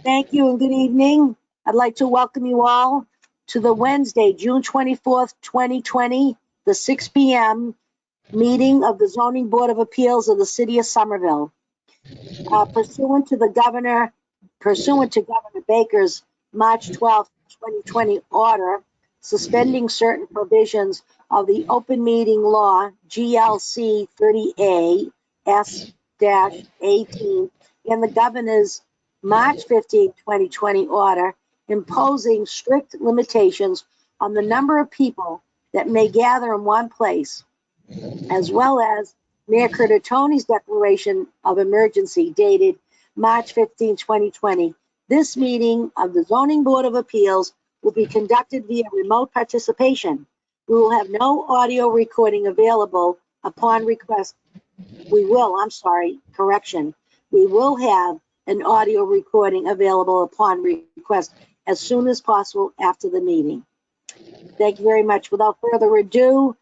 Thank you and good evening. I'd like to welcome you all to the Wednesday, June 24th, 2020, the 6 p.m. meeting of the Zoning Board of Appeals of the City of Somerville. Pursuant to Governor Baker's March 12th, 2020 order suspending certain provisions of the Open Meeting Law, GLC 30A S-18, and the Governor's March 15, 2020 order imposing strict limitations on the number of people that may gather in one place, as well as Mayor Curtatoni's declaration of emergency dated March 15, 2020. This meeting of the Zoning Board of Appeals will be conducted via remote participation. We will have no audio recording available upon request. We will have an audio recording available upon request as soon as possible after the meeting. Thank you very much. Without further ado,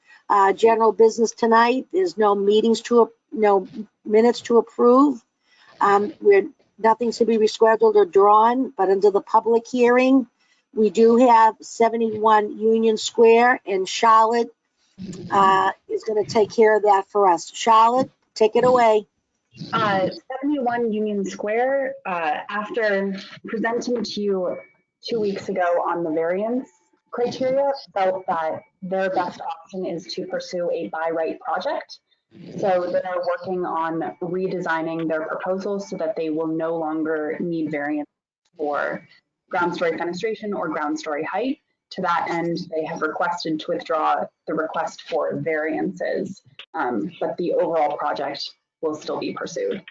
general business tonight. There's no minutes to approve. Nothing to be rescheduled or drawn, but under the public hearing, we do have 71 Union Square, and Charlotte is going to take care of that for us. Charlotte, take it away. 71 Union Square, after presenting to you 2 weeks ago on the variance criteria, felt that their best option is to pursue a by right project. So they're working on redesigning their proposals so that they will no longer need variance for ground story fenestration or ground story height. To that end, they have requested to withdraw the request for variances, but the overall project will still be pursued.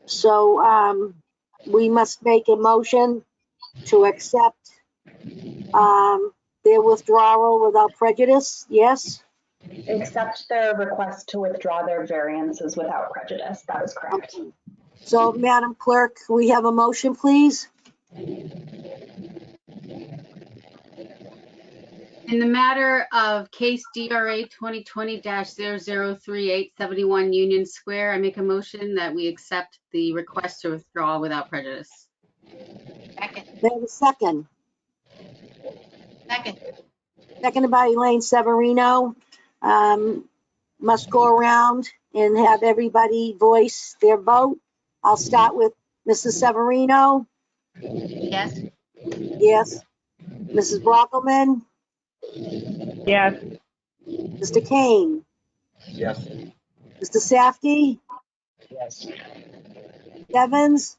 So we must make a motion to accept their withdrawal without prejudice, yes? Accept their request to withdraw their variances without prejudice, that is correct. Okay. So, Madam Clerk, we have a motion, please? In the matter of case DRA 2020-0038, 71 Union Square, I make a motion that we accept the request to withdraw without prejudice. Second. There's a second. Second. Seconded by Elaine Severino. Must go around and have everybody voice their vote. I'll start with Mrs. Severino. Yes. Yes. Mrs. Brockelman. Yes. Mr. Kane. Yes. Mr. Safdie. Yes. Evans.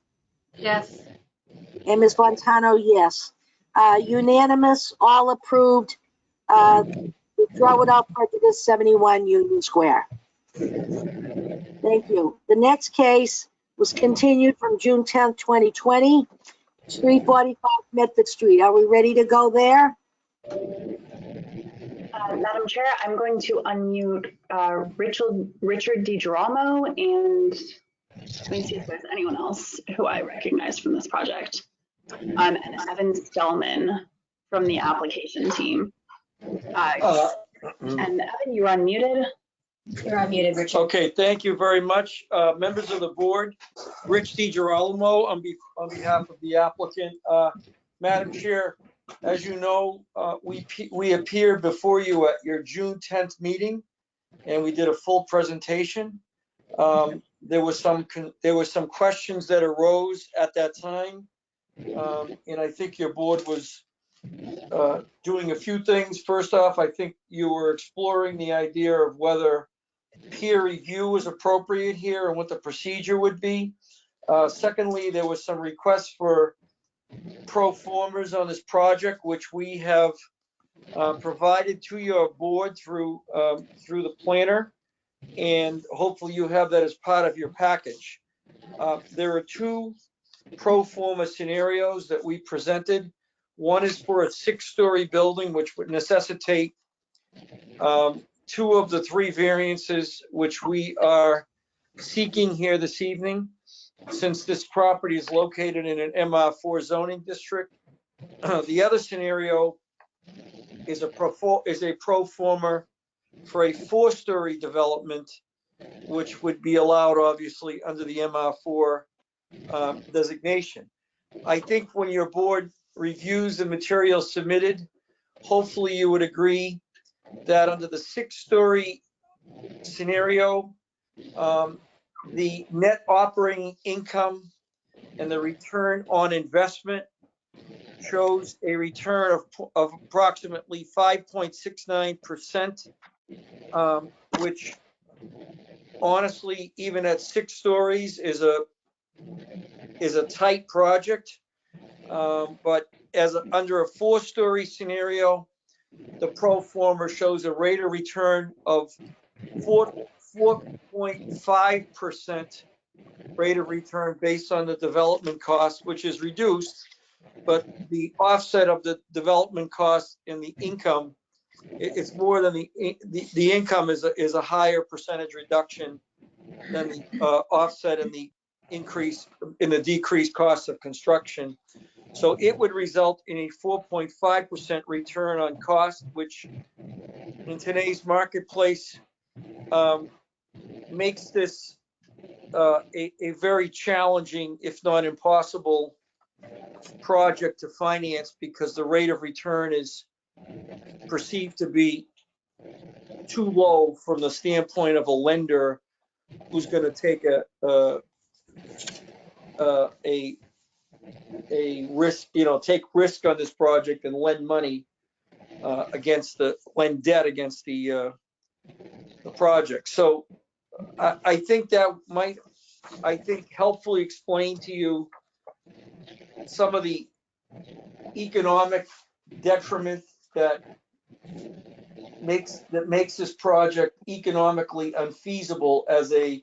Yes. And Ms. Fontano, yes. Unanimous, all approved. Withdraw without prejudice, 71 Union Square. Thank you. The next case was continued from June 10th, 2020. 345 Medford Street. Are we ready to go there? Madam Chair, I'm going to unmute Richard DiGirolamo, and let me see if there's anyone else who I recognize from this project. And Evan Stellman from the application team. And Evan, you're unmuted. You're unmuted, Richard. Okay, thank you very much. Members of the board, Rich DiGirolamo on behalf of the applicant. Madam Chair, as you know, we appeared before you at your June 10th meeting, and we did a full presentation. There was some questions that arose at that time, and I think your board was doing a few things. First off, I think you were exploring the idea of whether peer review was appropriate here and what the procedure would be. Secondly, there was some requests for pro formas on this project, which we have provided to your board through the planner, and hopefully you have that as part of your package. There are two pro forma scenarios that we presented. One is for a 6-story building, which would necessitate 2 of the 3 variances which we are seeking here this evening, since this property is located in an MR4 zoning district. The other scenario is a pro forma for a 4-story development, which would be allowed obviously under the MR4 designation. I think when your board reviews the materials submitted, hopefully you would agree that under the 6-story scenario, the net operating income and the return on investment shows a return of approximately 5.69%, which honestly, even at 6 stories is a tight project. But under a 4-story scenario, the pro forma shows a rate of return of 4.5% rate of return based on the development cost, which is reduced, but the offset of the development cost and the income, it's more than the income is a higher percentage reduction than the offset in the increase in the decreased cost of construction. So it would result in a 4.5% return on cost, which in today's marketplace makes this a very challenging, if not impossible, project to finance, because the rate of return is perceived to be too low from the standpoint of a lender who's going to take a risk, take risk on this project and lend money lend debt against the project. So I think that might, helpfully explain to you some of the economic detriment that makes this project economically unfeasible as a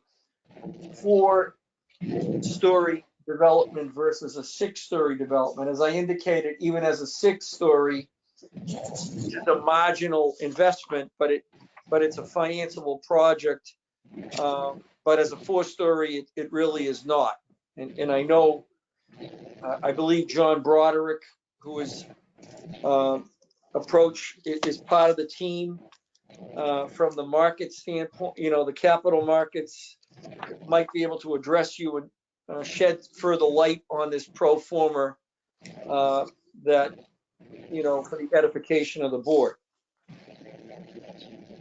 4-story development versus a 6-story development. As I indicated, even as a 6-story, it's a marginal investment, but it's a financeable project. But as a 4-story, it really is not. And I know, I believe John Broderick, who is is part of the team from the market standpoint, the capital markets might be able to address you and shed further light on this pro forma that, for the edification of the board.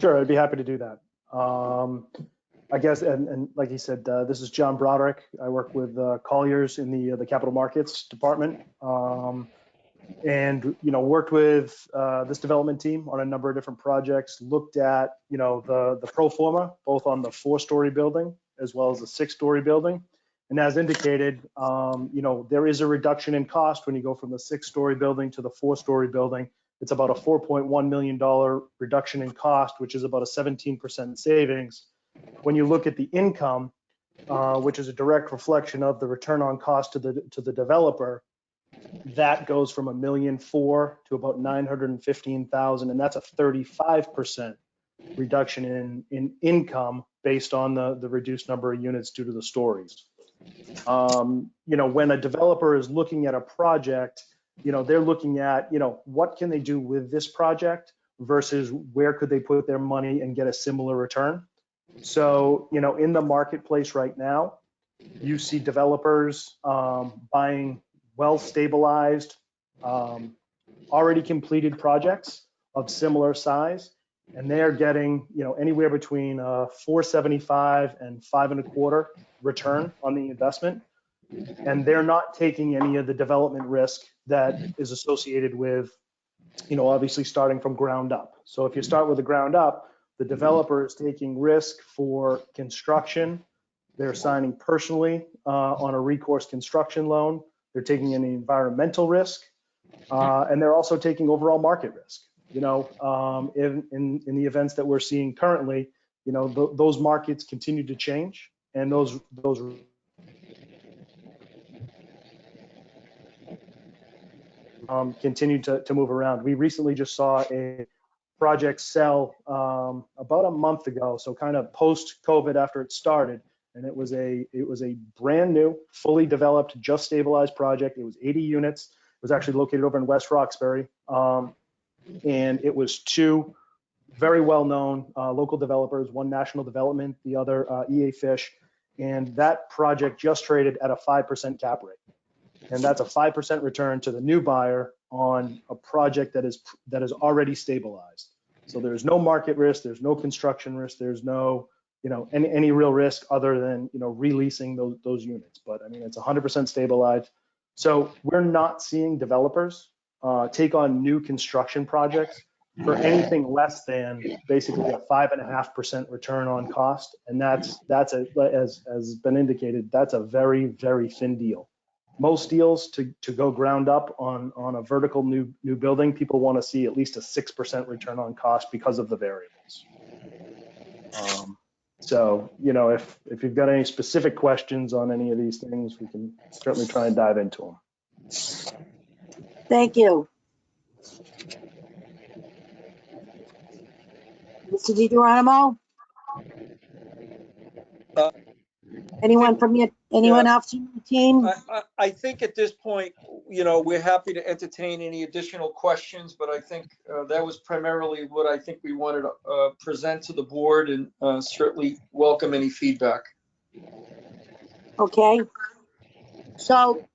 Sure, I'd be happy to do that. I guess, and like he said, this is John Broderick. I work with Colliers in the capital markets department, and worked with this development team on a number of different projects. Looked at the pro forma both on the 4-story building as well as the 6-story building, and as indicated, there is a reduction in cost when you go from the 6-story building to the 4-story building. It's about a $4.1 million reduction in cost, which is about a 17% savings. When you look at the income, which is a direct reflection of the return on cost to the developer, that goes from $1.4 million to about $915,000, and that's a 35% reduction in income based on the reduced number of units due to the stories. When a developer is looking at a project, they're looking at, what can they do with this project versus where could they put their money and get a similar return. So, in the marketplace right now, you see developers buying well-stabilized, already completed projects of similar size, and they're getting, anywhere between 4.75 and 5.25 return on the investment. And they're not taking any of the development risk that is associated with, obviously starting from ground up. So if you start with the ground up, the developer is taking risk for construction. They're signing personally on a recourse construction loan. They're taking an environmental risk, and they're also taking overall market risk. In the events that we're seeing currently, those markets continue to change, and those continue to move around. We recently just saw a project sell about a month ago, so kind of post-COVID after it started, and it was a brand new, fully developed, just stabilized project. It was 80 units. It was actually located over in West Roxbury, and it was 2 very well-known local developers, one National Development, the other EA Fish, and that project just traded at a 5% cap rate. And that's a 5% return to the new buyer on a project that is already stabilized. So there's no market risk, there's no construction risk, there's no, any real risk other than, releasing those units. But I mean, it's 100% stabilized. So we're not seeing developers take on new construction projects for anything less than basically a 5.5% return on cost. And that's as been indicated, that's a very, very thin deal. Most deals to go ground up on a vertical new building, people want to see at least a 6% return on cost because of the variables. So, if you've got any specific questions on any of these things, we can certainly try and dive into them. Thank you. Mr. DiGeronimo? Anyone else from your team? I think at this point, we're happy to entertain any additional questions, but I think that was primarily what I think we wanted to present to the board, and certainly welcome any feedback. Okay. So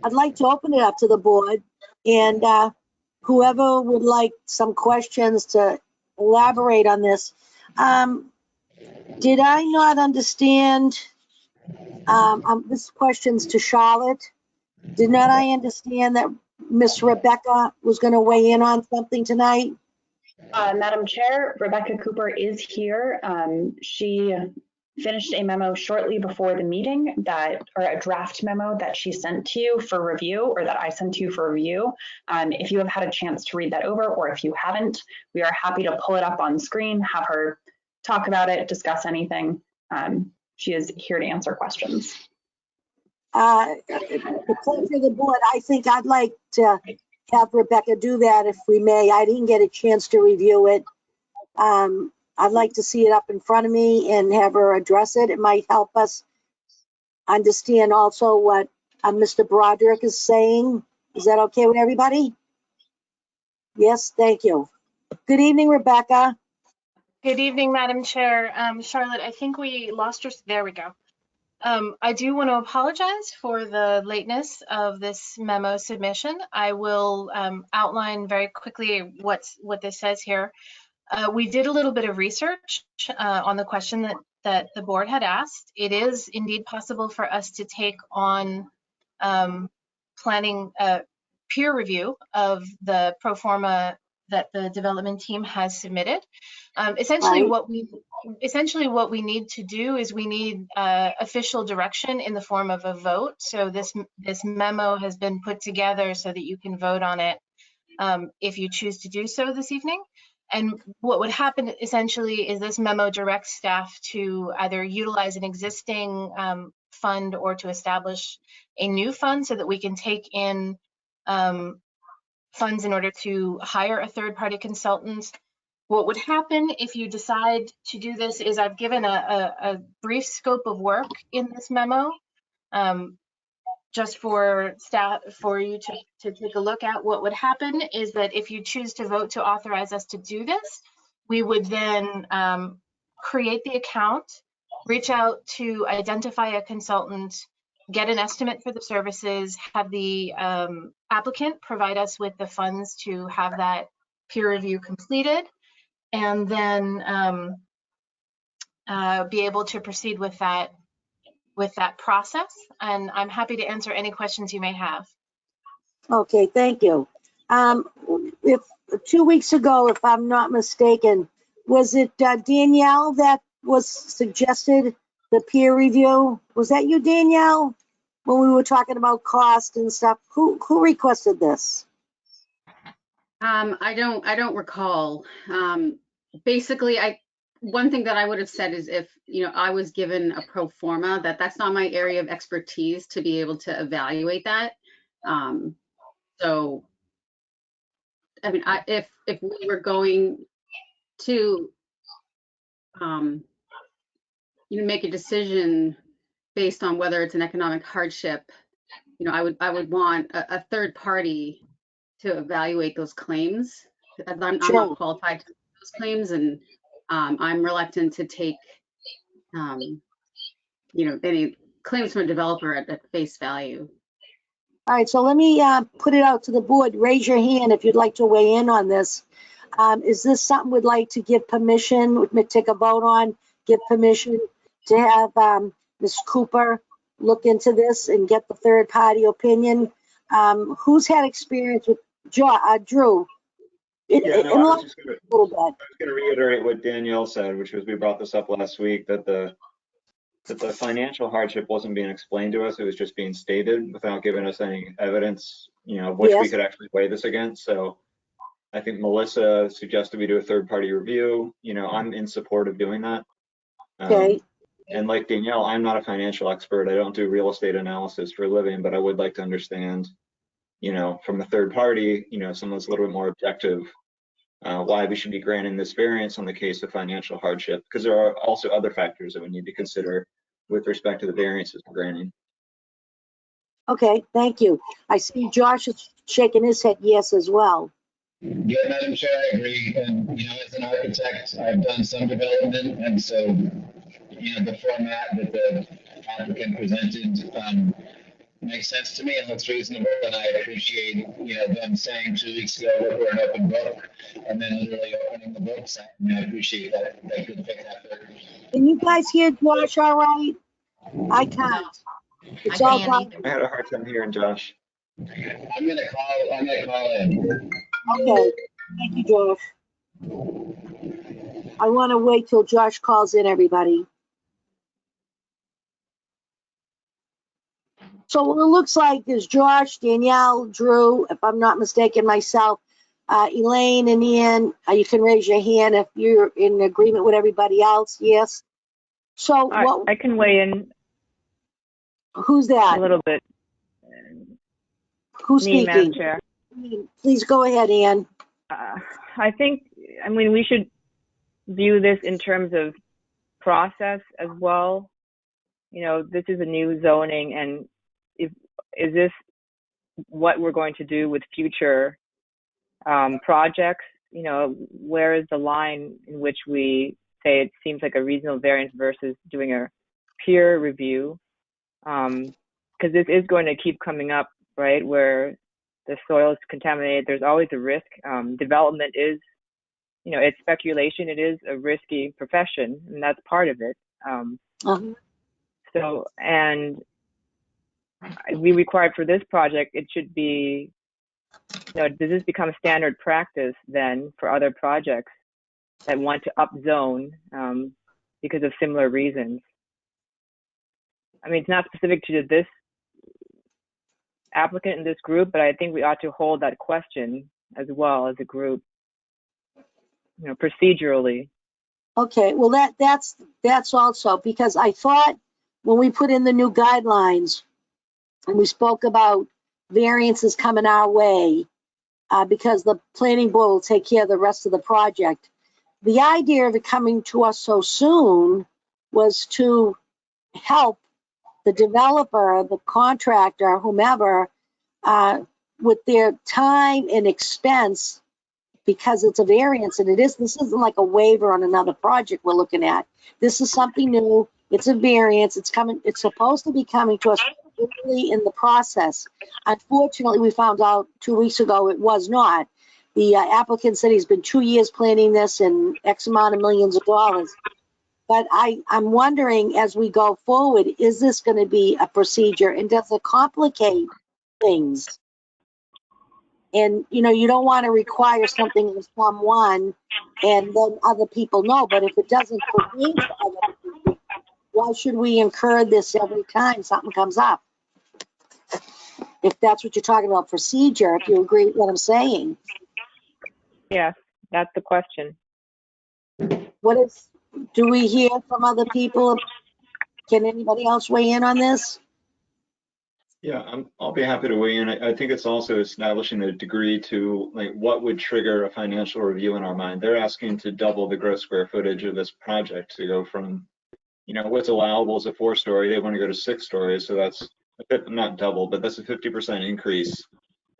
I'd like to open it up to the board, and whoever would like some questions to elaborate on this. Did I not understand? This question's to Charlotte. Did not I understand that Miss Rebecca was going to weigh in on something tonight? Madam Chair, Rebecca Cooper is here. She finished a memo shortly before the meeting or a draft memo that she sent to you for review, or that I sent to you for review. If you have had a chance to read that over, or if you haven't, we are happy to pull it up on screen, have her talk about it, discuss anything. She is here to answer questions. The pleasure of the board, I think I'd like to have Rebecca do that if we may. I didn't get a chance to review it. I'd like to see it up in front of me and have her address it. It might help us understand also what Mr. Broderick is saying. Is that okay with everybody? Yes, thank you. Good evening, Rebecca. Good evening, Madam Chair. Charlotte, I think we lost her. There we go. I do want to apologize for the lateness of this memo submission. I will outline very quickly what this says here. We did a little bit of research on the question that the board had asked. It is indeed possible for us to take on planning peer review of the pro forma that the development team has submitted. Essentially, Right. what we need to do is we need official direction in the form of a vote. So this memo has been put together so that you can vote on it if you choose to do so this evening. And what would happen essentially is this memo directs staff to either utilize an existing fund or to establish a new fund so that we can take in funds in order to hire a third-party consultant. What would happen if you decide to do this is I've given a brief scope of work in this memo, just for staff, for you to take a look at. What would happen is that if you choose to vote to authorize us to do this, we would then create the account, reach out to identify a consultant, get an estimate for the services, have the applicant provide us with the funds to have that peer review completed, and then be able to proceed with that process. And I'm happy to answer any questions you may have. Okay, thank you. If 2 weeks ago, if I'm not mistaken, was it Danielle that was suggested the peer review? Was that you, Danielle? When we were talking about cost and stuff, who requested this? I don't recall. Basically, one thing that I would have said is if, I was given a pro forma, that's not my area of expertise to be able to evaluate that. So, I mean, if we were going to, make a decision based on whether it's an economic hardship, I would want a third party to evaluate those claims. I'm Sure. not qualified to make those claims, and I'm reluctant to take any claims from a developer at face value. All right, so let me put it out to the board. Raise your hand if you'd like to weigh in on this. Is this something we'd like to give permission, take a vote on, give permission to have Ms. Cooper look into this and get the third party opinion? Who's had experience with Drew? Yeah, no, I was just A little bit. gonna reiterate what Danielle said, which was we brought this up last week, that the financial hardship wasn't being explained to us. It was just being stated without giving us any evidence, of which we Yes. could actually weigh this against. So I think Melissa suggested we do a third-party review. I'm in support of doing that. Okay. And like Danielle, I'm not a financial expert. I don't do real estate analysis for a living, but I would like to understand, from a third party, someone that's a little bit more objective, why we should be granting this variance on the case of financial hardship, because there are also other factors that we need to consider with respect to the variances we're granting. Okay, thank you. I see Josh is shaking his head yes as well. Yeah, Madam Chair, I agree. And, as an architect, I've done some development. And so, the format that the applicant presented makes sense to me and looks reasonable. And I appreciate, them saying 2 weeks ago that we're an open book and then literally opening the books. I appreciate that good faith effort. Can you guys hear Josh all right? I can't. It's all done. I had a hard time hearing Josh. I'm gonna call in. Okay, thank you, Josh. I want to wait till Josh calls in, everybody. So what it looks like is Josh, Danielle, Drew, if I'm not mistaken, myself, Elaine and Ian, you can raise your hand if you're in agreement with everybody else, yes? So what, I can weigh in who's a that? little bit. Who's Me, Madam speaking? Chair. Please go ahead, Ann. We should view this in terms of process as well. This is a new zoning, and is this what we're going to do with future projects? Where is the line in which we say it seems like a reasonable variance versus doing a peer review? Because this is going to keep coming up, right, where the soil is contaminated. There's always a risk. Development is, it's speculation. It is a risky profession, and that's part of it. So, and we required for this project, it should be, does this become standard practice then for other projects that want to upzone because of similar reasons? It's not specific to this applicant in this group, but I think we ought to hold that question as well as a group, procedurally. Okay, well, that's also because I thought when we put in the new guidelines and we spoke about variances coming our way because the planning board will take care of the rest of the project. The idea of it coming to us so soon was to help the developer, the contractor, whomever, with their time and expense, because it's a variance, and this isn't like a waiver on another project we're looking at. This is something new. It's a variance. It's supposed to be coming to us early in the process. Unfortunately, we found out 2 weeks ago it was not. The applicant said he's been 2 years planning this and X amount of millions of dollars. But I'm wondering, as we go forward, is this going to be a procedure, and does it complicate things? And, you don't want to require something of someone and then other people know, but if it doesn't pertain to other people, why should we incur this every time something comes up? If that's what you're talking about, procedure, if you agree with what I'm saying. Yes, that's the question. Do we hear from other people? Can anybody else weigh in on this? Yeah, I'll be happy to weigh in. I think it's also establishing a degree to what would trigger a financial review in our mind. They're asking to double the gross square footage of this project, to go from, what's allowable is a 4-story. They want to go to 6 stories. So that's not double, but that's a 50% increase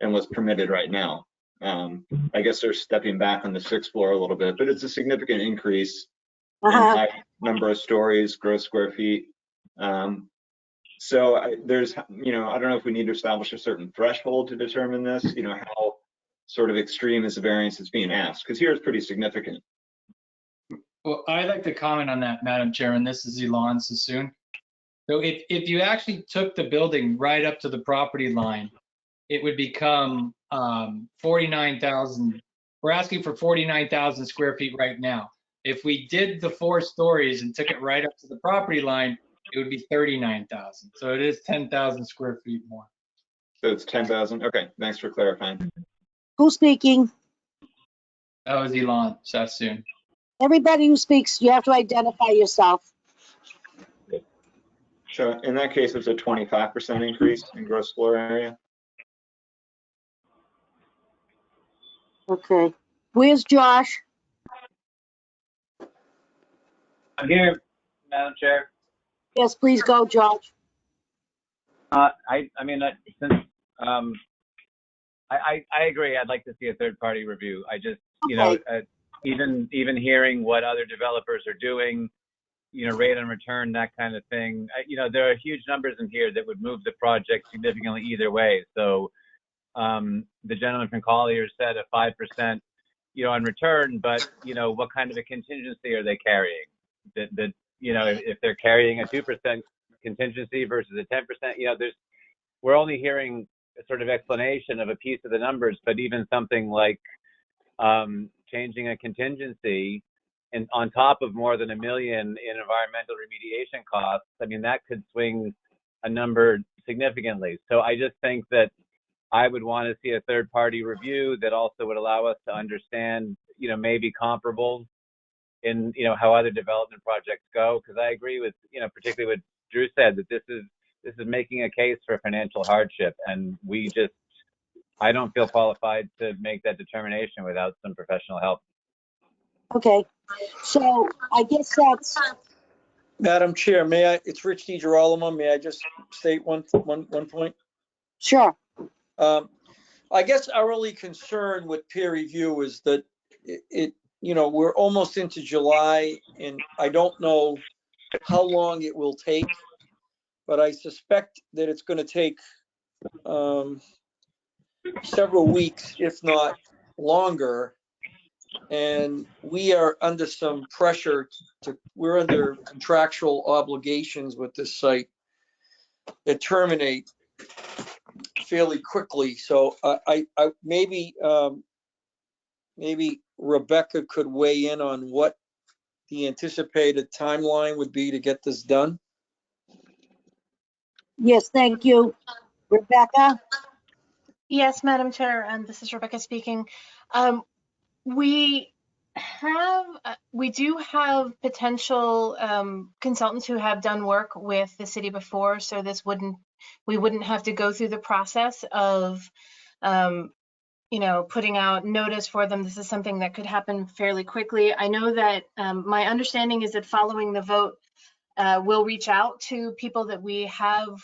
in what's permitted right now. I guess they're stepping back on the 6th floor a little bit, but it's a significant increase in height, number of stories, gross square feet. So there's, you know, I don't know if we need to establish a certain threshold to determine this, you know, how sort of extreme is the variance that's being asked, because here it's pretty significant. Well, I'd like to comment on that, Madam Chair, and this is Elon Sassoon. So if you actually took the building right up to the property line, it would become 49,000. We're asking for 49,000 square feet right now. If we did the 4 stories and took it right up to the property line, it would be 39,000. So it is 10,000 square feet more. So it's 10,000. Okay, thanks for clarifying. Who's speaking? That was Elon Sassoon. Everybody who speaks, you have to identify yourself. So in that case, it's a 25% increase in gross floor area. Okay. Where's Josh? I'm here, Madam Chair. Yes, please go, Josh. I mean, since I agree. I'd like to see a third-party review. I just, you know, even hearing what other developers are doing, you know, rate and return, that kind of thing. You know, there are huge numbers in here that would move the project significantly either way. So the gentleman from Collier said a 5%, you know, on return, but you know, what kind of a contingency are they carrying? That you know, if they're carrying a 2% contingency versus a 10%, you know, we're only hearing a sort of explanation of a piece of the numbers, but even something like changing a contingency and on top of more than $1 million in environmental remediation costs, I mean, that could swing a number significantly. So I just think that I would want to see a third-party review that also would allow us to understand, you know, maybe comparables in, you know, how other development projects go. Because I agree with, you know, particularly what Drew said, that this is making a case for financial hardship, and I don't feel qualified to make that determination without some professional help. Okay. So I guess that's. Madam Chair, it's Rich DiGirolamo. May I just state one point? Sure. I guess our only concern with peer review is that you know, we're almost into July, and I don't know how long it will take, but I suspect that it's going to take several weeks, if not longer. And we are under some pressure we're under contractual obligations with this site that terminate fairly quickly. So I maybe Rebecca could weigh in on what the anticipated timeline would be to get this done. Yes, thank you. Rebecca? Yes, Madam Chair, and this is Rebecca speaking. We do have potential consultants who have done work with the city before, so we wouldn't have to go through the process of you know, putting out notice for them. This is something that could happen fairly quickly. I know that my understanding is that following the vote, we'll reach out to people that we have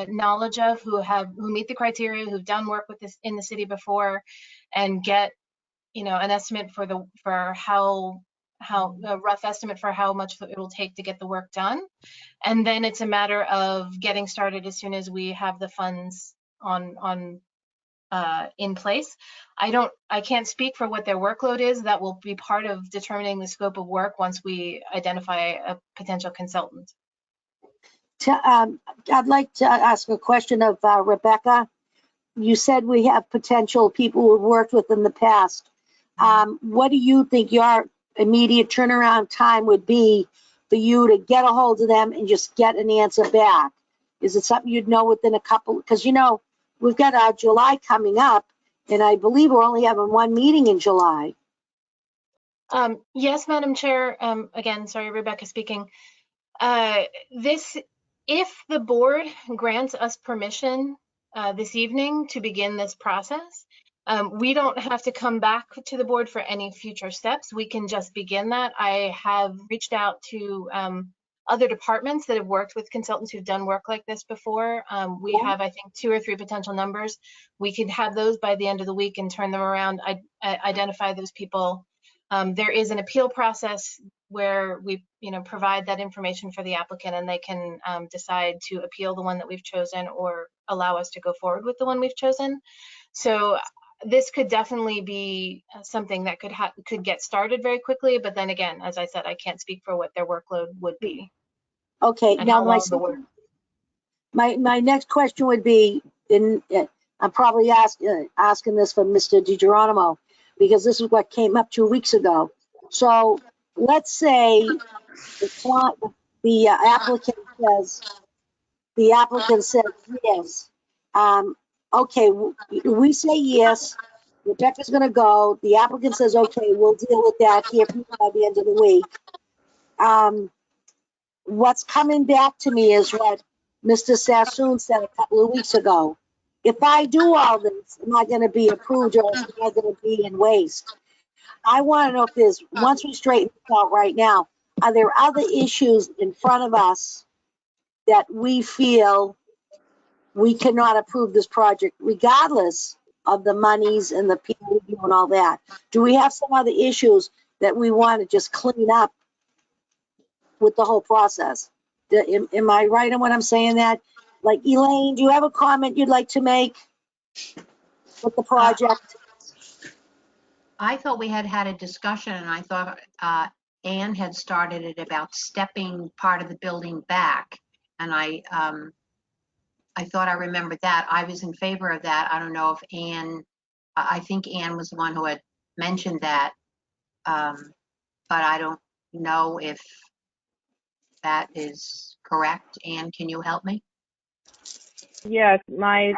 knowledge of who meet the criteria, who've done work with this in the city before, and get, you know, an estimate for a rough estimate for how much it will take to get the work done. And then it's a matter of getting started as soon as we have the funds in place. I can't speak for what their workload is. That will be part of determining the scope of work once we identify a potential consultant. I'd like to ask a question of Rebecca. You said we have potential people we've worked with in the past. What do you think your immediate turnaround time would be for you to get a hold of them and just get an answer back? Is it something you'd know within a couple, because you know, we've got our July coming up, and I believe we're only having one meeting in July. Yes, Madam Chair. Again, sorry, Rebecca speaking. If the board grants us permission this evening to begin this process, we don't have to come back to the board for any future steps. We can just begin that. I have reached out to other departments that have worked with consultants who've done work like this before. We have, I think, 2 or 3 potential numbers. We could have those by the end of the week and turn them around, identify those people, There is an appeal process where we, provide that information for the applicant, and they can decide to appeal the one that we've chosen or allow us to go forward with the one we've chosen. So this could definitely be something that could get started very quickly. But then again, as I said, I can't speak for what their workload would be. Okay, And now how long the work. my next question would be, I'm probably asking this for Mr. DiGeronimo, because this is what came up 2 weeks ago. So let's say the applicant says yes. Okay, we say yes. Rebecca's gonna go. The applicant says, okay, we'll deal with that here by the end of the week. What's coming back to me is what Mr. Sassoon said a couple of weeks ago. If I do all this, am I gonna be approved, or am I gonna be in waste? I wanna know if there's, once we straighten this out right now, are there other issues in front of us that we feel we cannot approve this project regardless of the monies and the people review and all that? Do we have some other issues that we want to just clean up with the whole process? Am I right on what I'm saying that? Like, Elaine, do you have a comment you'd like to make with the project? I thought we had had a discussion, and I thought Anne had started it about stepping part of the building back. And I thought I remembered that. I was in favor of that. I don't know if Anne, I think Anne was the one who had mentioned that. But I don't know if that is correct. Anne, can you help me? Yes, my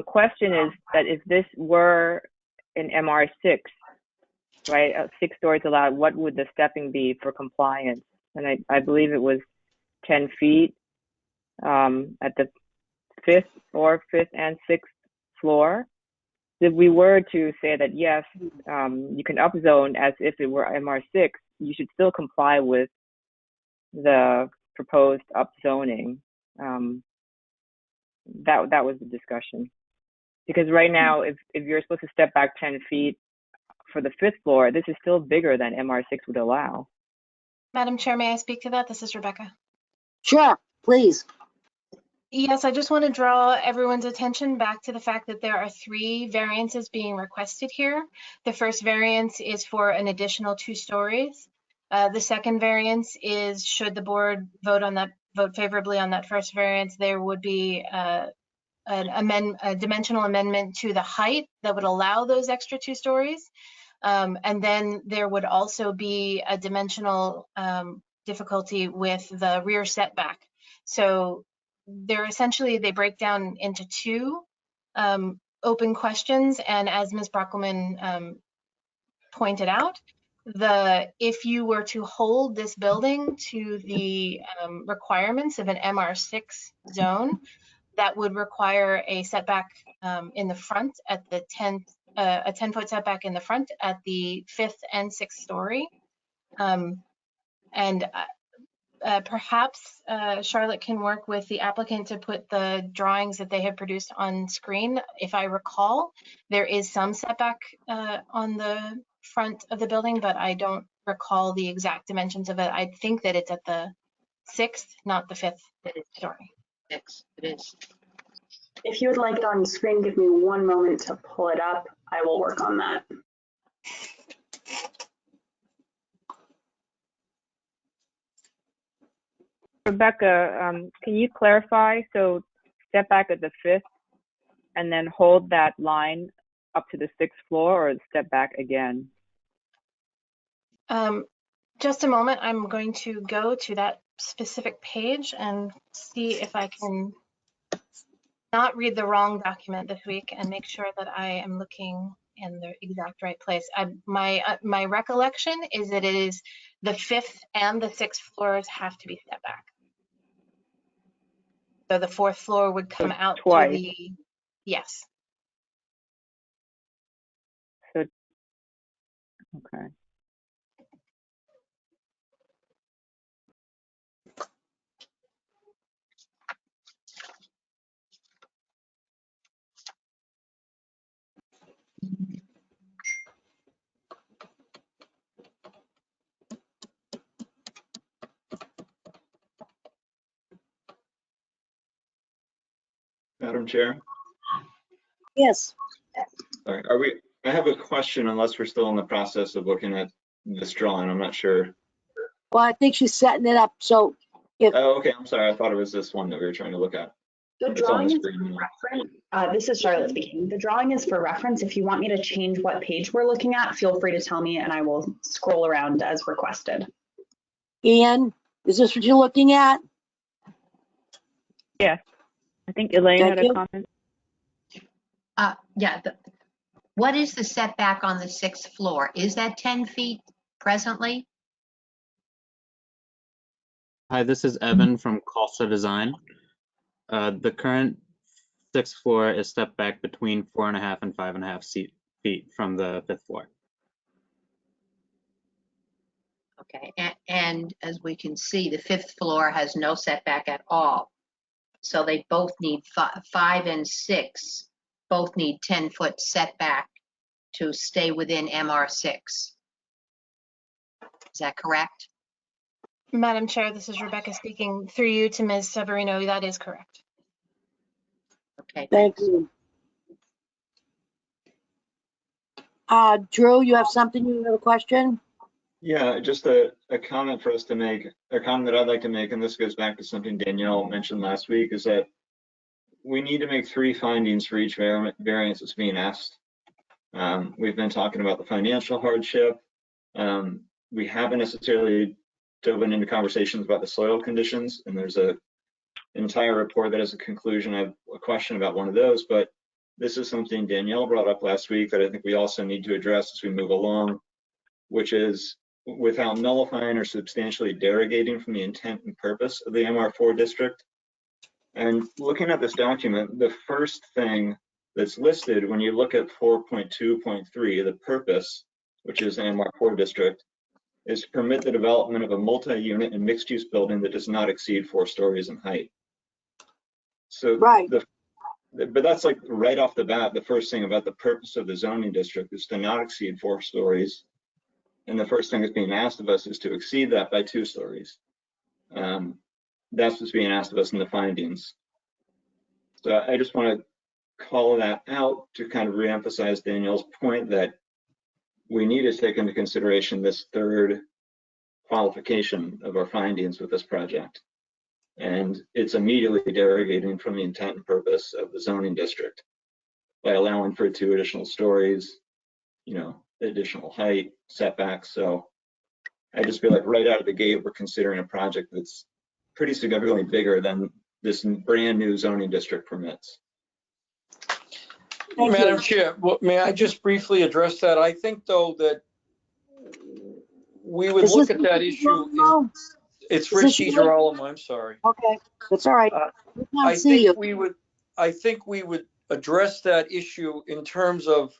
question is that if this were an MR6, right, 6 stories allowed, what would the stepping be for compliance? And I believe it was 10 feet at the 5th and 6th floor. If we were to say that, yes, you can upzone as if it were MR6, you should still comply with the proposed upzoning. That was the discussion. Because right now, if you're supposed to step back 10 feet for the 5th floor, this is still bigger than MR6 would allow. Madam Chair, may I speak to that? This is Rebecca. Sure, please. Yes, I just want to draw everyone's attention back to the fact that there are 3 variances being requested here. The first variance is for an additional 2 stories. The second variance is, should the board vote favorably on that first variance, there would be a dimensional amendment to the height that would allow those extra 2 stories. And then there would also be a dimensional difficulty with the rear setback. So they break down into 2 open questions. And as Ms. Brockelman pointed out, if you were to hold this building to the requirements of an MR6 zone, that would require a setback in the front at the 10-foot setback in the front at the 5th and 6th story. Perhaps Charlotte can work with the applicant to put the drawings that they have produced on screen. If I recall, there is some setback on the front of the building, but I don't recall the exact dimensions of it. I think that it's at the 6th, not the 5th story. 6, it is. If you would like it on screen, give me one moment to pull it up. I will work on that. Rebecca, can you clarify? So step back at the 5th and then hold that line up to the 6th floor, or step back again? Just a moment. I'm going to go to that specific page and see if I can not read the wrong document this week and make sure that I am looking in the exact right place. My recollection is that it is the 5th and the 6th floors have to be stepped back. So the 4th floor would come out twice. to the, yes. So, okay. Madam Chair? Yes, Sorry, I have a question unless we're still in the process of looking at this drawing. I'm not sure. well, I think she's setting it up, so Oh, okay, I'm sorry. I thought it was this one that we were trying to look at. The It's on drawing the is screen. for reference. This is Charlotte speaking. The drawing is for reference. If you want me to change what page we're looking at, feel free to tell me and I will scroll around as requested. Ian, is this what you're looking at? Yes. I think Elaine Thank had you. a comment. Yeah, what is the setback on the 6th floor? Is that 10 feet presently? Hi, this is Evan from Costa Design. The current 6th floor is stepped back between 4.5 and 5.5 feet from the 5th floor. Okay, and as we can see, the 5th floor has no setback at all. So they both need 5 and 6, both need 10-foot setback to stay within MR6. Is that correct? Madam Chair, this is Rebecca speaking through you to Ms. Severino. That is correct. Okay, Thank thanks. you. Drew, you have something, you have a question? Yeah, just a comment for us to make, a comment that I'd like to make, and this goes back to something Danielle mentioned last week, is that we need to make 3 findings for each variance that's being asked. We've been talking about the financial hardship. We haven't necessarily dove into conversations about the soil conditions, and there's an entire report that has a conclusion. I have a question about one of those, but this is something Danielle brought up last week that I think we also need to address as we move along, which is without nullifying or substantially derogating from the intent and purpose of the MR4 district. And looking at this document, the first thing that's listed when you look at 4.2.3, the purpose, which is the MR4 district, is to permit the development of a multi-unit and mixed-use building that does not exceed 4 stories in height. So, Right. But that's like right off the bat, the first thing about the purpose of the zoning district is to not exceed 4 stories. And the first thing that's being asked of us is to exceed that by 2 stories. That's what's being asked of us in the findings. So I just want to call that out to kind of reemphasize Danielle's point that we need to take into consideration this third qualification of our findings with this project. And it's immediately derogating from the intent and purpose of the zoning district by allowing for 2 additional stories, you know, additional height, setbacks. So I just feel like right out of the gate, we're considering a project that's pretty significantly bigger than this brand new zoning district permits. Thank Madam you. Chair, may I just briefly address that? I think, though, that we would Is look this at that Mr. issue. Girolamo? It's Is Rich this you? DiGirolamo, I'm sorry. Okay, that's all right. We I can't see you. think we would address that issue in terms of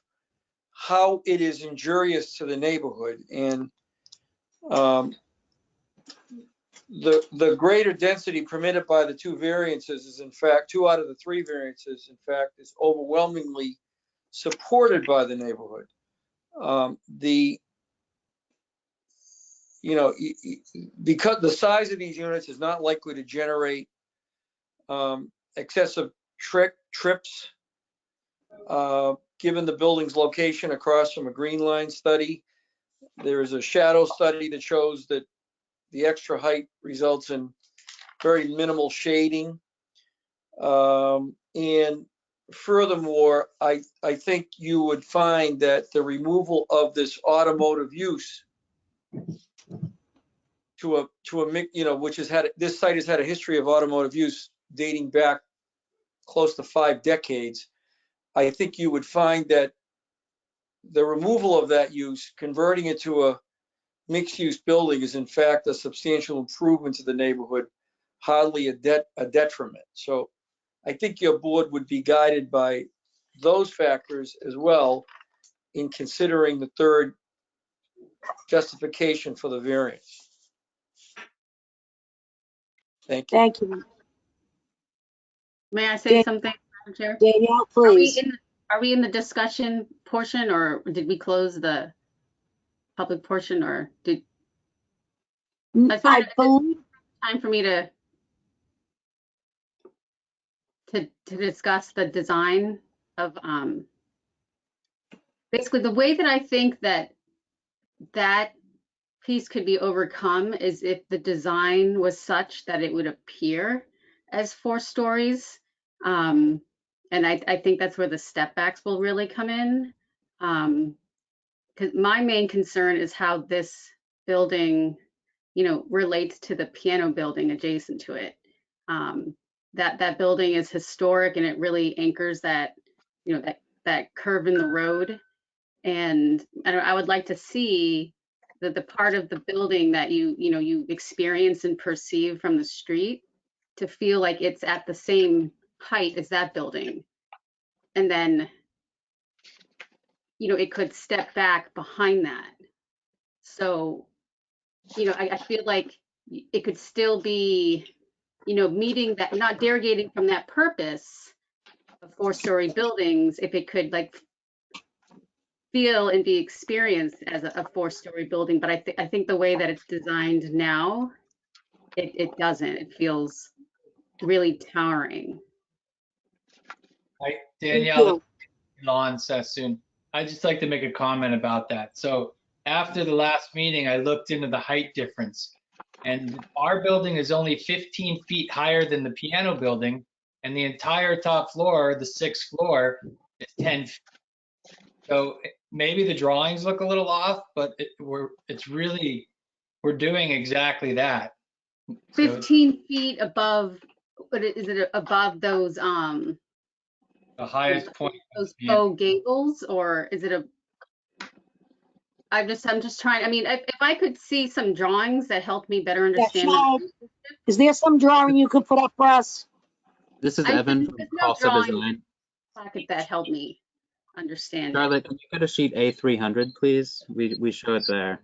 how it is injurious to the neighborhood. And the greater density permitted by the 2 variances is in fact, 2 out of the 3 variances, in fact, is overwhelmingly supported by the neighborhood. Because the size of these units is not likely to generate excessive trips, given the building's location across from a green line study. There is a shadow study that shows that the extra height results in very minimal shading. And furthermore, I think you would find that the removal of this automotive use to a which has had, this site has had a history of automotive use dating back close to 5 decades. I think you would find that the removal of that use, converting it to a mixed-use building, is in fact a substantial improvement to the neighborhood, hardly a detriment. So I think your board would be guided by those factors as well in considering the third justification for the variance. Thank you. Thank you. May I say something, Madam Chair? Danielle, please. Are we in the discussion portion, or did we close the public portion, or did? I believe Time for me to to discuss the design of, basically the way that I think that that piece could be overcome is if the design was such that it would appear as 4 stories. And I think that's where the step backs will really come in. Because my main concern is how this building, you know, relates to the piano building adjacent to it. That building is historic and it really anchors that, you know, that curve in the road. And I would like to see that the part of the building that you experience and perceive from the street to feel like it's at the same height as that building. And then, you know, it could step back behind that. So, you know, I feel like it could still be, you know, meeting that, not derogating from that purpose of 4-story buildings, if it could like feel and be experienced as a 4-story building. But I think the way that it's designed now, it doesn't. It feels really towering. Hi, Danielle, Lon Sassoon. I'd just like to make a comment about that. So after the last meeting, I looked into the height difference, and our building is only 15 feet higher than the piano building, and the entire top floor, the 6th floor, is 10 feet. So maybe the drawings look a little off, but we're doing exactly that. 15 feet above, but is it above those the highest point of those the faux gables, or is it a? I'm just trying. I mean, if I could see some drawings that help me better understand. Is there some drawing you could put up for us? This is I Evan think from there's no Costa drawing Design. pocket that helped me understand. Charlotte, can you go to sheet A300, please? We show it there.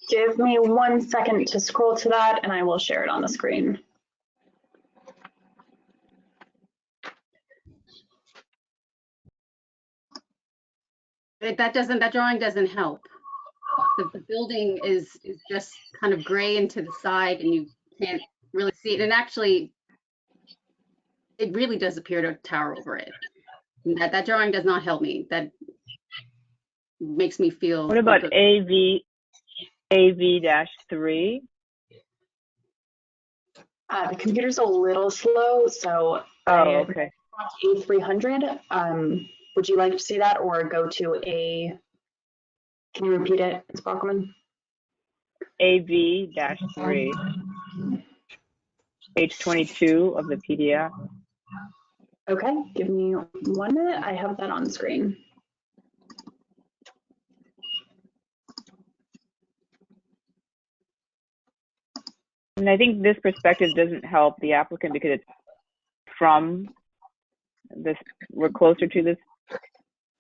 Give me 1 second to scroll to that and I will share it on the screen. That drawing doesn't help. The building is just kind of gray into the side and you can't really see it. And actually, it really does appear to tower over it. And that drawing does not help me. That makes me feel. What about AV-3? The computer's a little slow, so okay. A300. Would you like to see that or go to A? Can you repeat it, Ms. Bachman? AV-3, page 22 of the PDF. Okay, give me 1 minute. I have that on the screen. And I think this perspective doesn't help the applicant because it's from this, we're closer to this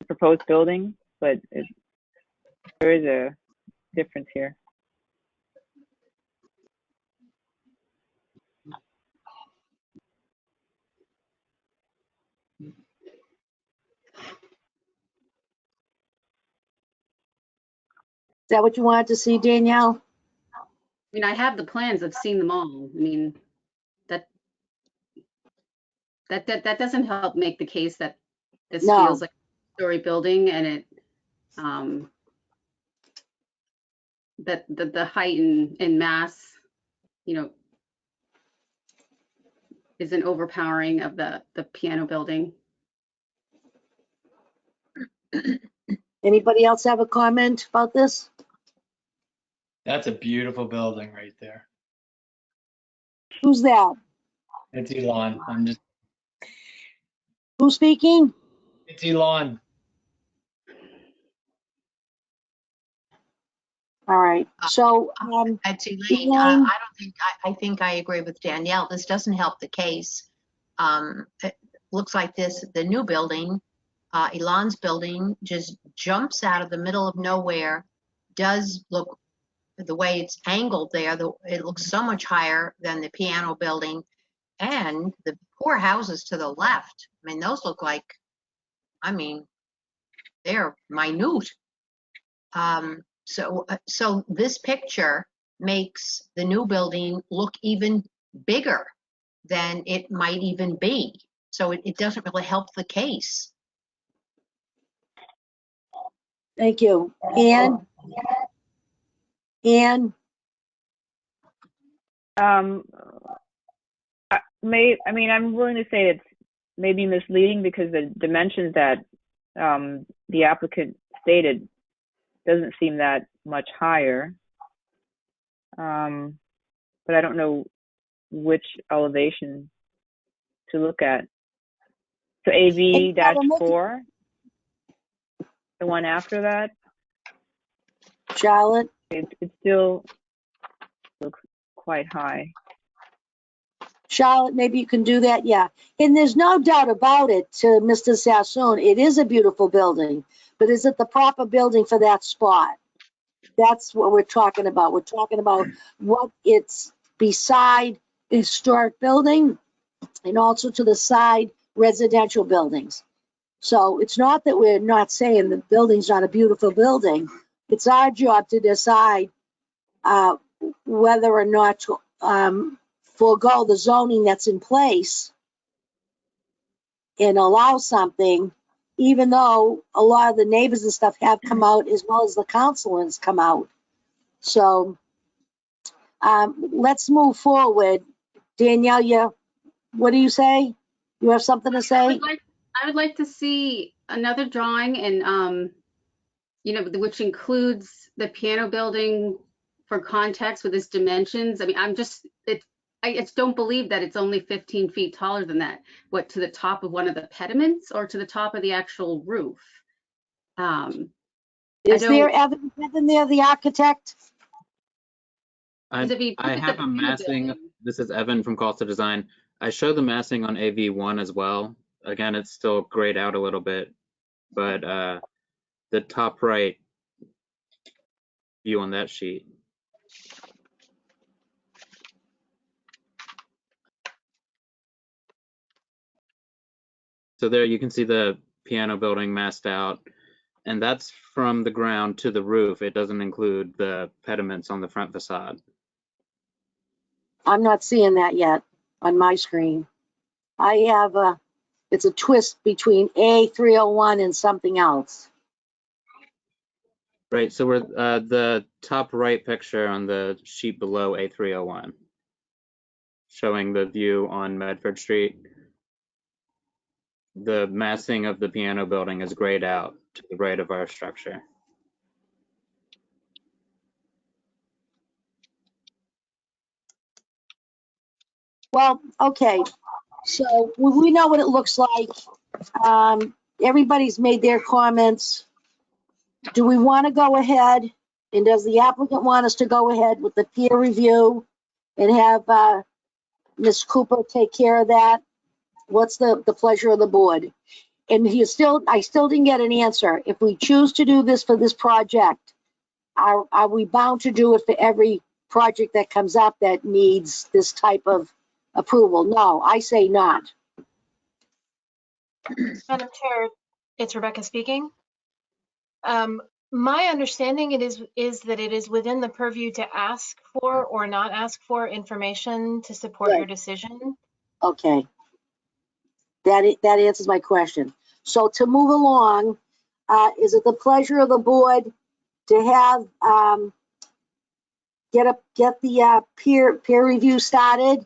proposed building, but there is a difference here. Is that what you wanted to see, Danielle? I mean, I have the plans. I've seen them all. I mean, that doesn't help make the case that this feels like a story building, and it that the height and mass, you know, is an overpowering of the piano building. Anybody else have a comment about this? That's a beautiful building right there. Who's that? It's Elon. Who's speaking? It's Elon. All right. So, It's Elaine. I think I agree with Danielle. This doesn't help the case. It looks like the new building, Elon's building, just jumps out of the middle of nowhere. Does look, the way it's angled there, it looks so much higher than the piano building, and the poor houses to the left. I mean, those look like, I mean, they're minute. So this picture makes the new building look even bigger than it might even be. So it doesn't really help the case. Thank you. Ann? I'm willing to say it's maybe misleading because the dimensions that the applicant stated doesn't seem that much higher. But I don't know which elevation to look at. So AV-4, the one after that, Charlotte? it still looks quite high. Charlotte, maybe you can do that, yeah. And there's no doubt about it, to Mr. Sassoon, it is a beautiful building, but is it the proper building for that spot? That's what we're talking about. We're talking about what it's beside historic building and also to the side residential buildings. So it's not that we're not saying the building's not a beautiful building. It's our job to decide whether or not to forego the zoning that's in place and allow something, even though a lot of the neighbors and stuff have come out as well as the council has come out. So let's move forward. Danielle, what do you say? You have something to say? I would like to see another drawing and, which includes the piano building for context with its dimensions. I mean, I just don't believe that it's only 15 feet taller than that. What, to the top of one of the pediments or to the top of the actual roof? Is there Evan there, the architect? I have a massing. This is Evan from Costa Design. I show the massing on AV1 as well. Again, it's still grayed out a little bit, but the top right view on that sheet. So there you can see the piano building massed out, and that's from the ground to the roof. It doesn't include the pediments on the front facade. I'm not seeing that yet on my screen. I have it's a twist between A301 and something else. Right, so we're the top right picture on the sheet below A301, showing the view on Medford Street. The massing of the piano building is grayed out to the right of our structure. Well, okay, so we know what it looks like. Everybody's made their comments. Do we want to go ahead, and does the applicant want us to go ahead with the peer review and have Ms. Cooper take care of that? What's the pleasure of the board? And I still didn't get an answer. If we choose to do this for this project, are we bound to do it for every project that comes up that needs this type of approval? No, I say not. Madam Chair, it's Rebecca speaking. My understanding is that it is within the purview to ask for or not ask for information to support your decision. Okay. That answers my question. So to move along, is it the pleasure of the board to have get the peer review started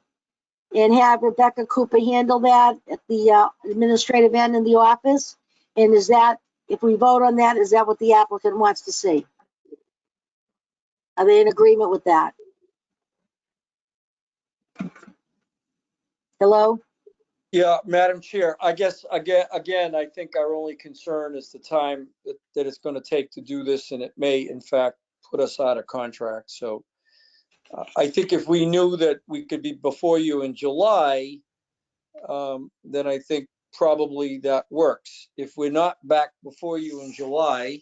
and have Rebecca Cooper handle that at the administrative end in the office? And is that, if we vote on that, is that what the applicant wants to see? Are they in agreement with that? Hello? Yeah, Madam Chair, I guess, again, I think our only concern is the time that it's going to take to do this, and it may, in fact, put us out of contract. So I think if we knew that we could be before you in July, then I think probably that works. If we're not back before you in July,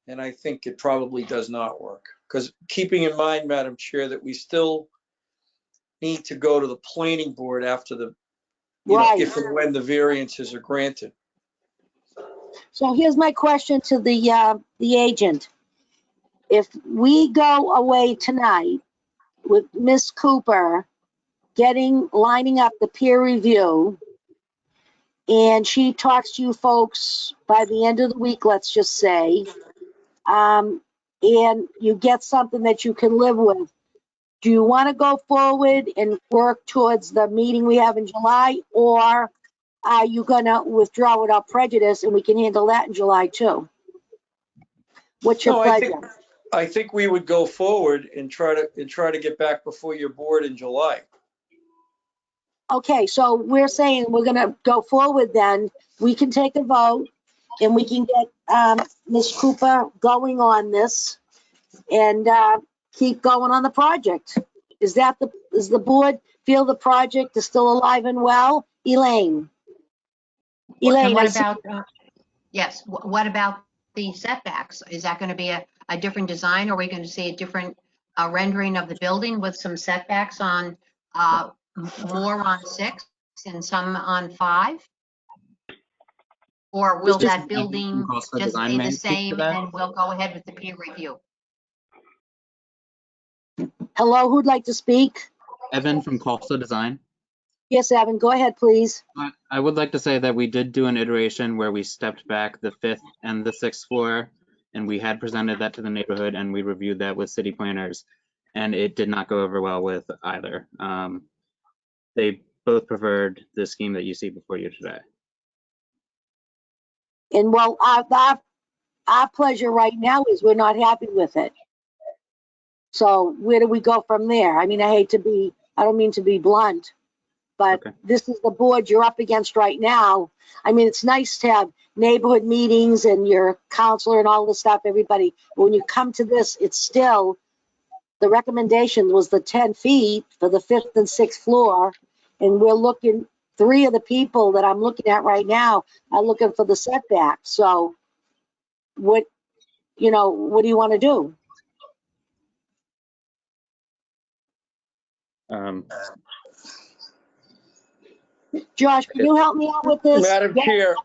then I think it probably does not work. Because keeping in mind, Madam Chair, that we still need to go to the planning board after the, if and when the variances are granted. So here's my question to the agent. If we go away tonight with Ms. Cooper lining up the peer review, and she talks to you folks by the end of the week, let's just say, and you get something that you can live with, do you want to go forward and work towards the meeting we have in July, or are you going to withdraw without prejudice and we can handle that in July too? What's your No, pleasure? I think we would go forward and try to get back before your board in July. Okay, so we're saying we're going to go forward then. We can take a vote and we can get Ms. Cooper going on this and keep going on the project. Does the board feel the project is still alive and well? Elaine? And Elaine, what about, yes, what about the setbacks? Is that going to be a different design? Or are we going to see a different rendering of the building with some setbacks on more on 6 and some on 5? Or will that building just stay the same and we'll go ahead with the peer review? hello, who'd like to speak? Evan from Costa Design. Yes, Evan, go ahead, please. I would like to say that we did do an iteration where we stepped back the 5th and the 6th floor, and we had presented that to the neighborhood, and we reviewed that with city planners, and it did not go over well with either. They both preferred the scheme that you see before you today. And well, our pleasure right now is we're not happy with it. So where do we go from there? I mean, I don't mean to be blunt, but This is the board you're up against right now. I mean, it's nice to have neighborhood meetings and your counselor and all this stuff, everybody. But when you come to this, it's still, the recommendation was the 10 feet for the 5th and 6th floor. And we're looking, 3 of the people that I'm looking at right now are looking for the setback. So what do you want to do? Josh, can you help me out with this?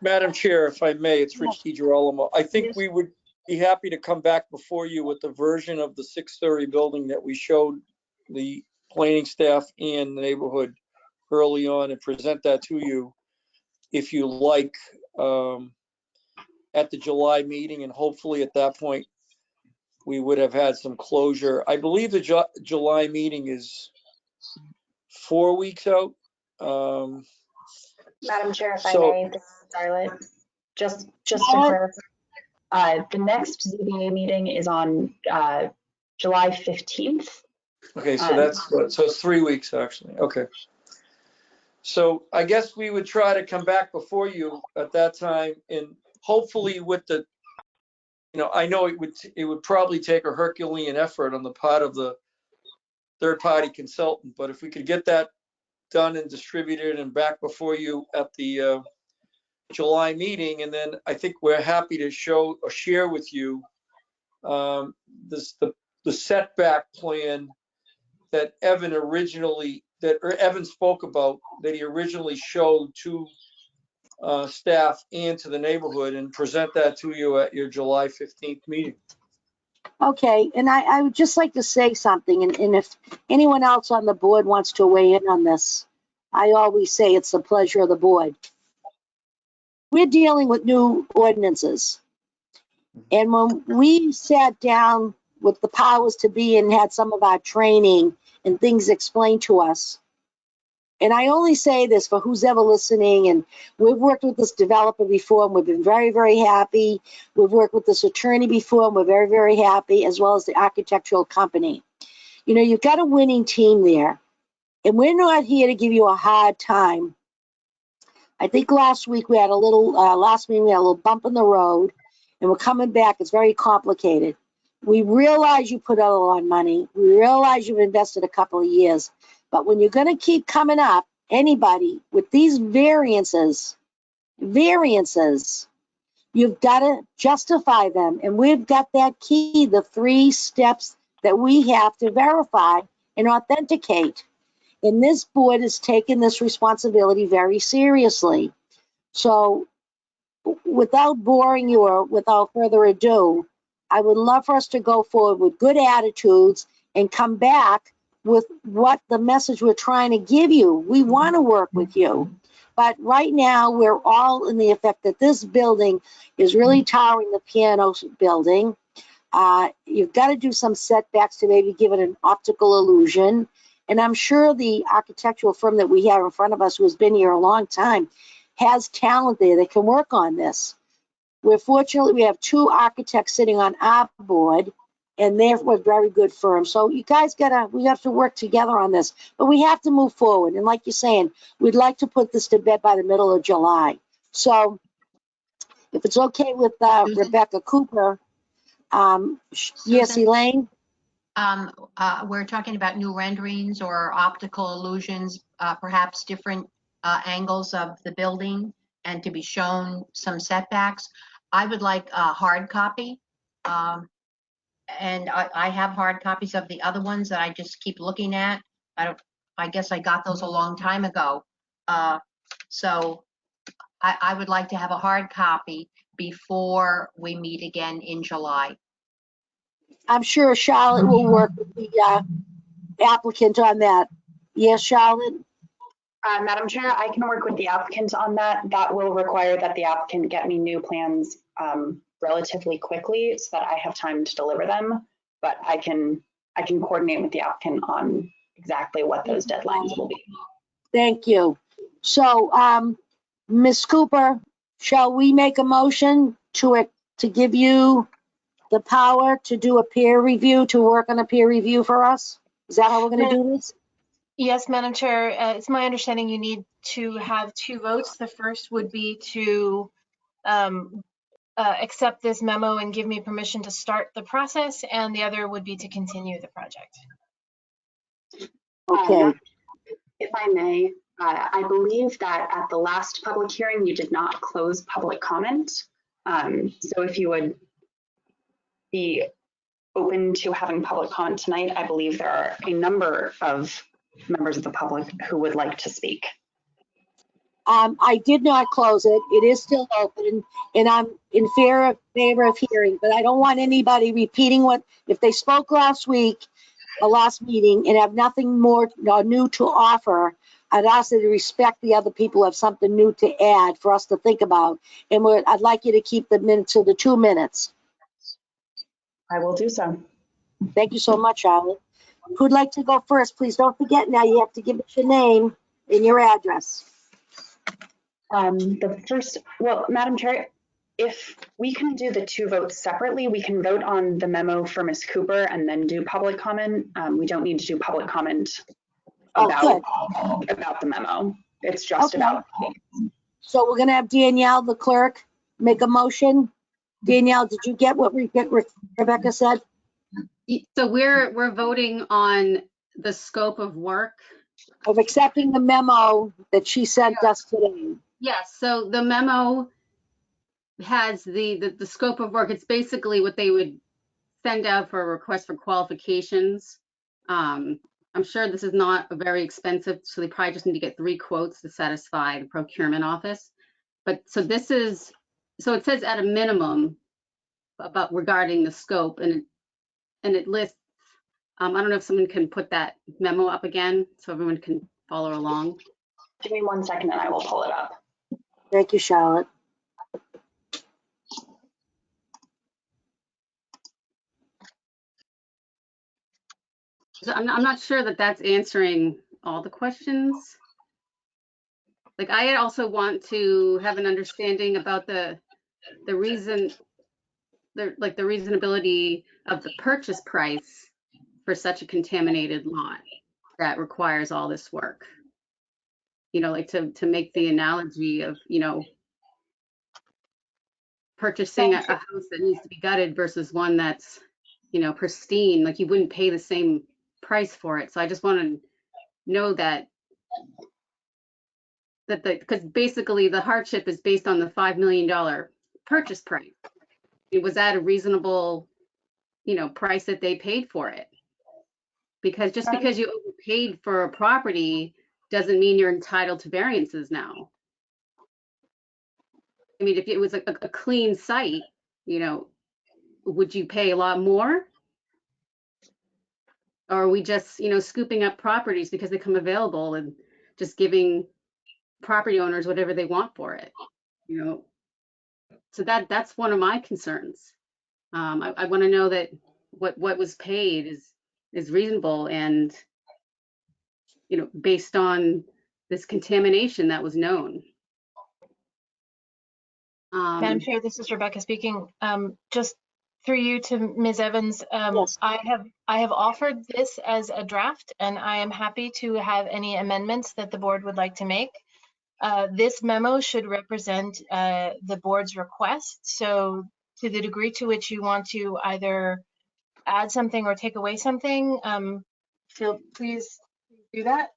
Madam Chair, if I may, it's Rich DiGirolamo. I think we would be happy to come back before you with the version of the 6-story building that we showed the planning staff and the neighborhood early on and present that to you, if you like, at the July meeting, and hopefully at that point we would have had some closure. I believe the July meeting is 4 weeks out. Madam Chair, if I may, this is Charlotte, just to clarify, the next ZBA meeting is on July 15th. Okay, so so it's 3 weeks actually. Okay. So I guess we would try to come back before you at that time, and hopefully with the, I know it would probably take a Herculean effort on the part of the third-party consultant, but if we could get that done and distributed and back before you at the July meeting, and then I think we're happy to show or share with you the setback plan that Evan spoke about, that he originally showed to staff and to the neighborhood, and present that to you at your July 15th meeting. Okay, and I would just like to say something, and if anyone else on the board wants to weigh in on this, I always say it's the pleasure of the board. We're dealing with new ordinances. And when we sat down with the powers to be and had some of our training and things explained to us, and I only say this for who's ever listening, and we've worked with this developer before and we've been very, very happy. We've worked with this attorney before and we're very, very happy, as well as the architectural company. You've got a winning team there, and we're not here to give you a hard time. I think last week we had a little, last meeting we had a little bump in the road, and we're coming back. It's very complicated. We realize you put out a lot of money. We realize you've invested a couple of years. But when you're going to keep coming up, anybody with these variances, you've got to justify them. And we've got that key, the 3 steps that we have to verify and authenticate. And this board has taken this responsibility very seriously. So without boring you or without further ado, I would love for us to go forward with good attitudes and come back with what the message we're trying to give you. We want to work with you. But right now, we're all in the effect that this building is really towering the piano building. You've got to do some setbacks to maybe give it an optical illusion. And I'm sure the architectural firm that we have in front of us, who has been here a long time, has talent there that can work on this. We're fortunate we have two architects sitting on our board, and they're a very good firm. So you guys we have to work together on this, but we have to move forward. And like you're saying, we'd like to put this to bed by the middle of July. So if it's okay with Rebecca Cooper, yes, Susan? Elaine? We're talking about new renderings or optical illusions, perhaps different angles of the building, and to be shown some setbacks. I would like a hard copy. And I have hard copies of the other ones that I just keep looking at. I guess I got those a long time ago. So I would like to have a hard copy before we meet again in July. I'm sure Charlotte will work with the applicant on that. Yes, Charlotte? Madam Chair, I can work with the applicant on that. That will require that the applicant get me new plans relatively quickly so that I have time to deliver them. But I can coordinate with the applicant on exactly what those deadlines will be. Thank you. So, Ms. Cooper, shall we make a motion to give you the power to do a peer review, to work on a peer review for us? Is that how we're going to do this? Yes, Madam Chair, it's my understanding you need to have two votes. The first would be to accept this memo and give me permission to start the process, and the other would be to continue the project. Okay. If I may, I believe that at the last public hearing, you did not close public comment. So if you would be open to having public comment tonight, I believe there are a number of members of the public who would like to speak. I did not close it. It is still open, and I'm in favor of hearing, but I don't want anybody repeating if they spoke last week, the last meeting, and have nothing more new to offer. I'd ask you to respect the other people who have something new to add for us to think about. And I'd like you to keep the minute to the 2 minutes. I will do so. Thank you so much, Charlotte. Who'd like to go first? Please don't forget now, you have to give us your name and your address. The first, well, Madam Chair, if we can do the two votes separately, we can vote on the memo for Ms. Cooper and then do public comment. We don't need to do public comment about the memo. It's just about. So we're gonna have Danielle, the clerk, make a motion. Danielle, did you get what Rebecca said? So we're voting on the scope of work. Of accepting the memo that she sent us today. Yes, so the memo has the scope of work. It's basically what they would send out for a request for qualifications. I'm sure this is not very expensive, so they probably just need to get 3 quotes to satisfy the procurement office. But so it says at a minimum about regarding the scope, and it lists, I don't know if someone can put that memo up again so everyone can follow along. Give me 1 second and I will pull it up. Thank you, Charlotte. So I'm not sure that that's answering all the questions. Like, I also want to have an understanding about the reasonability of the purchase price for such a contaminated lot that requires all this work. You know, like to make the analogy of, you know, purchasing a house that needs to be gutted versus one that's, you know, pristine. Like, you wouldn't pay the same price for it. So I just want to know that because basically the hardship is based on the $5 million purchase price. Was that a reasonable, you know, price that they paid for it? Because just because you overpaid for a property doesn't mean you're entitled to variances now. I mean, if it was a clean site, you know, would you pay a lot more? Or are we just, you know, scooping up properties because they come available and just giving property owners whatever they want for it, you know? So that's one of my concerns. I want to know that what was paid is reasonable and, you know, based on this contamination that was known. Madam Chair, this is Rebecca speaking. Just through you to Ms. Evans, Yes. I have offered this as a draft, and I am happy to have any amendments that the board would like to make. This memo should represent the board's request. So to the degree to which you want to either add something or take away something, please do that.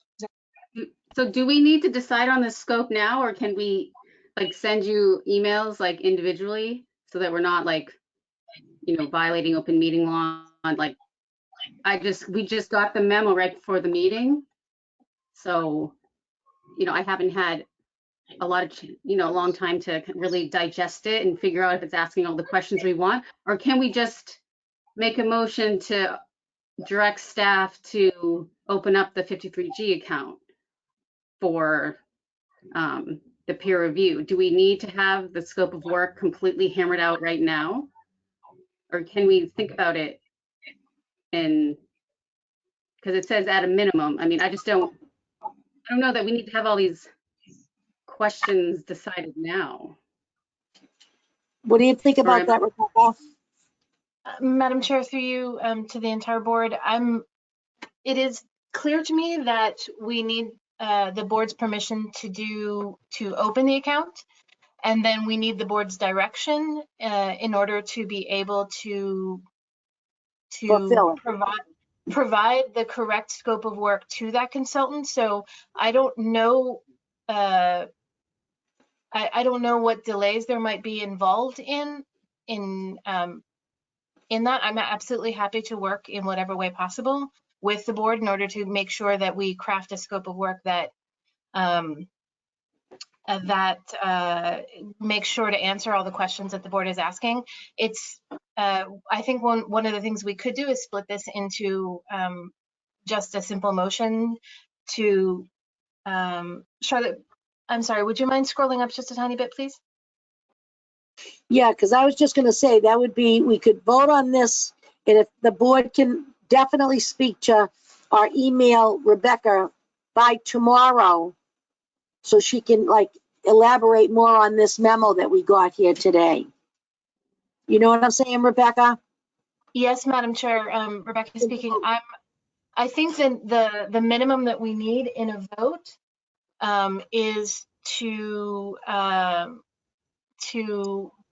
So do we need to decide on the scope now, or can we like send you emails like individually so that we're not like, you know, violating open meeting law? Like, we just got the memo right before the meeting. So, you know, I haven't had a lot of, you know, a long time to really digest it and figure out if it's asking all the questions we want, or can we just make a motion to direct staff to open up the 53G account for the peer review? Do we need to have the scope of work completely hammered out right now? Or can we think about it? And because it says at a minimum, I mean, I don't know that we need to have all these questions decided now. What do you think about that, Rebecca? Madam Chair, through you to the entire board, it is clear to me that we need the board's permission to open the account, and then we need the board's direction in order to be able to provide the correct scope of work to that consultant. So I don't know. I don't know what delays there might be involved in that. I'm absolutely happy to work in whatever way possible with the board in order to make sure that we craft a scope of work that makes sure to answer all the questions that the board is asking. It's I think one of the things we could do is split this into just a simple motion to Charlotte. I'm sorry, would you mind scrolling up just a tiny bit, please? Yeah, because I was just going to say that would be, we could vote on this, and if the board can definitely speak to or email Rebecca by tomorrow so she can like elaborate more on this memo that we got here today. You know what I'm saying, Rebecca? Yes, Madam Chair, Rebecca speaking. I think that the minimum that we need in a vote is to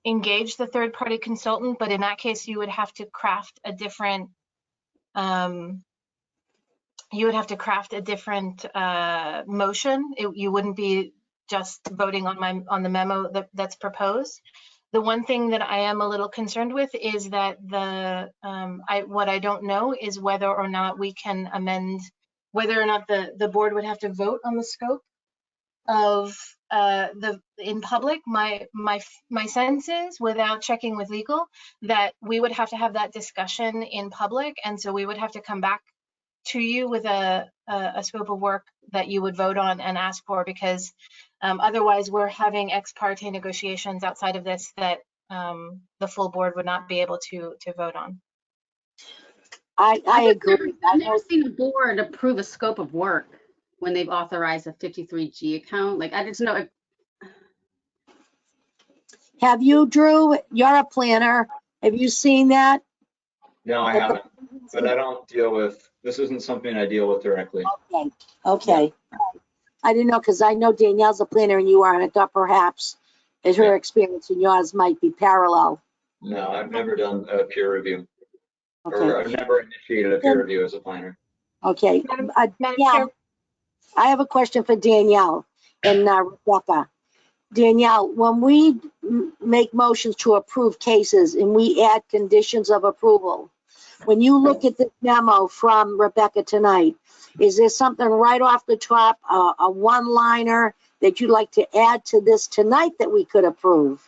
engage the third-party consultant, but in that case, you would have to craft a different motion. You wouldn't be just voting on the memo that's proposed. The one thing that I am a little concerned with is that what I don't know is whether or not we can amend, whether or not the board would have to vote on the scope of in public. My sense is, without checking with legal, that we would have to have that discussion in public, and so we would have to come back to you with a scope of work that you would vote on and ask for, because otherwise we're having ex parte negotiations outside of this that the full board would not be able to vote on. I agree. I've never seen a board approve a scope of work when they've authorized a 53G account. Like, I just know. Have you, Drew? You're a planner. Have you seen that? No, I haven't, but I don't deal with, this isn't something I deal with directly. Okay. I didn't know, because I know Danielle's a planner and you are, and I thought perhaps as her experience and yours might be parallel. No, I've never done a peer review. Okay. Or I've never initiated a peer review as a planner. Okay. Madam Yeah, Chair. I have a question for Danielle and Rebecca. Danielle, when we make motions to approve cases and we add conditions of approval, when you look at the memo from Rebecca tonight, is there something right off the top, a one-liner that you'd like to add to this tonight that we could approve?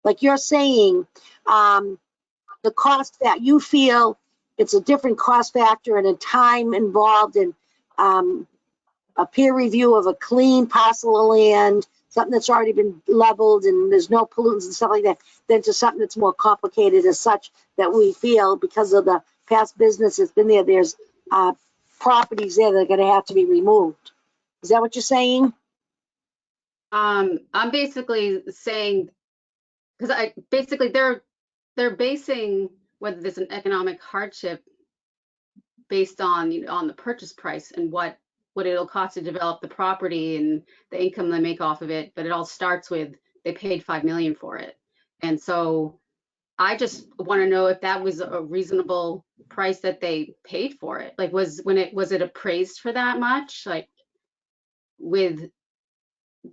Like you're saying, the cost that you feel it's a different cost factor and a time involved, and a peer review of a clean parcel of land, something that's already been leveled and there's no pollutants and stuff like that, than to something that's more complicated as such that we feel because of the past business that's been there, there's properties there that are gonna have to be removed. Is that what you're saying? I'm basically saying, because they're basing whether there's an economic hardship based on, you know, on the purchase price and what it'll cost to develop the property and the income they make off of it. But it all starts with they paid $5 million for it. And so I just want to know if that was a reasonable price that they paid for it. Like, was it appraised for that much? Like, with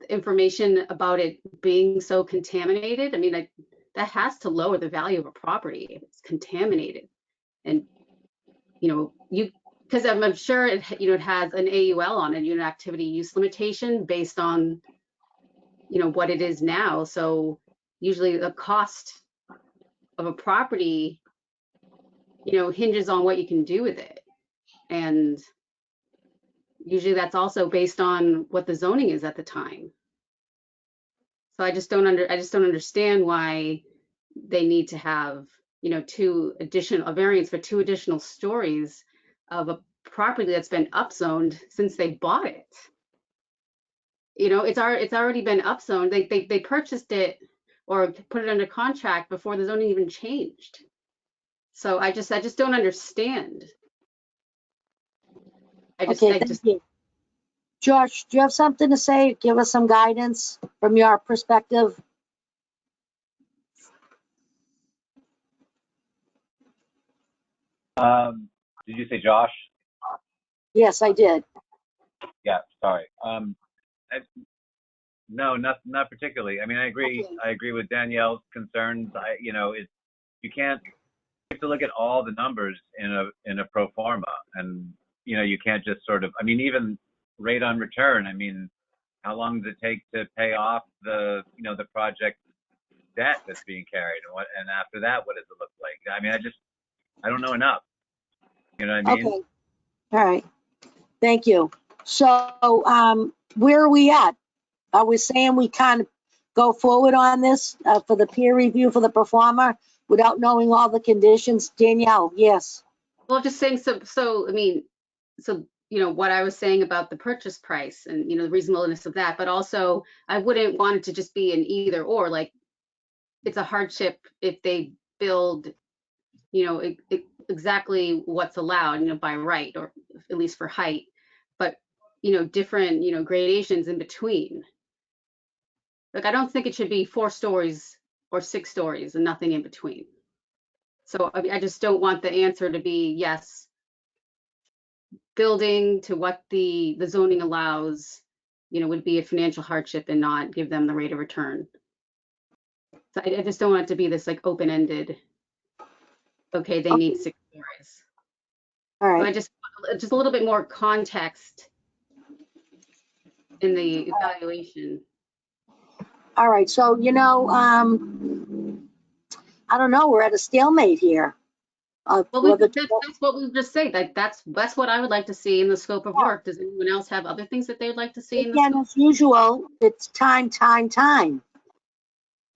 information about it being so contaminated? I mean, like, that has to lower the value of a property if it's contaminated. And, you know, because I'm sure it, you know, it has an AUL on it, unit activity use limitation based on, you know, what it is now. So usually the cost of a property, you know, hinges on what you can do with it. And usually that's also based on what the zoning is at the time. So I just don't understand why they need to have, you know, a variance for 2 additional stories of a property that's been upzoned since they bought it. You know, it's already been upzoned. They purchased it or put it under contract before the zoning even changed. So I just don't understand. Thank you. Josh, do you have something to say? Give us some guidance from your perspective. Did you say Josh? Yes, I did. Yeah, sorry. No, not particularly. I mean, I agree. Okay. I agree with Danielle's concerns. You have to look at all the numbers in a pro forma, and you know, you can't just sort of. I mean, even rate on return. I mean, how long does it take to pay off the project debt that's being carried, and after that, what does it look like? I mean, I don't know enough. You know what I mean? Okay. All right. Thank you. So where are we at? Are we saying we kind of go forward on this for the peer review for the performer without knowing all the conditions? Danielle, yes. Well, just saying, so I mean, so, you know, what I was saying about the purchase price and, you know, the reasonableness of that, but also I wouldn't want it to just be an either or, like, it's a hardship if they build, you know, exactly what's allowed, you know, by right, or at least for height, but, you know, different, you know, gradations in between. Like, I don't think it should be 4 stories or 6 stories and nothing in between. So I mean, I just don't want the answer to be yes, building to what the zoning allows, you know, would be a financial hardship and not give them the rate of return. So I just don't want it to be this like open-ended, okay, they need 6 stories. All So right. I just a little bit more context in the evaluation. All right. So, you know, I don't know. We're at a stalemate here. Well, that's what we just say. That's what I would like to see in the scope of work. Does anyone else have other things that they'd like to see in the Again, as usual, it's time.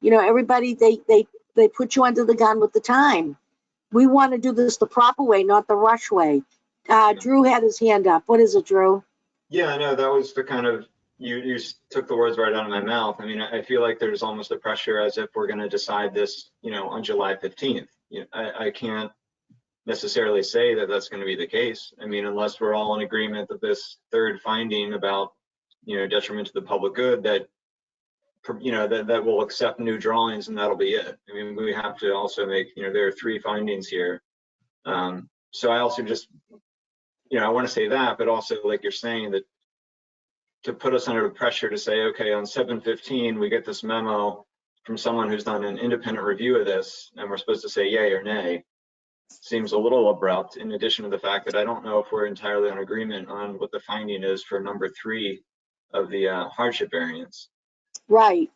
You know, everybody, they put you under the gun with the time. We want to do this the proper way, not the rush way. Drew had his hand up. What is it, Drew? Yeah, no, that was the kind of, you took the words right out of my mouth. I mean, I feel like there's almost a pressure as if we're going to decide this, you know, on July 15th. You know, I can't necessarily say that that's going to be the case. I mean, unless we're all in agreement that this third finding about, you know, detriment to the public good, that, you know, that will accept new drawings and that'll be it. I mean, we have to also make, you know, there are 3 findings here. So I also just, you know, I want to say that, but also like you're saying, that to put us under pressure to say, okay, on 7/15, we get this memo from someone who's done an independent review of this, and we're supposed to say yay or nay, seems a little abrupt, in addition to the fact that I don't know if we're entirely in agreement on what the finding is for number 3 of the hardship variance. Right.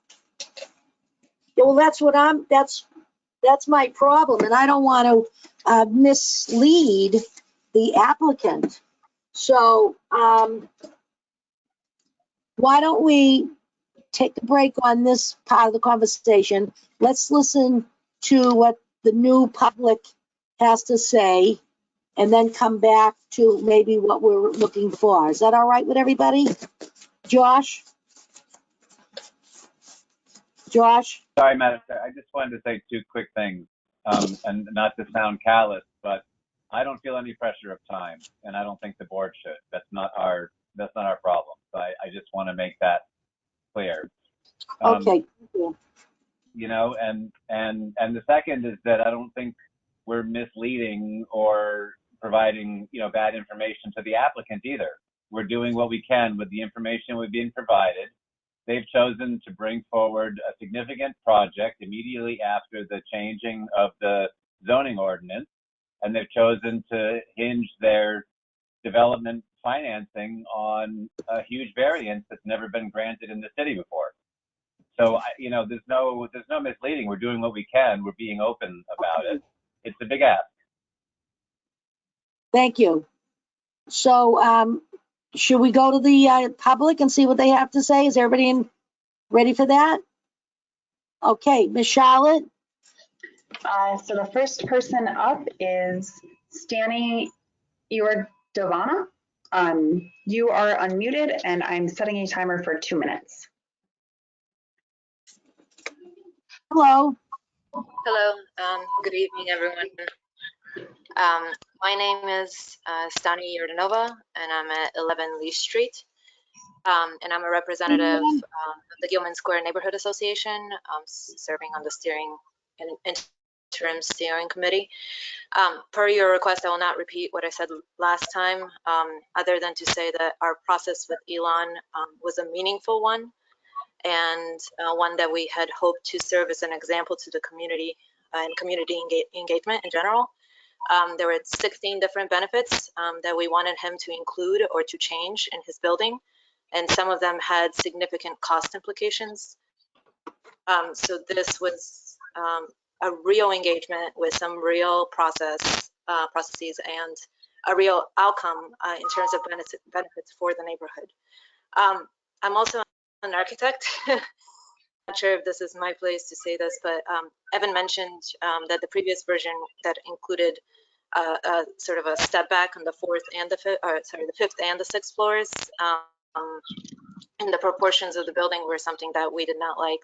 Yeah, well, that's my problem, and I don't want to mislead the applicant. So why don't we take a break on this part of the conversation? Let's listen to what the new public has to say and then come back to maybe what we're looking for. Is that all right with everybody? Josh? Josh? Sorry, Madam Chair. I just wanted to say two quick things, and not to sound callous, but I don't feel any pressure of time, and I don't think the board should. That's not our problem. So I just want to make that clear. Okay. Thank you. You know, and the second is that I don't think we're misleading or providing, you know, bad information to the applicant either. We're doing what we can with the information we've been provided. They've chosen to bring forward a significant project immediately after the changing of the zoning ordinance, and they've chosen to hinge their development financing on a huge variance that's never been granted in the city before. So, you know, there's no misleading. We're doing what we can. We're being open about it. It's a big ask. Thank you. So, should we go to the public and see what they have to say? Is everybody ready for that? Okay, Miss Charlotte? So the first person up is Stani Iordovana. You are unmuted, and I'm setting a timer for 2 minutes. Hello. Hello, good evening, everyone. My name is Stani Yordanova, and I'm at 11 Lee Street. And I'm a representative of the Gilman Square Neighborhood Association, serving on the steering and interim steering committee. Per your request, I will not repeat what I said last time, other than to say that our process with Elon was a meaningful one, and one that we had hoped to serve as an example to the community and community engagement in general. There were 16 different benefits that we wanted him to include or to change in his building, and some of them had significant cost implications. So this was a real engagement with some real processes and a real outcome in terms of benefits for the neighborhood. I'm also an architect. Not sure if this is my place to say this, but Evan mentioned that the previous version that included sort of a step back on the the fifth and the sixth floors, and the proportions of the building were something that we did not like,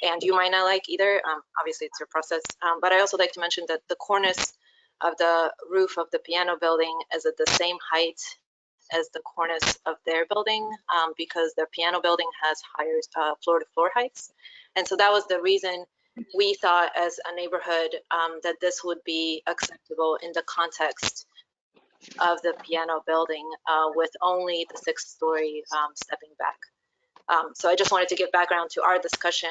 and you might not like either. Obviously, it's your process. But I also like to mention that the cornice of the roof of the piano building is at the same height as the cornice of their building, because their piano building has higher floor-to-floor heights. And so that was the reason we thought as a neighborhood that this would be acceptable in the context of the piano building, with only the sixth story stepping back. So I just wanted to give background to our discussion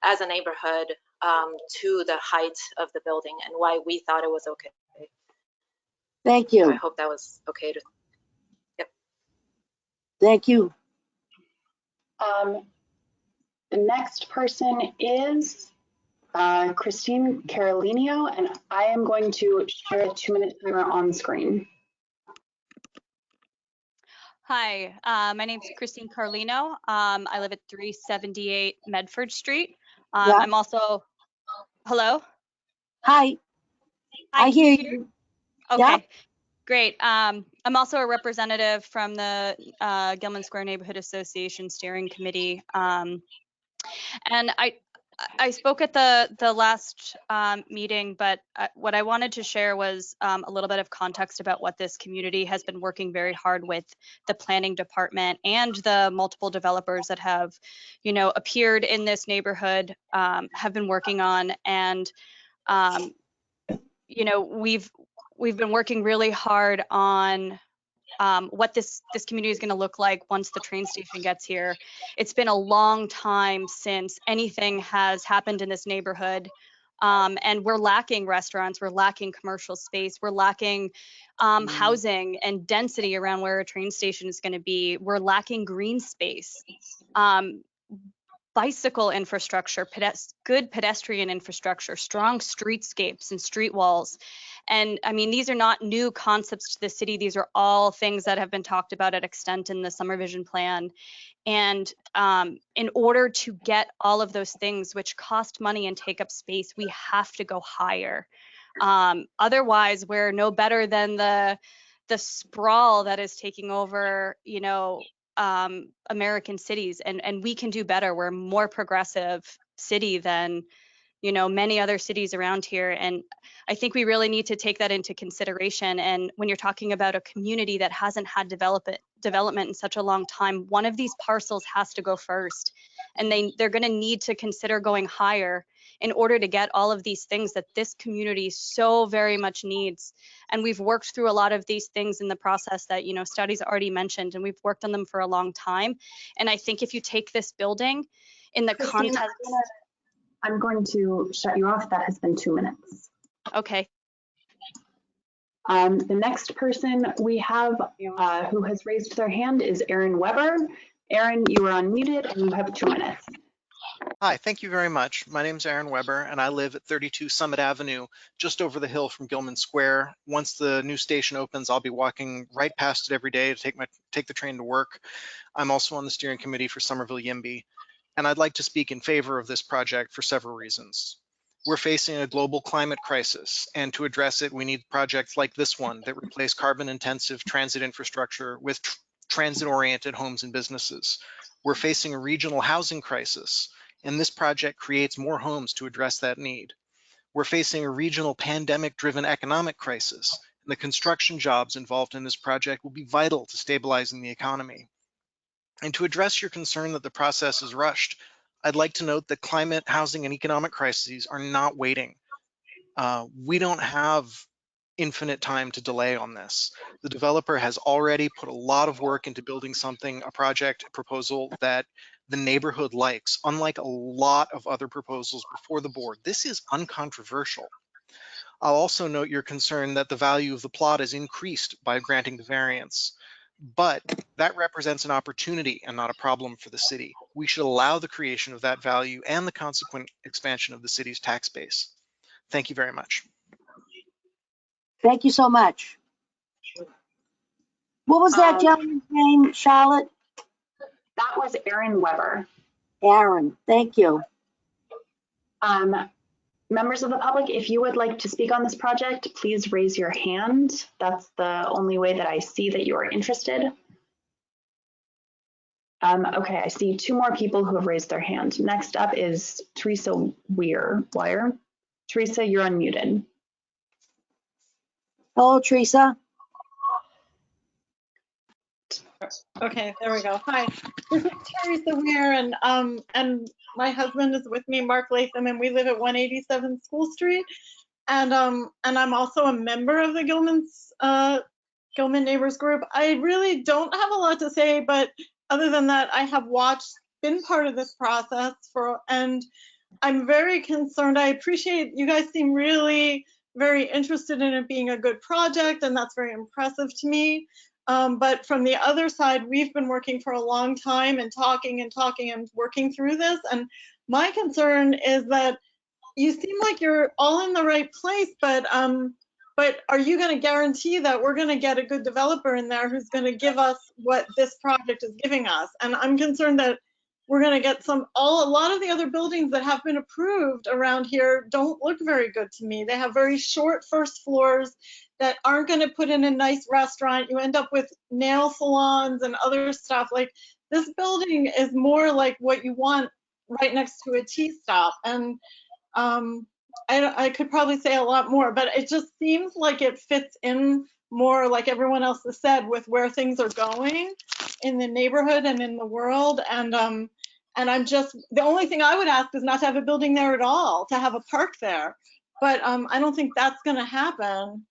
as a neighborhood to the height of the building and why we thought it was okay. Thank you. So I hope that was okay to. Thank you. The next person is Christine Carolino, and I am going to share a 2-minute timer on screen. Hi, my name is Christine Carlino. I live at 378 Medford Street. Yeah. I'm also, hello? Hi. Hi, I can hear you you. Okay, Yeah. great. I'm also a representative from the Gilman Square Neighborhood Association Steering Committee. And I spoke at the last meeting, but what I wanted to share was a little bit of context about what this community has been working very hard with the planning department and the multiple developers that have, you know, appeared in this neighborhood, have been working on. And, you know, we've been working really hard on what this community is going to look like once the train station gets here. It's been a long time since anything has happened in this neighborhood, and we're lacking restaurants, we're lacking commercial space, we're lacking housing and density around where a train station is going to be. We're lacking green space. bicycle infrastructure, good pedestrian infrastructure, strong streetscapes and street walls. And I mean, these are not new concepts to the city. These are all things that have been talked about at extent in the Summer Vision Plan. And in order to get all of those things, which cost money and take up space, we have to go higher. Otherwise, we're no better than the sprawl that is taking over, you know, American cities, and we can do better. We're a more progressive city than, you know, many other cities around here. And I think we really need to take that into consideration. And when you're talking about a community that hasn't had development in such a long time, one of these parcels has to go first. And they're going to need to consider going higher in order to get all of these things that this community so very much needs. And we've worked through a lot of these things in the process that, you know, studies already mentioned, and we've worked on them for a long time. And I think if you take this building in the Christine, context... I'm going to shut you off. That has been 2 minutes. Okay. The next person we have who has raised their hand is Aaron Weber. Aaron, you are unmuted and you have 2 minutes. Hi, thank you very much. My name is Aaron Weber and I live at 32 Summit Avenue, just over the hill from Gilman Square. Once the new station opens, I'll be walking right past it every day to take the train to work. I'm also on the steering committee for Somerville YIMBY, and I'd like to speak in favor of this project for several reasons. We're facing a global climate crisis, and to address it, we need projects like this one that replace carbon-intensive transit infrastructure with transit-oriented homes and businesses. We're facing a regional housing crisis, and this project creates more homes to address that need. We're facing a regional pandemic-driven economic crisis, and the construction jobs involved in this project will be vital to stabilizing the economy. And to address your concern that the process is rushed, I'd like to note that climate, housing, and economic crises are not waiting. We don't have infinite time to delay on this. The developer has already put a lot of work into building something, a project, a proposal that the neighborhood likes, unlike a lot of other proposals before the board. This is uncontroversial. I'll also note your concern that the value of the plot is increased by granting the variance, but that represents an opportunity and not a problem for the city. We should allow the creation of that value and the consequent expansion of the city's tax base. Thank you very much. Thank you so much. What was that gentleman's name, Charlotte? That was Aaron Weber. Aaron, thank you. Members of the public, if you would like to speak on this project, please raise your hand. That's the only way that I see that you are interested. Okay, I see 2 more people who have raised their hand. Next up is Teresa Wire. Teresa, you're unmuted. Hello, Teresa. Okay, there we go. Hi, this is Teresa Weir, and my husband is with me, Mark Latham, and we live at 187 School Street. And I'm also a member of the Gilman Neighbors Group. I really don't have a lot to say, but other than that, I have been part of this process and I'm very concerned. I appreciate you guys seem really very interested in it being a good project, and that's very impressive to me. But from the other side, we've been working for a long time and talking and working through this. And my concern is that you seem like you're all in the right place, but are you going to guarantee that we're going to get a good developer in there who's going to give us what this project is giving us? And I'm concerned that we're going to get a lot of the other buildings that have been approved around here don't look very good to me. They have very short first floors that aren't going to put in a nice restaurant. You end up with nail salons and other stuff. Like, this building is more like what you want right next to a tea stop. And I could probably say a lot more, but it just seems like it fits in more, like everyone else has said, with where things are going in the neighborhood and in the world. And I'm just, the only thing I would ask is not to have a building there at all, to have a park there. But I don't think that's going to happen.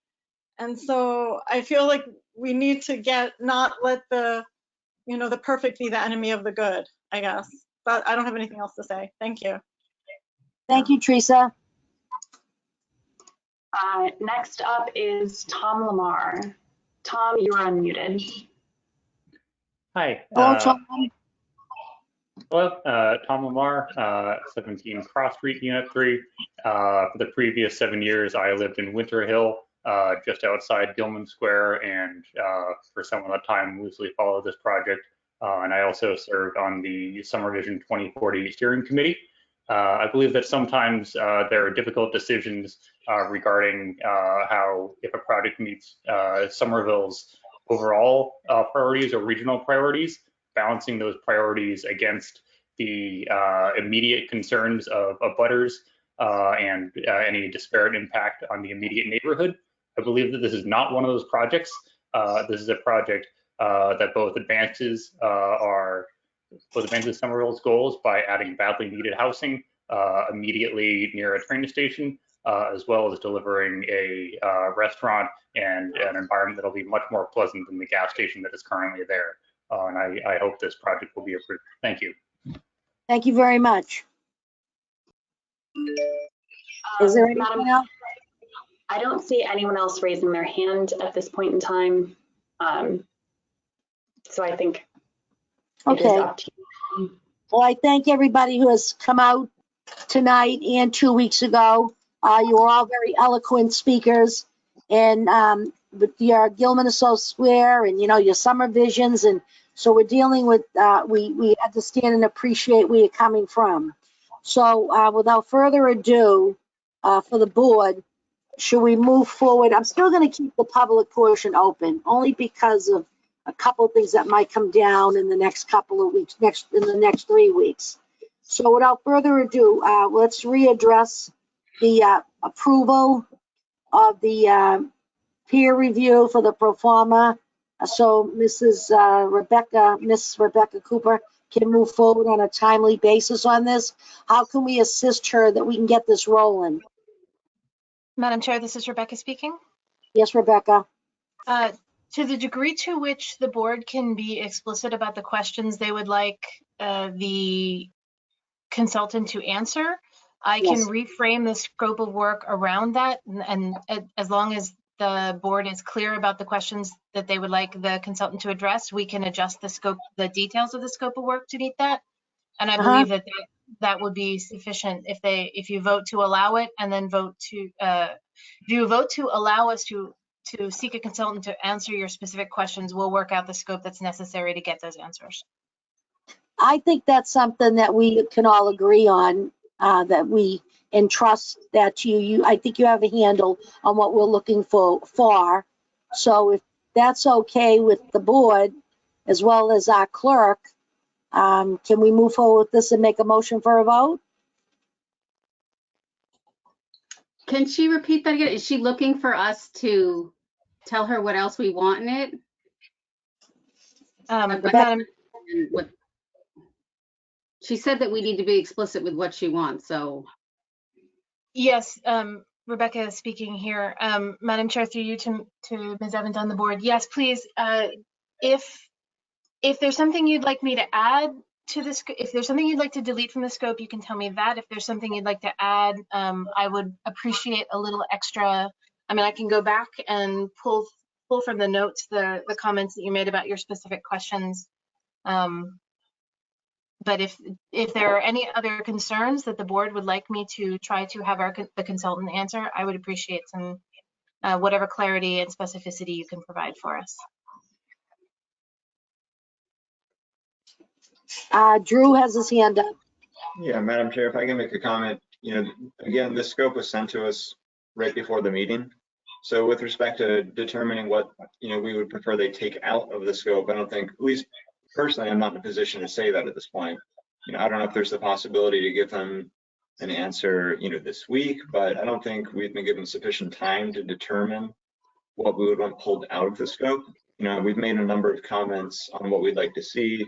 And so I feel like we need to not let the perfect be the enemy of the good, I guess. But I don't have anything else to say. Thank you. Thank you, Teresa. Next up is Tom Lamar. Tom, you're unmuted. Hi. Hello, Tom. Hello, Tom Lamar, 17 Cross Street, Unit 3. For the previous 7 years, I lived in Winter Hill, just outside Gilman Square, and for some of the time loosely followed this project. And I also served on the Summer Vision 2040 Steering Committee. I believe that sometimes there are difficult decisions regarding how, if a project meets Somerville's overall priorities or regional priorities, balancing those priorities against the immediate concerns of abutters and any disparate impact on the immediate neighborhood. I believe that this is not one of those projects. This is a project that both advances Somerville's goals by adding badly needed housing immediately near a train station, as well as delivering a restaurant and an environment that'll be much more pleasant than the gas station that is currently there. And I hope this project will be approved. Thank you. Thank you very much. Is there anyone else? I don't see anyone else raising their hand at this point in time. So I think it is Okay. up to you. Well, I thank everybody who has come out tonight and 2 weeks ago. You were all very eloquent speakers, and with your Gilman Square and your summer visions, and so we're dealing with. We understand and appreciate where you're coming from. So without further ado, for the board, should we move forward? I'm still going to keep the public portion open, only because of a couple of things that might come down in the next couple of weeks, in the next 3 weeks. So without further ado, let's readdress the approval of the peer review for the pro forma. So Miss Rebecca Cooper can move forward on a timely basis on this. How can we assist her that we can get this rolling? Madam Chair, this is Rebecca speaking. Yes, Rebecca. To the degree to which the board can be explicit about the questions they would like the consultant to answer, I can reframe the scope of work around that, and as long as the board is clear about the questions that they would like the consultant to address, we can adjust the scope, the details of the scope of work to meet that. And I believe that would be sufficient if you vote to allow it, and then if you vote to allow us to seek a consultant to answer your specific questions, we'll work out the scope that's necessary to get those answers. I think that's something that we can all agree on, that we entrust that to you. I think you have a handle on what we're looking for. So if that's okay with the board, as well as our clerk, can we move forward with this and make a motion for a vote? Can she repeat that again? Is she looking for us to tell her what else we want in it? She said that we need to be explicit with what she wants, so. Yes, Rebecca speaking here. Madam Chair, through you to Ms. Evans on the board. Yes, please, if there's something you'd like me to add to this, if there's something you'd like to delete from the scope, you can tell me that. If there's something you'd like to add, I would appreciate a little extra. I mean, I can go back and pull from the notes the comments that you made about your specific questions. But if there are any other concerns that the board would like me to try to have the consultant answer, I would appreciate some whatever clarity and specificity you can provide for us. Drew has his hand up. Yeah, Madam Chair, if I can make a comment, again, this scope was sent to us right before the meeting. So with respect to determining what, we would prefer they take out of the scope, I don't think, at least personally, I'm not in a position to say that at this point. I don't know if there's the possibility to give them an answer, this week, but I don't think we've been given sufficient time to determine what we would want pulled out of the scope. We've made a number of comments on what we'd like to see.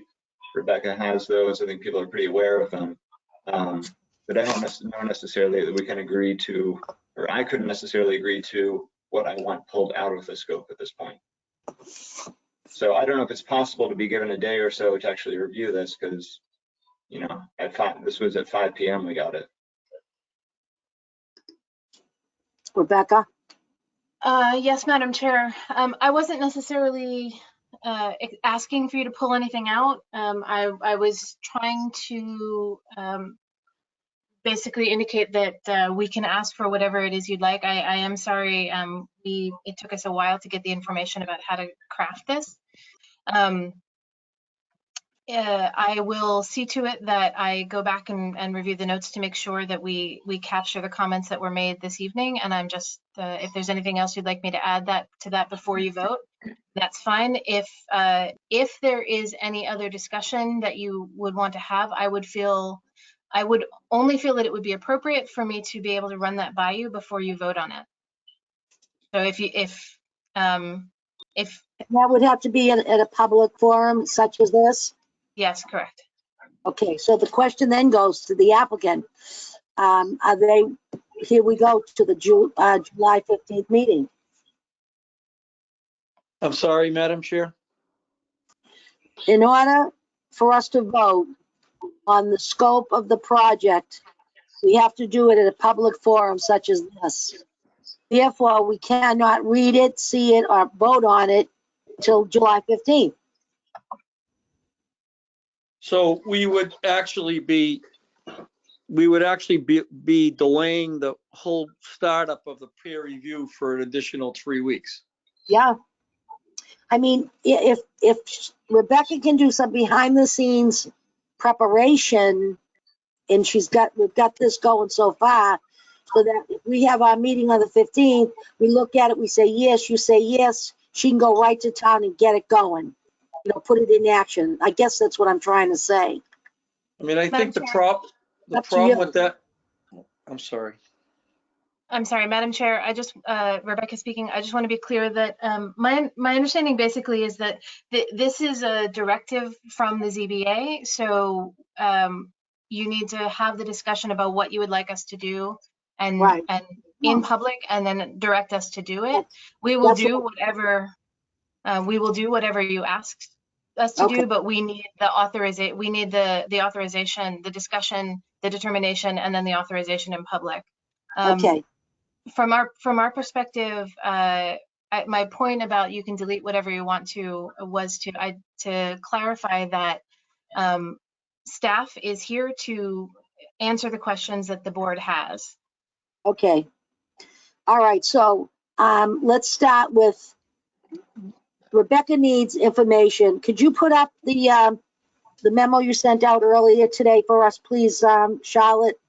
Rebecca has those. I think people are pretty aware of them. But I don't know necessarily that we can agree to, or I couldn't necessarily agree to what I want pulled out of the scope at this point. So I don't know if it's possible to be given a day or so to actually review this, because, this was at 5 p.m. we got it. Rebecca? Yes, Madam Chair. I wasn't necessarily asking for you to pull anything out. I was trying to basically indicate that we can ask for whatever it is you'd like. I am sorry, it took us a while to get the information about how to craft this. I will see to it that I go back and review the notes to make sure that we capture the comments that were made this evening. And I'm just, if there's anything else you'd like me to add to that before you vote, that's fine. If there is any other discussion that you would want to have, I would only feel that it would be appropriate for me to be able to run that by you before you vote on it. So if that would have to be at a public forum such as this. Yes, correct. Okay, so the question then goes to the applicant. Are they, here we go to the July 15th meeting. I'm sorry, Madam Chair. In order for us to vote on the scope of the project, we have to do it at a public forum such as this. Therefore, we cannot read it, see it, or vote on it until July 15th. So we would actually be delaying the whole startup of the peer review for an additional 3 weeks. Yeah. I mean, if Rebecca can do some behind the scenes preparation, and we've got this going so far, so that if we have our meeting on the 15th, we look at it, we say yes, you say yes, she can go right to town and get it going. Put it in action. I guess that's what I'm trying to say. I mean, I think the problem with that, I'm sorry. I'm sorry, Madam Chair, Rebecca speaking. I just want to be clear that my understanding basically is that this is a directive from the ZBA. So you need to have the discussion about what you would like us to do and in public, and then direct us to do it. We will do whatever you ask us to do, but we need the authorization. We need the authorization, the discussion, the determination, and then the authorization in public. Okay. From our perspective, my point about you can delete whatever you want to was to clarify that staff is here to answer the questions that the board has. Okay. All right. So let's start with Rebecca needs information. Could you put up the memo you sent out earlier today for us, please, Charlotte?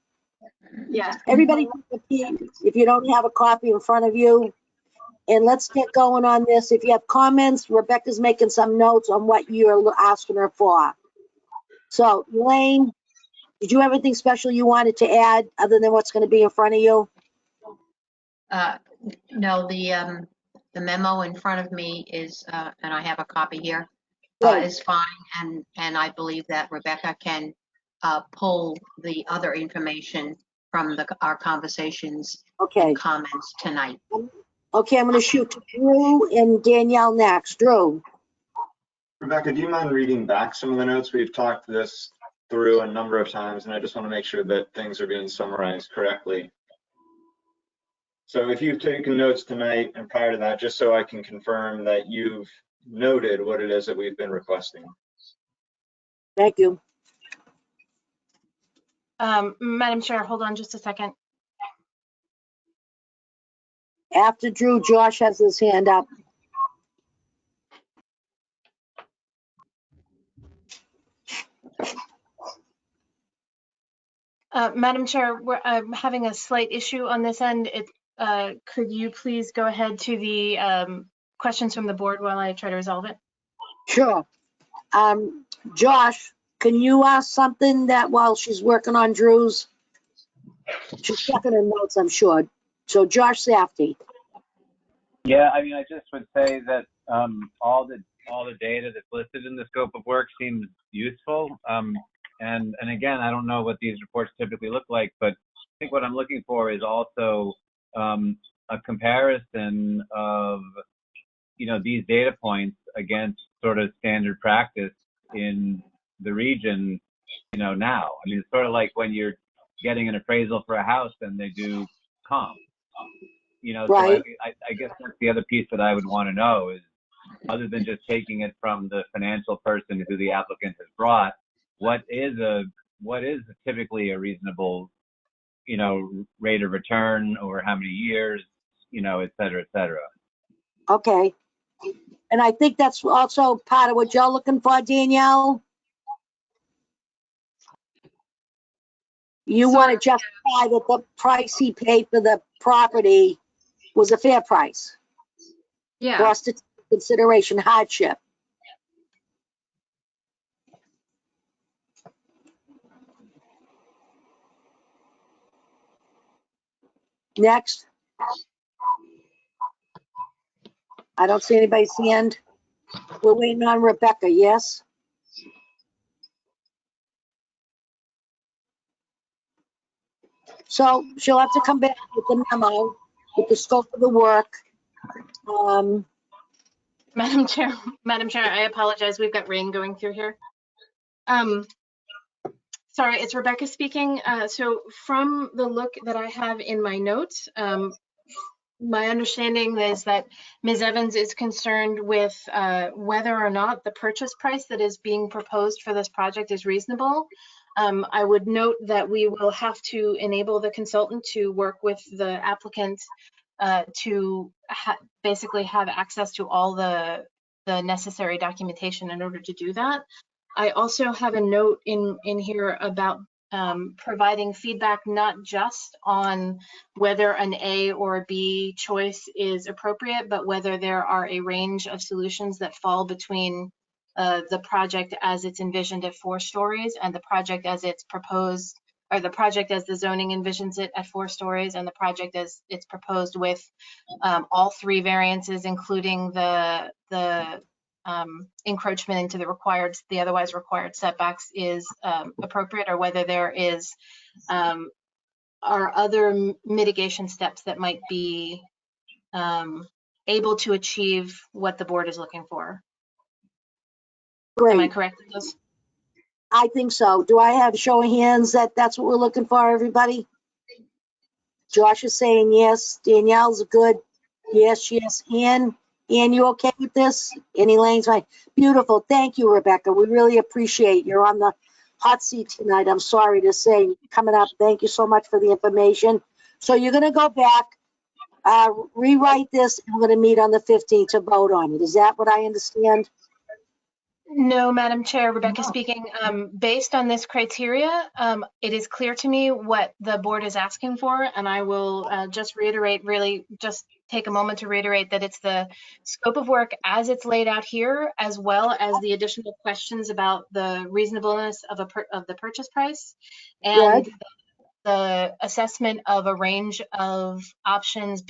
Yes. Everybody, if you don't have a copy in front of you, and let's get going on this. If you have comments, Rebecca's making some notes on what you're asking her for. So, Elaine, did you have anything special you wanted to add other than what's going to be in front of you? No, the memo in front of me is, and I have a copy here, is fine, and I believe that Rebecca can pull the other information from our conversations and comments tonight. Okay, I'm going to shoot to Drew and Danielle next. Drew. Rebecca, do you mind reading back some of the notes? We've talked this through a number of times, and I just want to make sure that things are being summarized correctly. So if you've taken notes tonight and prior to that, just so I can confirm that you've noted what it is that we've been requesting. Thank you. Madam Chair, hold on just a second. After Drew, Josh has his hand up. Madam Chair, I'm having a slight issue on this end. Could you please go ahead to the questions from the board while I try to resolve it? Sure. Josh, can you ask something that while she's working on Drew's? She's checking her notes, I'm sure. So Josh Safety. Yeah, I mean, I just would say that all the data that's listed in the scope of work seems useful. And again, I don't know what these reports typically look like, but I think what I'm looking for is also a comparison of, these data points against sort of standard practice in the region, now. I mean, it's sort of like when you're getting an appraisal for a house and they do comp. Right. So I guess that's the other piece that I would want to know is, other than just taking it from the financial person who the applicant has brought, what is typically a reasonable, rate of return over how many years, et cetera, et cetera. Okay. And I think that's also part of what you're looking for, Danielle. You want to justify that the price he paid for the property was a fair price. Yeah. For us to take into consideration hardship. Next. I don't see anybody's hand. We're waiting on Rebecca, yes? So she'll have to come back with the memo, with the scope of the work. Madam Chair, I apologize. We've got rain going through here. Sorry, it's Rebecca speaking. So from the look that I have in my notes, my understanding is that Ms. Evans is concerned with whether or not the purchase price that is being proposed for this project is reasonable. I would note that we will have to enable the consultant to work with the applicant to basically have access to all the necessary documentation in order to do that. I also have a note in here about providing feedback not just on whether an A or a B choice is appropriate, but whether there are a range of solutions that fall between the project as it's envisioned at 4 stories and the project as it's proposed, or the project as the zoning envisions it at 4 stories, and the project as it's proposed with all 3 variances, including the encroachment into the otherwise required setbacks is appropriate, or whether there are other mitigation steps that might be able to achieve what the board is looking for. Great. Am I correct in this? I think so. Do I have a show of hands that that's what we're looking for, everybody? Josh is saying yes. Danielle's good. Yes, yes. Ann, you okay with this? Annie Lane's fine. Beautiful. Thank you, Rebecca. We really appreciate you're on the hot seat tonight. I'm sorry to say, coming up. Thank you so much for the information. So you're going to go back, rewrite this, and we're going to meet on the 15th to vote on it. Is that what I understand? No, Madam Chair, Rebecca speaking. Based on this criteria, it is clear to me what the board is asking for, and I will just reiterate, really just take a moment to reiterate that it's the scope of work as it's laid out here, as well as the additional questions about the reasonableness of the purchase price and the assessment of a range of options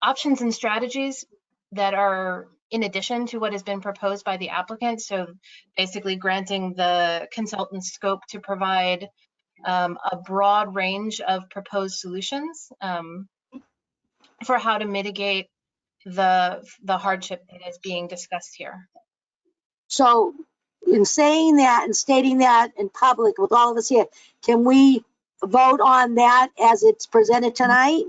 options and strategies that are in addition to what has been proposed by the applicant. So basically granting the consultant's scope to provide a broad range of proposed solutions for how to mitigate the hardship that is being discussed here. So in saying that and stating that in public with all of us here, can we vote on that as it's presented tonight?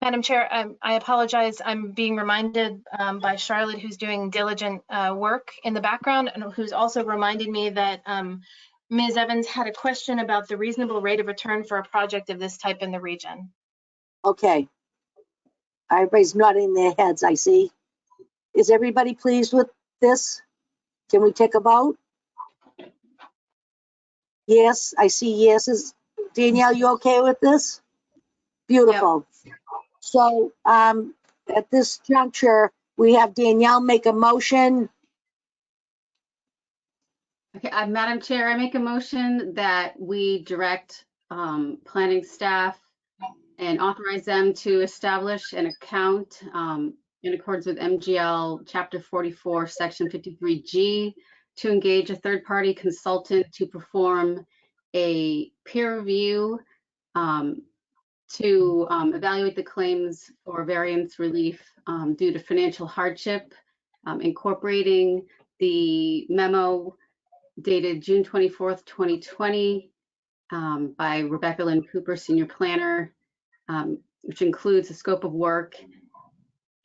Madam Chair, I apologize. I'm being reminded by Charlotte, who's doing diligent work in the background, and who's also reminded me that Ms. Evans had a question about the reasonable rate of return for a project of this type in the region. Okay. Everybody's nodding their heads, I see. Is everybody pleased with this? Can we take a vote? Yes, I see yeses. Danielle, you okay with this? Beautiful. Yep. So at this juncture, we have Danielle make a motion. Okay, Madam Chair, I make a motion that we direct planning staff and authorize them to establish an account in accordance with MGL Chapter 44, Section 53G, to engage a third-party consultant to perform a peer review to evaluate the claims for variance relief due to financial hardship, incorporating the memo dated June 24th, 2020 by Rebecca Lynn Cooper, Senior Planner, which includes the scope of work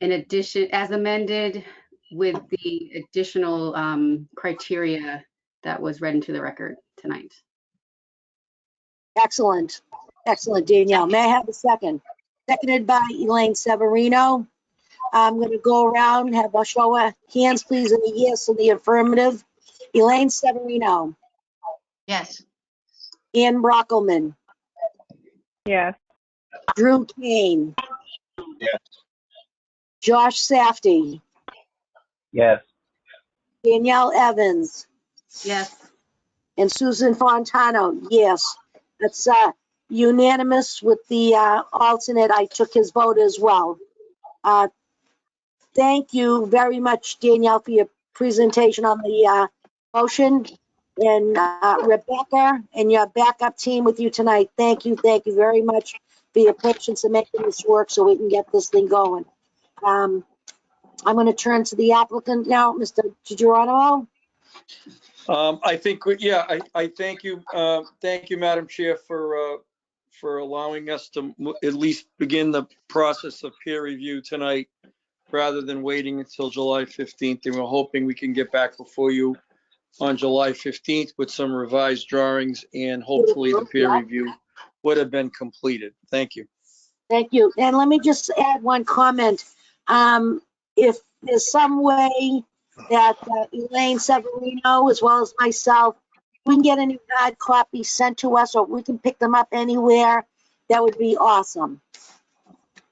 in addition, as amended with the additional criteria that was read into the record tonight. Excellent. Excellent, Danielle. May I have a second? Seconded by Elaine Severino. I'm going to go around, have a show of hands, please, in the yes and the affirmative. Elaine Severino. Yes. Ann Brockelman. Yes. Drew Kane. Yes. Josh Safdie. Yes. Danielle Evans. Yes. And Susan Fontano. Yes. That's unanimous with the alternate. I took his vote as well. Thank you very much, Danielle, for your presentation on the motion. And Rebecca and your backup team with you tonight. Thank you very much for your patience in making this work so we can get this thing going. I'm going to turn to the applicant now, Mr. Geronimo. I think, yeah, I thank you. Thank you, Madam Chair, for allowing us to at least begin the process of peer review tonight rather than waiting until July 15th. And we're hoping we can get back before you on July 15th with some revised drawings, and hopefully the peer review would have been completed. Thank you. Thank you. And let me just add one comment. If there's some way that Elaine Severino, as well as myself, we can get any hard copies sent to us, or we can pick them up anywhere, that would be awesome.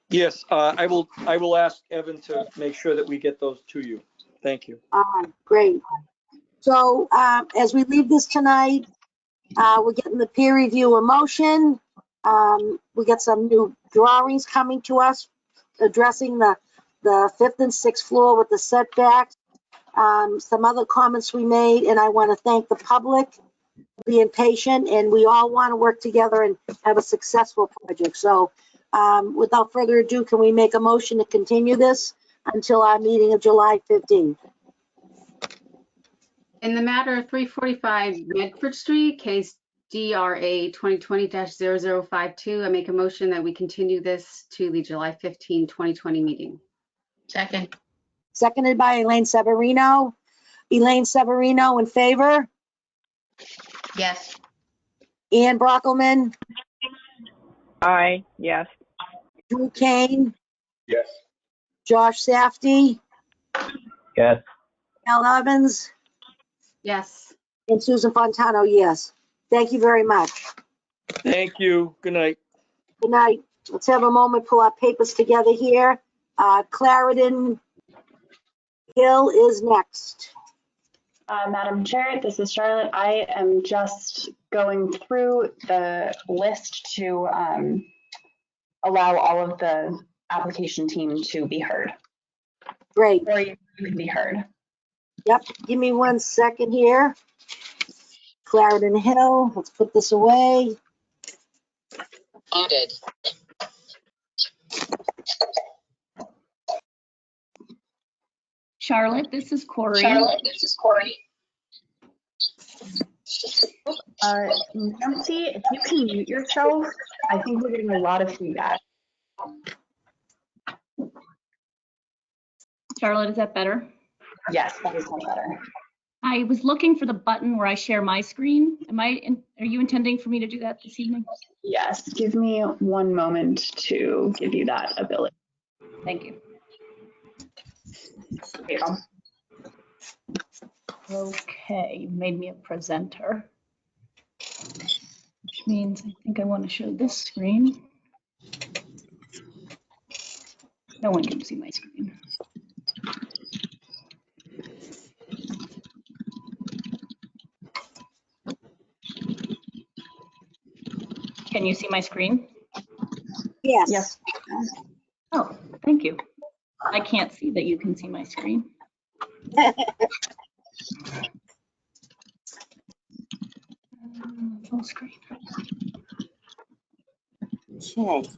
Yes, I will ask Evan to make sure that we get those to you. Thank you. Great. So as we leave this tonight, we're getting the peer review in motion. We got some new drawings coming to us addressing the 5th and 6th floor with the setbacks. Some other comments we made, and I want to thank the public for being patient, and we all want to work together and have a successful project. So without further ado, can we make a motion to continue this until our meeting of July 15th? In the matter of 345 Medford Street, case DRA 2020-0052, I make a motion that we continue this to the July 15, 2020 meeting. Second. Seconded by Elaine Severino. Elaine Severino in favor? Yes. Ann Brockelman? Aye. Yes. Drew Kane? Yes. Josh Safdie? Yes. Al Evans? Yes. And Susan Fontano, yes. Thank you very much. Thank you. Good night. Good night. Let's have a moment, pull our papers together here. Clarendon Hill is next. Madam Chair, this is Charlotte. I am just going through the list to allow all of the application team to be heard. Great. Or you can be heard. Yep, give me 1 second here. Clarendon Hill, let's put this away. Muted. Charlotte, this is Corey. Nancy, if you can mute yourself, I think we're getting a lot of feedback. Charlotte, is that better? Yes, that is much better. I was looking for the button where I share my screen. Are you intending for me to do that this evening? Yes, give me 1 moment to give you that ability. Thank you. There you go. Okay, you made me a presenter, which means I think I want to show this screen. No one can see my screen. Can you see my screen? Yes. Yes. Oh, thank you. I can't see that you can see my screen. Full screen. Okay.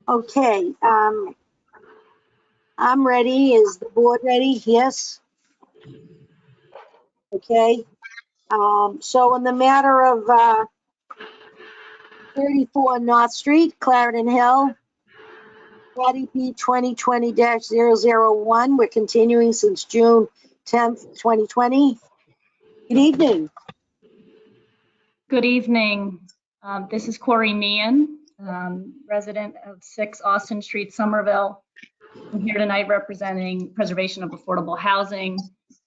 Okay, I'm ready. Is the board ready? Yes. Okay. So in the matter of 34 North Street, Clarendon Hill, 40B 2020-001, we're continuing since June 10th, 2020. Good evening. Good evening. This is Corey Meehan, resident of 6 Austin Street, Somerville. I'm here tonight representing preservation of affordable housing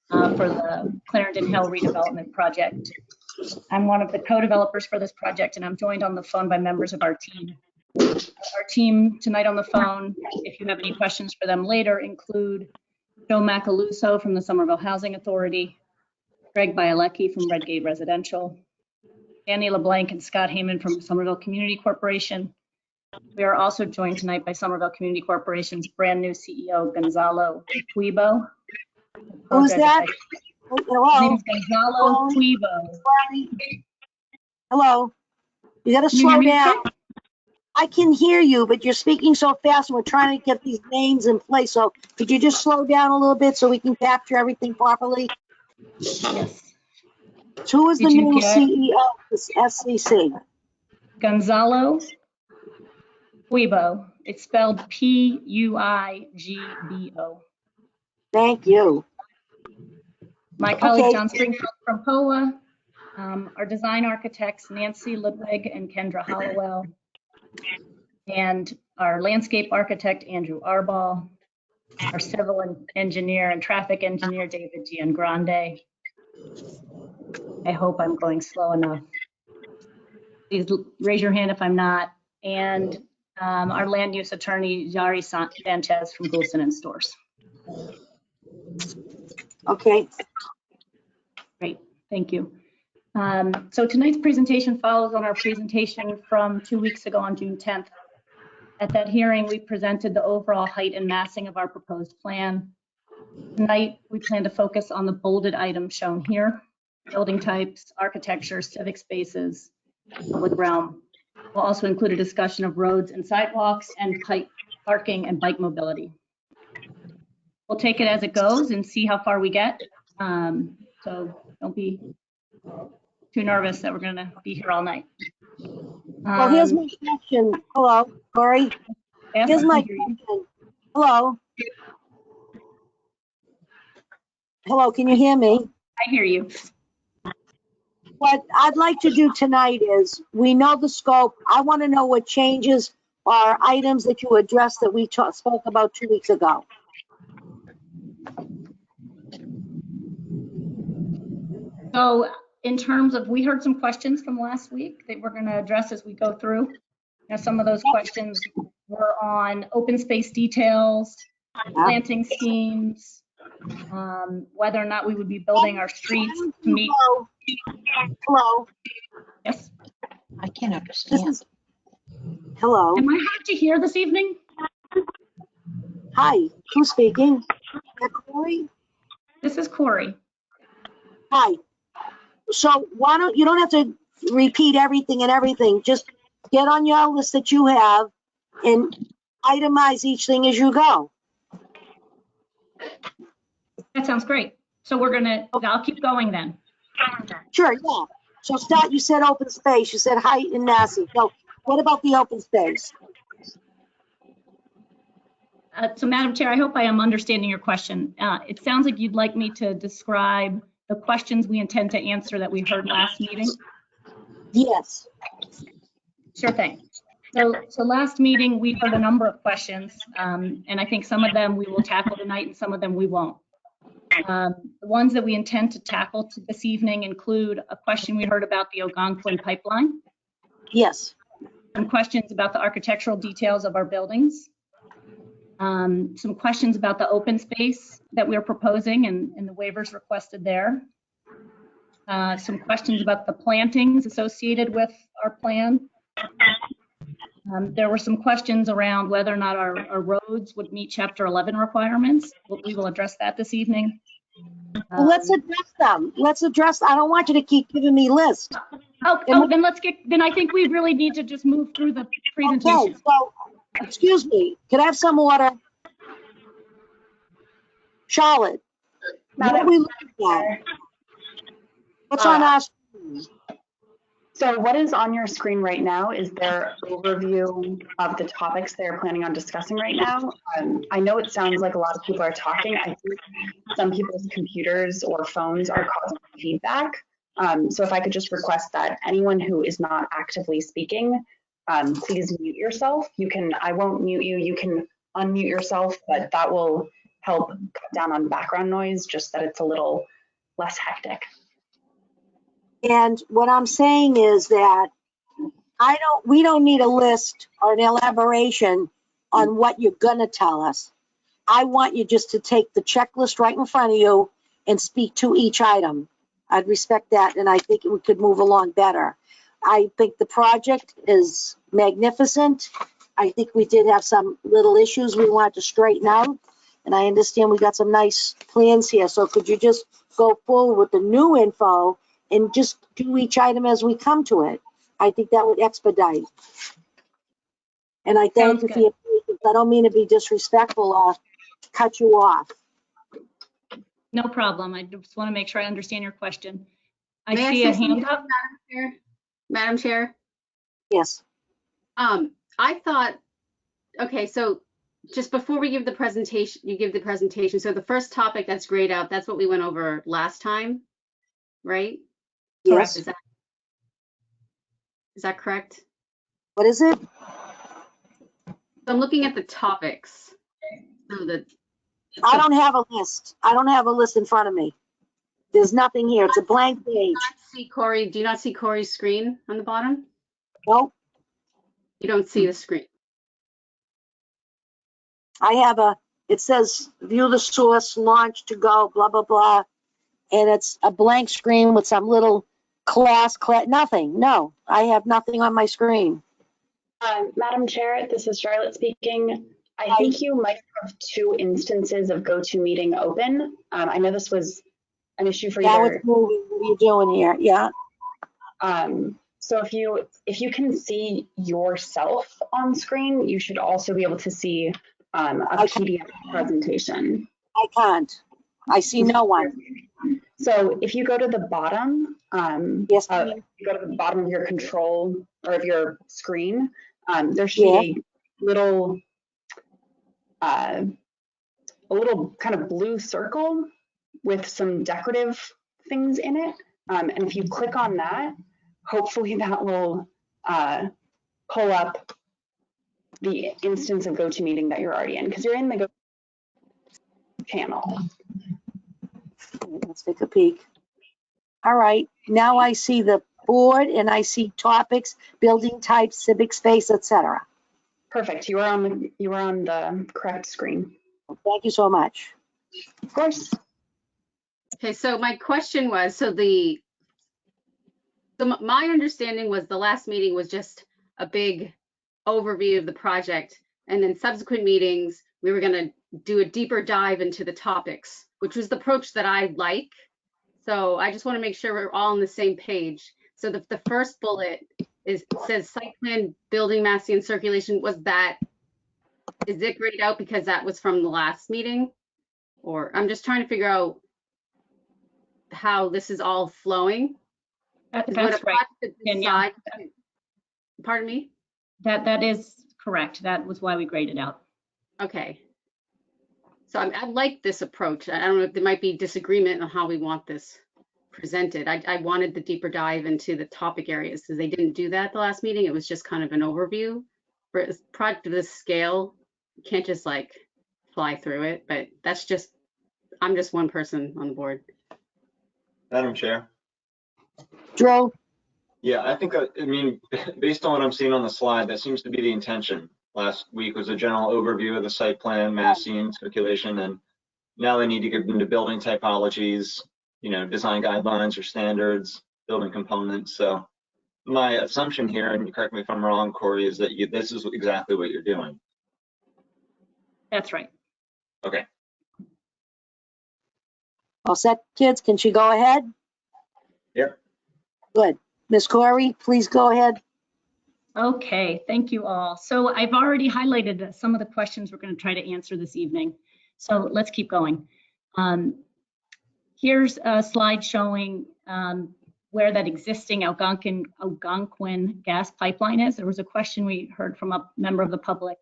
for the Clarendon Hill redevelopment project. I'm one of the co-developers for this project, and I'm joined on the phone by members of our team. Our team tonight on the phone, if you have any questions for them later, include Joe Macaluso from the Somerville Housing Authority, Greg Bielecki from Redgate Residential, Danny LeBlanc and Scott Heyman from Somerville Community Corporation. We are also joined tonight by Somerville Community Corporation's brand new CEO, Gonzalo Puibo. Who's that? Hello? His name is Gonzalo Puibo. Hello? You gotta Can you hear slow me down. okay? I can hear you, but you're speaking so fast and we're trying to get these names in place. So could you just slow down a little bit so we can capture everything properly? Yes. So who is the Did you new get- CEO of this SCC? Gonzalo Puibo. It's spelled Puigo. Thank you. My colleague Okay. John Springfield from POA, our design architects Nancy Ludwig and Kendra Hollowell, and our landscape architect Andrew Arball, our civil engineer and traffic engineer David Giangrande. I hope I'm going slow enough. Please raise your hand if I'm not. And our land use attorney Yari Sanchez from Goulston and Stores. Okay. Great, thank you. So tonight's presentation follows on our presentation from 2 weeks ago on June 10th. At that hearing, we presented the overall height and massing of our proposed plan. Tonight, we plan to focus on the bolded items shown here: building types, architecture, civic spaces, public realm. We'll also include a discussion of roads and sidewalks and parking and bike mobility. We'll take it as it goes and see how far we get. So don't be too nervous that we're gonna be here all night. Well, here's my question. Hello, Corey. Yes, Here's I my can hear you. question. Hello. Hello, can you hear me? I hear you. What I'd like to do tonight is, we know the scope. I want to know what changes are items that you addressed that we spoke about 2 weeks ago. So in terms of, we heard some questions from last week that we're going to address as we go through. Now, some of those questions were on open space details, planting schemes, whether or not we would be building our streets to meet. Hello. Yes. I can't understand. Hello. Am I hard to hear this evening? Hi, who's speaking? Is that Corey? This is Corey. Hi. So why don't, you don't have to repeat everything and everything. Just get on your list that you have and itemize each thing as you go. That sounds great. So I'll keep going then. Sure, yeah. So start, you said open space, you said height and massing. So what about the open space? So Madam Chair, I hope I am understanding your question. It sounds like you'd like me to describe the questions we intend to answer that we heard last meeting. Yes. Sure thing. So last meeting, we heard a number of questions, and I think some of them we will tackle tonight and some of them we won't. The ones that we intend to tackle this evening include a question we heard about the Algonquin pipeline. Yes. Some questions about the architectural details of our buildings. Some questions about the open space that we're proposing and the waivers requested there. Some questions about the plantings associated with our plan. There were some questions around whether or not our roads would meet Chapter 11 requirements. We will address that this evening. Well, let's address them. I don't want you to keep giving me lists. Then I think we really need to just move through the presentation. Okay, so, excuse me, can I have some order? Charlotte, what are we looking at? What's on our screen? So what is on your screen right now is their overview of the topics they're planning on discussing right now. I know it sounds like a lot of people are talking. I think some people's computers or phones are causing feedback. So if I could just request that anyone who is not actively speaking, please mute yourself. I won't mute you, you can unmute yourself, but that will help cut down on background noise, just that it's a little less hectic. And what I'm saying is that we don't need a list or an elaboration on what you're gonna tell us. I want you just to take the checklist right in front of you and speak to each item. I'd respect that, and I think we could move along better. I think the project is magnificent. I think we did have some little issues we wanted to straighten out, and I understand we got some nice plans here. So could you just go forward with the new info and just do each item as we come to it? I think that would expedite. And I thank you for your patience. I don't mean to be disrespectful or cut you off. No problem. I just want to make sure I understand your question. I May see say a hand something, up. Madam Chair? Yes. I thought, okay, so just before we give the presentation, you give the presentation. So the first topic that's grayed out, that's what we went over last time, right? Yes. Is that correct? What is it? I'm looking at the topics. So I don't have a list. I don't have a list in front of me. There's nothing here. It's a blank page. Do you not see Corey's screen on the bottom? Nope. You don't see the screen. It says view the source, launch to go, blah, blah, blah. And it's a blank screen with some little class, nothing. No, I have nothing on my screen. Madam Chair, this is Charlotte speaking. I think you might have two instances of GoToMeeting open. I know this was an issue for What are you doing here? Yeah. So if you can see yourself on screen, you should also be able to see a PDF presentation. I can't. I see no one. So if you go to the bottom, yes, you go to the bottom of your control or of your screen, there should be a little kind of blue circle with some decorative things in it. And if you click on that, hopefully that will pull up the instance of GoToMeeting that you're already in, because you're in the Go channel. Let's take a peek. All right, now I see the board and I see topics, building types, civic space, etc. Perfect. You are on the correct screen. Thank you so much. Of course. Okay, so my question was, my understanding was the last meeting was just a big overview of the project, and then subsequent meetings we were going to do a deeper dive into the topics, which was the approach that I like. So I just want to make sure we're all on the same page. So the first bullet says site plan, building, massing, and circulation. Is it grayed out because that was from the last meeting? Or I'm just trying to figure out how this is all flowing. That's right. Pardon me? That is correct. That was why we graded out. Okay. So I like this approach. I don't know if there might be disagreement on how we want this presented. I wanted the deeper dive into the topic areas because they didn't do that the last meeting. It was just kind of an overview. For a project of this scale, you can't just like fly through it, but I'm just one person on the board. Madam Chair. Drew? Yeah, I think, based on what I'm seeing on the slide, that seems to be the intention. Last week was a general overview of the site plan, massing, circulation, and now they need to get into building typologies, design guidelines or standards, building components. So my assumption here, and correct me if I'm wrong, Corey, is that this is exactly what you're doing. That's right. Okay. All set, kids? Can she go ahead? Yep. Good. Ms. Corey, please go ahead. Okay, thank you all. So I've already highlighted some of the questions we're going to try to answer this evening. So let's keep going. Here's a slide showing where that existing Algonquin gas pipeline is. There was a question we heard from a member of the public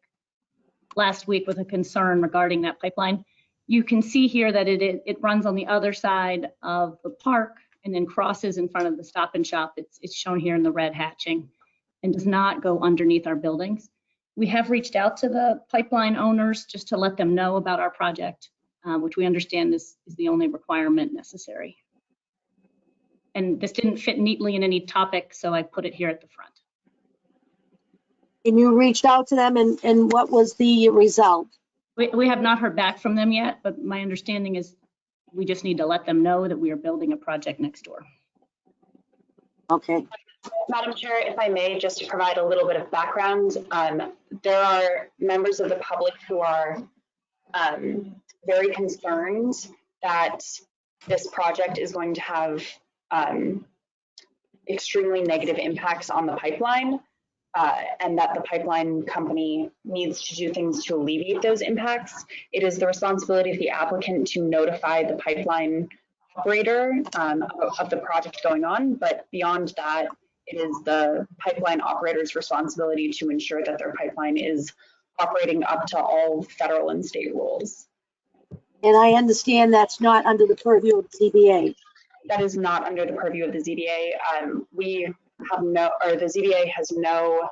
last week with a concern regarding that pipeline. You can see here that it runs on the other side of the park and then crosses in front of the Stop and Shop. It's shown here in the red hatching and does not go underneath our buildings. We have reached out to the pipeline owners just to let them know about our project, which we understand is the only requirement necessary. And this didn't fit neatly in any topic, so I put it here at the front. And you reached out to them, and what was the result? We have not heard back from them yet, but my understanding is we just need to let them know that we are building a project next door. Okay. Madam Chair, if I may, just to provide a little bit of background, there are members of the public who are very concerned that this project is going to have extremely negative impacts on the pipeline, and that the pipeline company needs to do things to alleviate those impacts. It is the responsibility of the applicant to notify the pipeline operator of the project going on, but beyond that, it is the pipeline operator's responsibility to ensure that their pipeline is operating up to all federal and state rules. And I understand that's not under the purview of the ZBA. That is not under the purview of the ZBA. The ZBA has no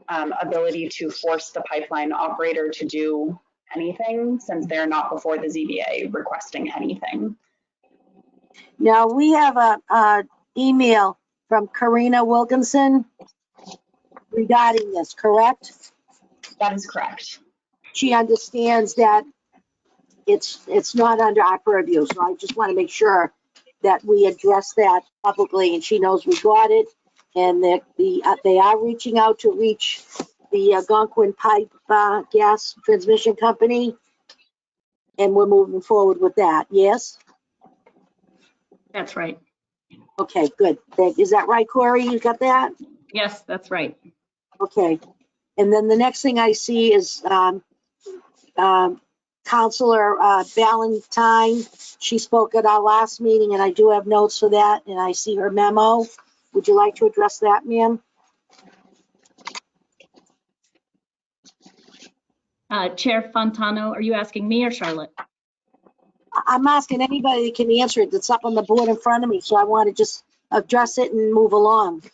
ability to force the pipeline operator to do anything since they're not before the ZBA requesting anything. Now, we have a email from Karina Wilkinson regarding this, correct? That is correct. She understands that it's not under our purview, so I just want to make sure that we address that publicly, and she knows we got it, and that they are reaching out to reach the Algonquin Pipe Gas Transmission Company, and we're moving forward with that. Yes? That's right. Okay, good. Is that right, Corey? You got that? Yes, that's right. Okay. And then the next thing I see is Councilor Ballantyne. She spoke at our last meeting, and I do have notes for that, and I see her memo. Would you like to address that, ma'am? Chair Fontano, are you asking me or Charlotte? I'm asking anybody that can answer it that's up on the board in front of me, so I want to just address it and move along.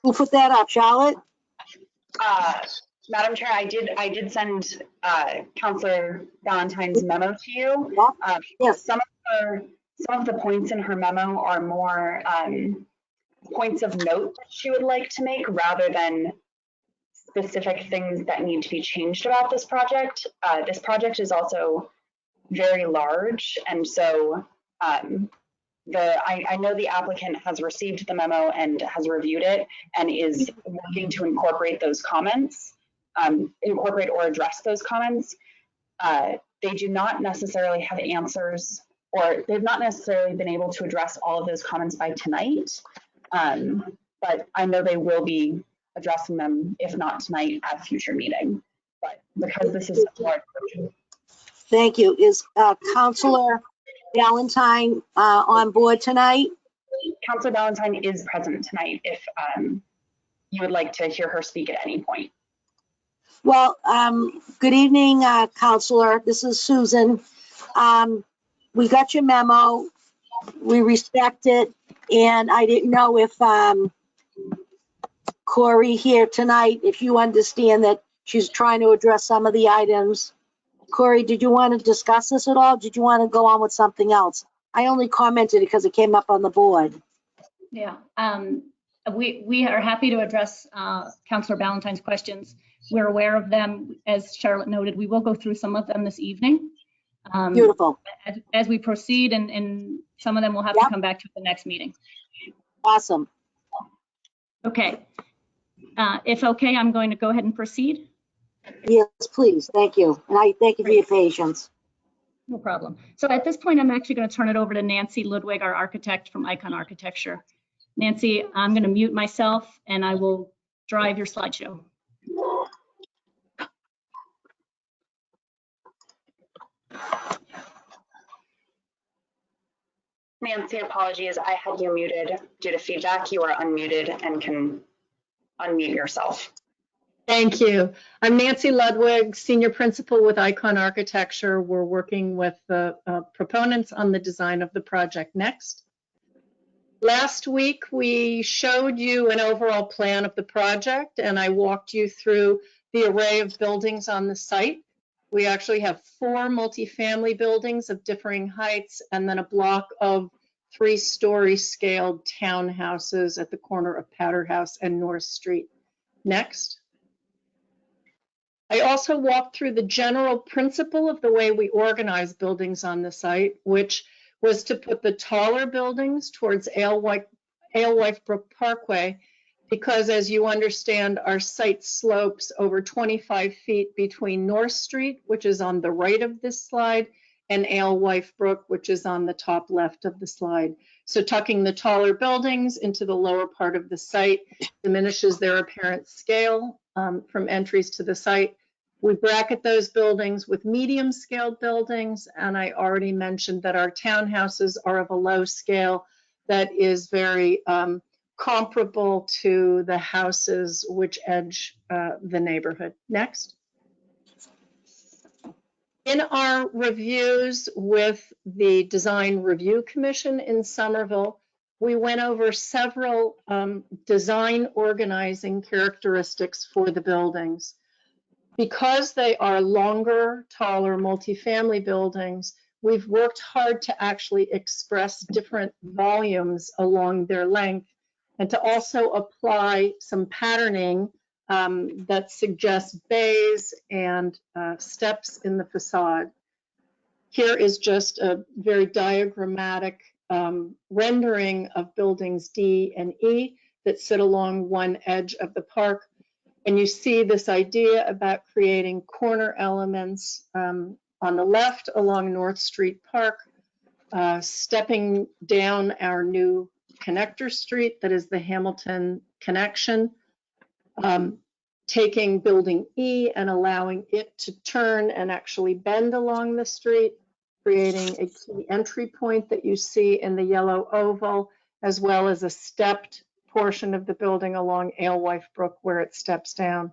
Who put that up, Charlotte? Madam Chair, I did send Councilor Ballantyne's memo to you. Yes. Some of the points in her memo are more points of note that she would like to make rather than specific things that need to be changed about this project. This project is also very large, and so I know the applicant has received the memo and has reviewed it and is working to incorporate those comments, incorporate or address those comments. They do not necessarily have answers, or they've not necessarily been able to address all of those comments by tonight, but I know they will be addressing them, if not tonight, at a future meeting. But because this is such a large project. Thank you. Is Councilor Ballantyne on board tonight? Councilor Ballantyne is present tonight if you would like to hear her speak at any point. Well, good evening, Councilor. This is Susan. We got your memo. We respect it. And I didn't know if Corey here tonight, if you understand that she's trying to address some of the items. Corey, did you want to discuss this at all? Did you want to go on with something else? I only commented because it came up on the board. Yeah, we are happy to address Councilor Ballantyne's questions. We're aware of them. As Charlotte noted, we will go through some of them this evening. Beautiful. As we proceed, and some of them will have to come back to the next meeting. Awesome. Okay. If okay, I'm going to go ahead and proceed. Yes, please. Thank you. And I thank you for your patience. No problem. So at this point, I'm actually going to turn it over to Nancy Ludwig, our architect from Icon Architecture. Nancy, I'm going to mute myself and I will drive your slideshow. Nancy, apologies. I had you muted due to feedback. You are unmuted and can unmute yourself. Thank you. I'm Nancy Ludwig, Senior Principal with Icon Architecture. We're working with the proponents on the design of the project next. Last week, we showed you an overall plan of the project, and I walked you through the array of buildings on the site. We actually have 4 multifamily buildings of differing heights, and then a block of 3-story scaled townhouses at the corner of Powder House and North Street. Next. I also walked through the general principle of the way we organize buildings on the site, which was to put the taller buildings towards Alewife Brook Parkway, because as you understand, our site slopes over 25 feet between North Street, which is on the right of this slide, and Alewife Brook, which is on the top left of the slide. So tucking the taller buildings into the lower part of the site diminishes their apparent scale from entries to the site. We bracket those buildings with medium-scaled buildings, and I already mentioned that our townhouses are of a low scale that is very comparable to the houses which edge the neighborhood. Next. In our reviews with the Design Review Commission in Somerville, we went over several design organizing characteristics for the buildings. Because they are longer, taller, multifamily buildings, we've worked hard to actually express different volumes along their length and to also apply some patterning that suggests bays and steps in the facade. Here is just a very diagrammatic rendering of buildings D and E that sit along one edge of the park. And you see this idea about creating corner elements on the left along North Street Park, stepping down our new connector street that is the Hamilton connection, taking building E and allowing it to turn and actually bend along the street, creating a key entry point that you see in the yellow oval, as well as a stepped portion of the building along Alewife Brook where it steps down.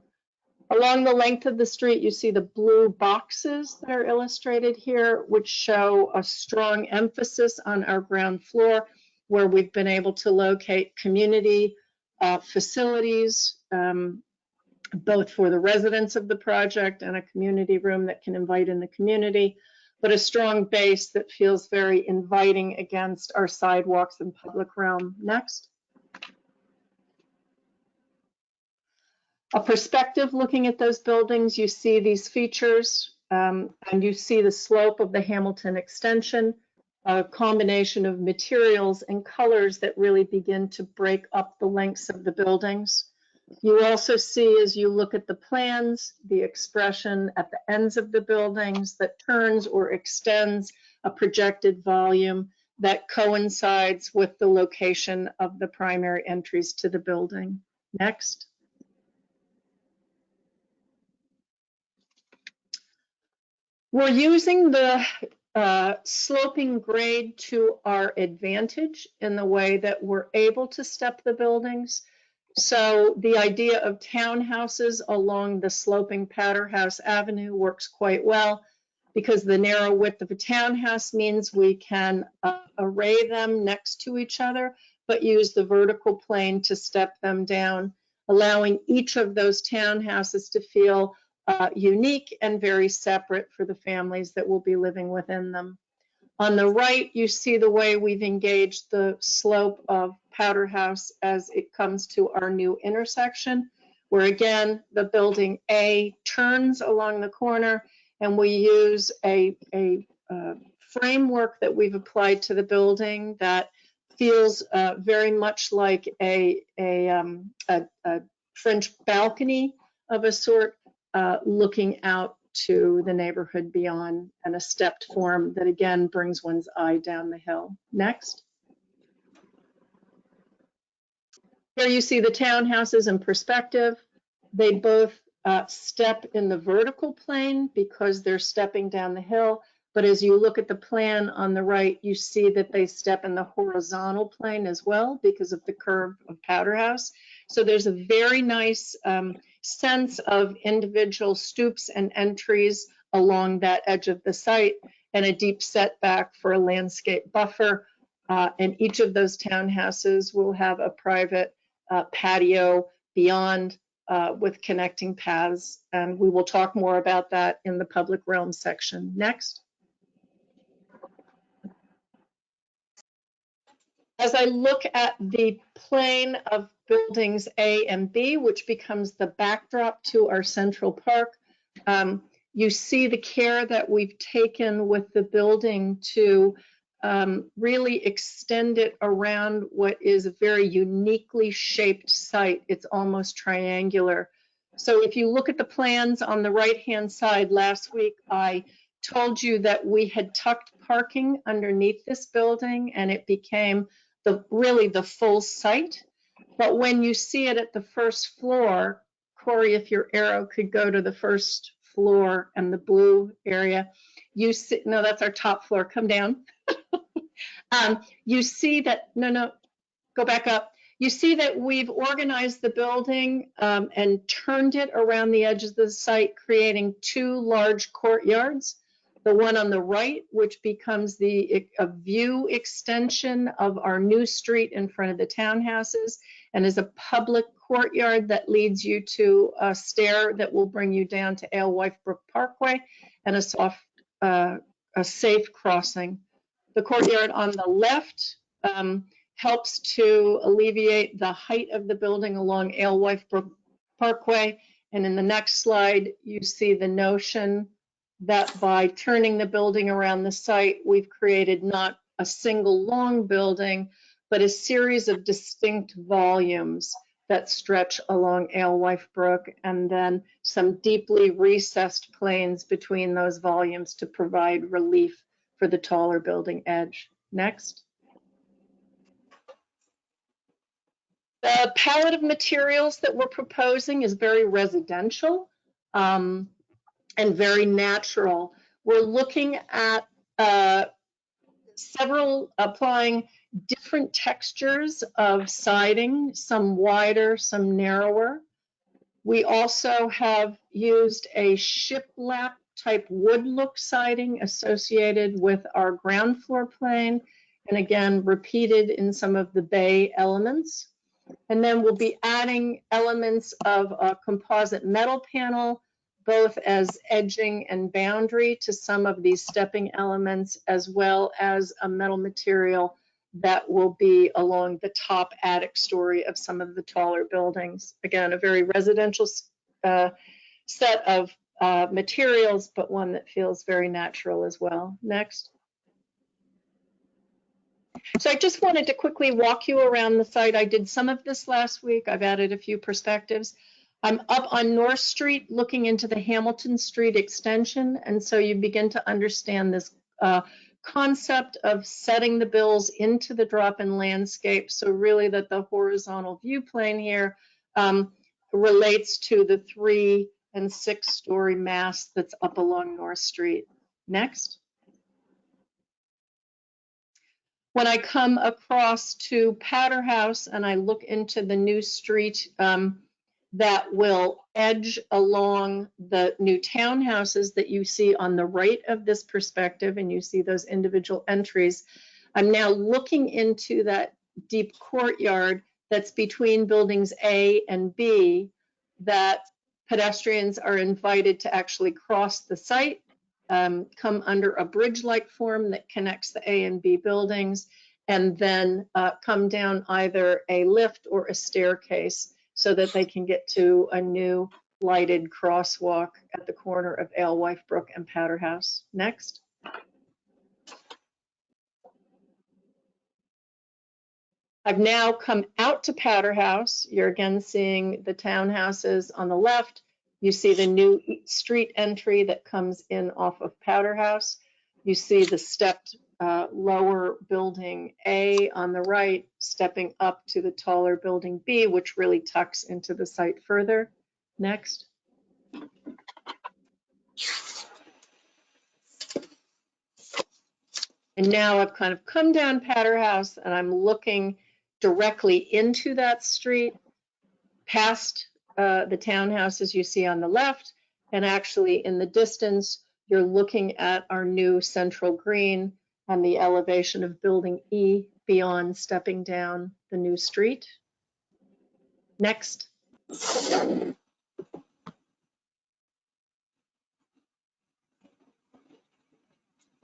Along the length of the street, you see the blue boxes that are illustrated here, which show a strong emphasis on our ground floor, where we've been able to locate community facilities, both for the residents of the project and a community room that can invite in the community, but a strong base that feels very inviting against our sidewalks and public realm. Next. A perspective looking at those buildings, you see these features and you see the slope of the Hamilton extension, a combination of materials and colors that really begin to break up the lengths of the buildings. You also see, as you look at the plans, the expression at the ends of the buildings that turns or extends a projected volume that coincides with the location of the primary entries to the building. Next. We're using the sloping grade to our advantage in the way that we're able to step the buildings. So the idea of townhouses along the sloping Powder House Avenue works quite well because the narrow width of a townhouse means we can array them next to each other, but use the vertical plane to step them down, allowing each of those townhouses to feel unique and very separate for the families that will be living within them. On the right, you see the way we've engaged the slope of Powder House as it comes to our new intersection, where again, the building A turns along the corner, and we use a framework that we've applied to the building that feels very much like a French balcony of a sort, looking out to the neighborhood beyond, and a stepped form that again brings one's eye down the hill. Next. Here you see the townhouses in perspective. They both step in the vertical plane because they're stepping down the hill, But as you look at the plan on the right, you see that they step in the horizontal plane as well because of the curve of Powder House. So there's a very nice sense of individual stoops and entries along that edge of the site, and a deep setback for a landscape buffer. And each of those townhouses will have a private patio beyond with connecting paths. And we will talk more about that in the public realm section. Next. As I look at the plane of buildings A and B, which becomes the backdrop to our Central Park, you see the care that we've taken with the building to really extend it around what is a very uniquely shaped site. It's almost triangular. So if you look at the plans on the right-hand side, last week I told you that we had tucked parking underneath this building and it became really the full site. But when you see it at the first floor, Corey, if your arrow could go to the first floor and the blue area, you see, no, that's our top floor, come down. You see that, no, go back up. You see that we've organized the building and turned it around the edge of the site, creating two large courtyards. The one on the right, which becomes a view extension of our new street in front of the townhouses, and is a public courtyard that leads you to a stair that will bring you down to Alewife Brook Parkway, and a safe crossing. The courtyard on the left helps to alleviate the height of the building along Alewife Brook Parkway. And in the next slide, you see the notion that by turning the building around the site, we've created not a single long building, but a series of distinct volumes that stretch along Alewife Brook, and then some deeply recessed planes between those volumes to provide relief for the taller building edge. Next. The palette of materials that we're proposing is very residential and very natural. We're looking at applying different textures of siding, some wider, some narrower. We also have used a shiplap type wood look siding associated with our ground floor plane, and again, repeated in some of the bay elements. And then we'll be adding elements of a composite metal panel, both as edging and boundary to some of these stepping elements, as well as a metal material that will be along the top attic story of some of the taller buildings. Again, a very residential set of materials, but one that feels very natural as well. Next. So I just wanted to quickly walk you around the site. I did some of this last week. I've added a few perspectives. I'm up on North Street looking into the Hamilton Street extension, and so you begin to understand this concept of setting the bills into the drop-in landscape, so really that the horizontal view plane here relates to the 3- and 6-story mass that's up along North Street. Next. When I come across to Powder House and I look into the new street that will edge along the new townhouses that you see on the right of this perspective, and you see those individual entries, I'm now looking into that deep courtyard that's between buildings A and B, that pedestrians are invited to actually cross the site, come under a bridge-like form that connects the A and B buildings, and then come down either a lift or a staircase so that they can get to a new lighted crosswalk at the corner of Alewife Brook and Powder House. Next. I've now come out to Powder House. You're again seeing the townhouses on the left. You see the new street entry that comes in off of Powder House. You see the stepped lower building A on the right, stepping up to the taller building B, which really tucks into the site further. Next. And now I've kind of come down Powder House and I'm looking directly into that street, past the townhouses you see on the left, and actually in the distance, you're looking at our new central green and the elevation of building E beyond stepping down the new street. Next.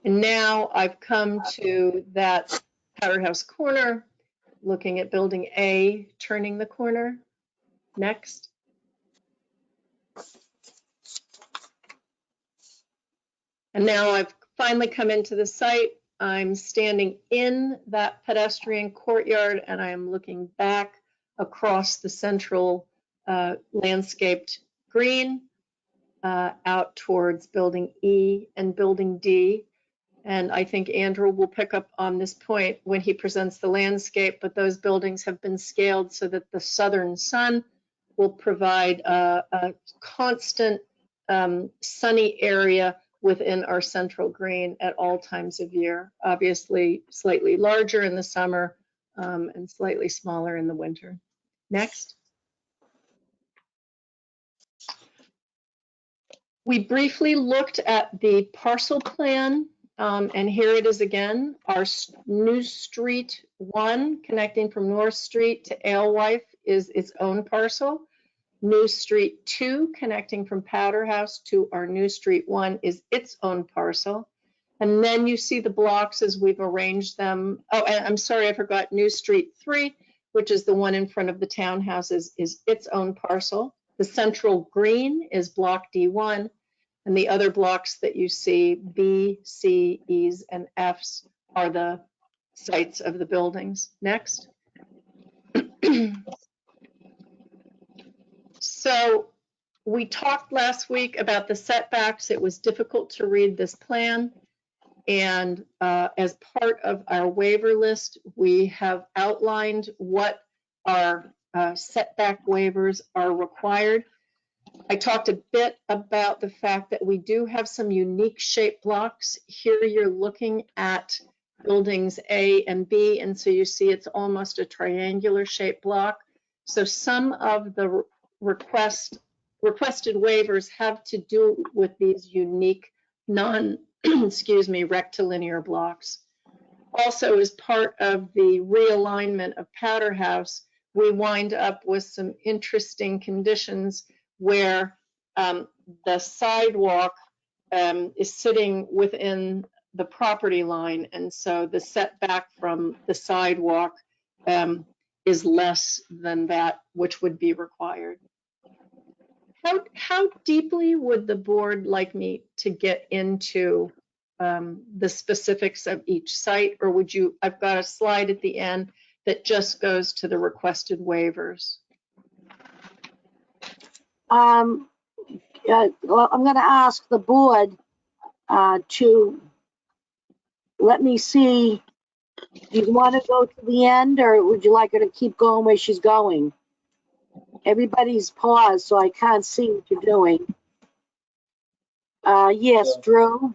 And now I've come to that Powder House corner, looking at building A, turning the corner. Next. And now I've finally come into the site. I'm standing in that pedestrian courtyard and I'm looking back across the central landscaped green out towards building E and building D. And I think Andrew will pick up on this point when he presents the landscape, but those buildings have been scaled so that the southern sun will provide a constant sunny area within our central green at all times of year. Obviously slightly larger in the summer and slightly smaller in the winter. Next. We briefly looked at the parcel plan, and here it is again. Our new Street 1 connecting from North Street to Alewife is its own parcel. New Street 2 connecting from Powder House to our New Street 1 is its own parcel. And then you see the blocks as we've arranged them. Oh, and I'm sorry, I forgot New Street 3, which is the one in front of the townhouses, is its own parcel. The central green is block D1, and the other blocks that you see, B, C, E's, and F's, are the sites of the buildings. Next. So we talked last week about the setbacks. It was difficult to read this plan. And as part of our waiver list, we have outlined what our setback waivers are required. I talked a bit about the fact that we do have some unique shaped blocks. Here you're looking at buildings A and B, and so you see it's almost a triangular shaped block. So some of the requested waivers have to do with these unique rectilinear blocks. Also, as part of the realignment of Powder House, we wind up with some interesting conditions where the sidewalk is sitting within the property line, and so the setback from the sidewalk is less than that which would be required. How deeply would the board like me to get into the specifics of each site, or would you? I've got a slide at the end that just goes to the requested waivers. Well, I'm going to ask the board to let me see. Do you want to go to the end, or would you like her to keep going where she's going? Everybody's paused, so I can't see what you're doing. Yes, Drew?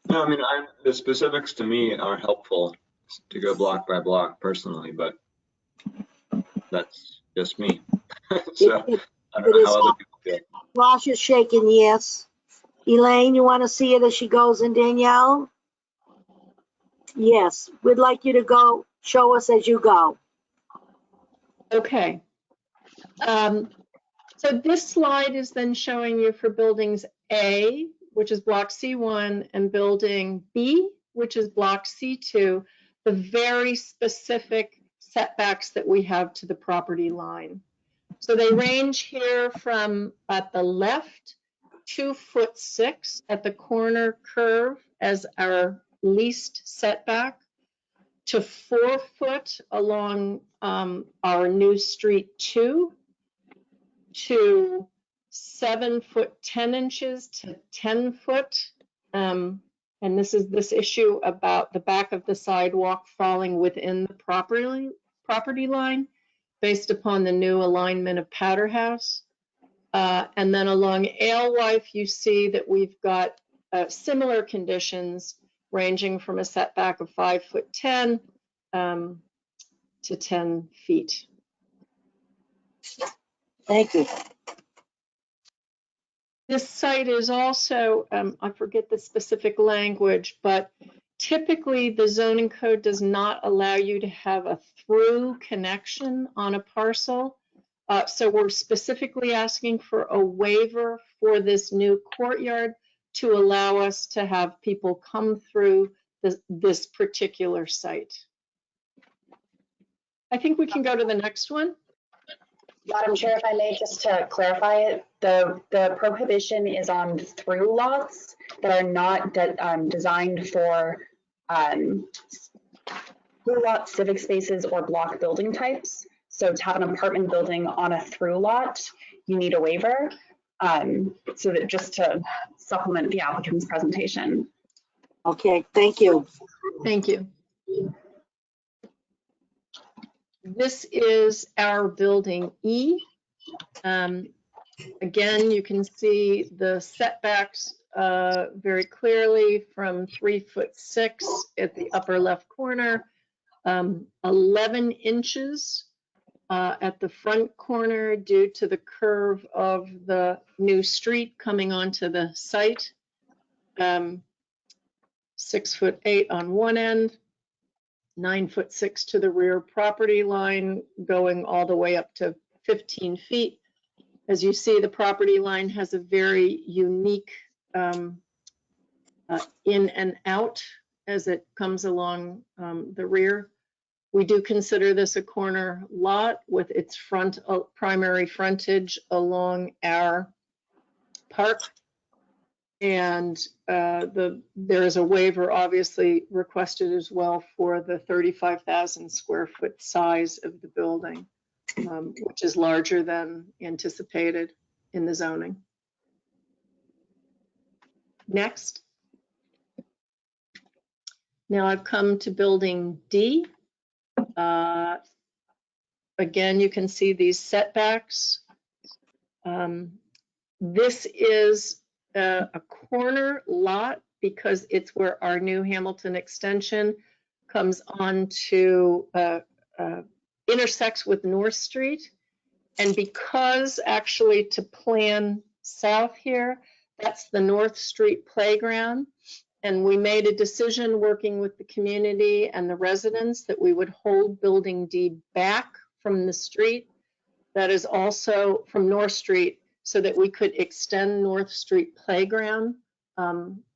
No, I mean, the specifics to me are helpful to go block by block personally, but that's just me. So I don't know how other people feel. Rosh is shaking yes. Elaine, you want to see it as she goes, and Danielle? Yes, we'd like you to go show us as you go. Okay. So this slide is then showing you for buildings A, which is block C1, and building B, which is block C2, the very specific setbacks that we have to the property line. So they range here from at the left, 2'6" at the corner curve as our least setback, to 4 foot along our new Street 2, to 7 foot 10 inches to 10 foot. And this is this issue about the back of the sidewalk falling within the property line based upon the new alignment of Powder House. And then along Alewife, you see that we've got similar conditions ranging from a setback of 5'10" to 10 feet. Thank you. This site is also, I forget the specific language, but typically the zoning code does not allow you to have a through connection on a parcel. So we're specifically asking for a waiver for this new courtyard to allow us to have people come through this particular site. I think we can go to the next one. Madam Chair, if I may, just to clarify it, the prohibition is on through lots that are not designed for through lot civic spaces or block building types. So to have an apartment building on a through lot, you need a waiver. So that just to supplement the applicant's presentation. Okay, thank you. Thank you. This is our building E. Again, you can see the setbacks very clearly from 3'6" at the upper left corner, 11 inches at the front corner due to the curve of the new street coming onto the site, 6'8" on one end, 9'6" to the rear property line, going all the way up to 15 feet. As you see, the property line has a very unique in and out as it comes along the rear. We do consider this a corner lot with its primary frontage along our park. And there is a waiver obviously requested as well for the 35,000 square foot size of the building, which is larger than anticipated in the zoning. Next. Now I've come to building D. Again, you can see these setbacks. This is a corner lot because it's where our new Hamilton extension comes on to intersects with North Street. And because actually to plan south here, that's the North Street playground. And we made a decision working with the community and the residents that we would hold building D back from the street. That is also from North Street, so that we could extend North Street playground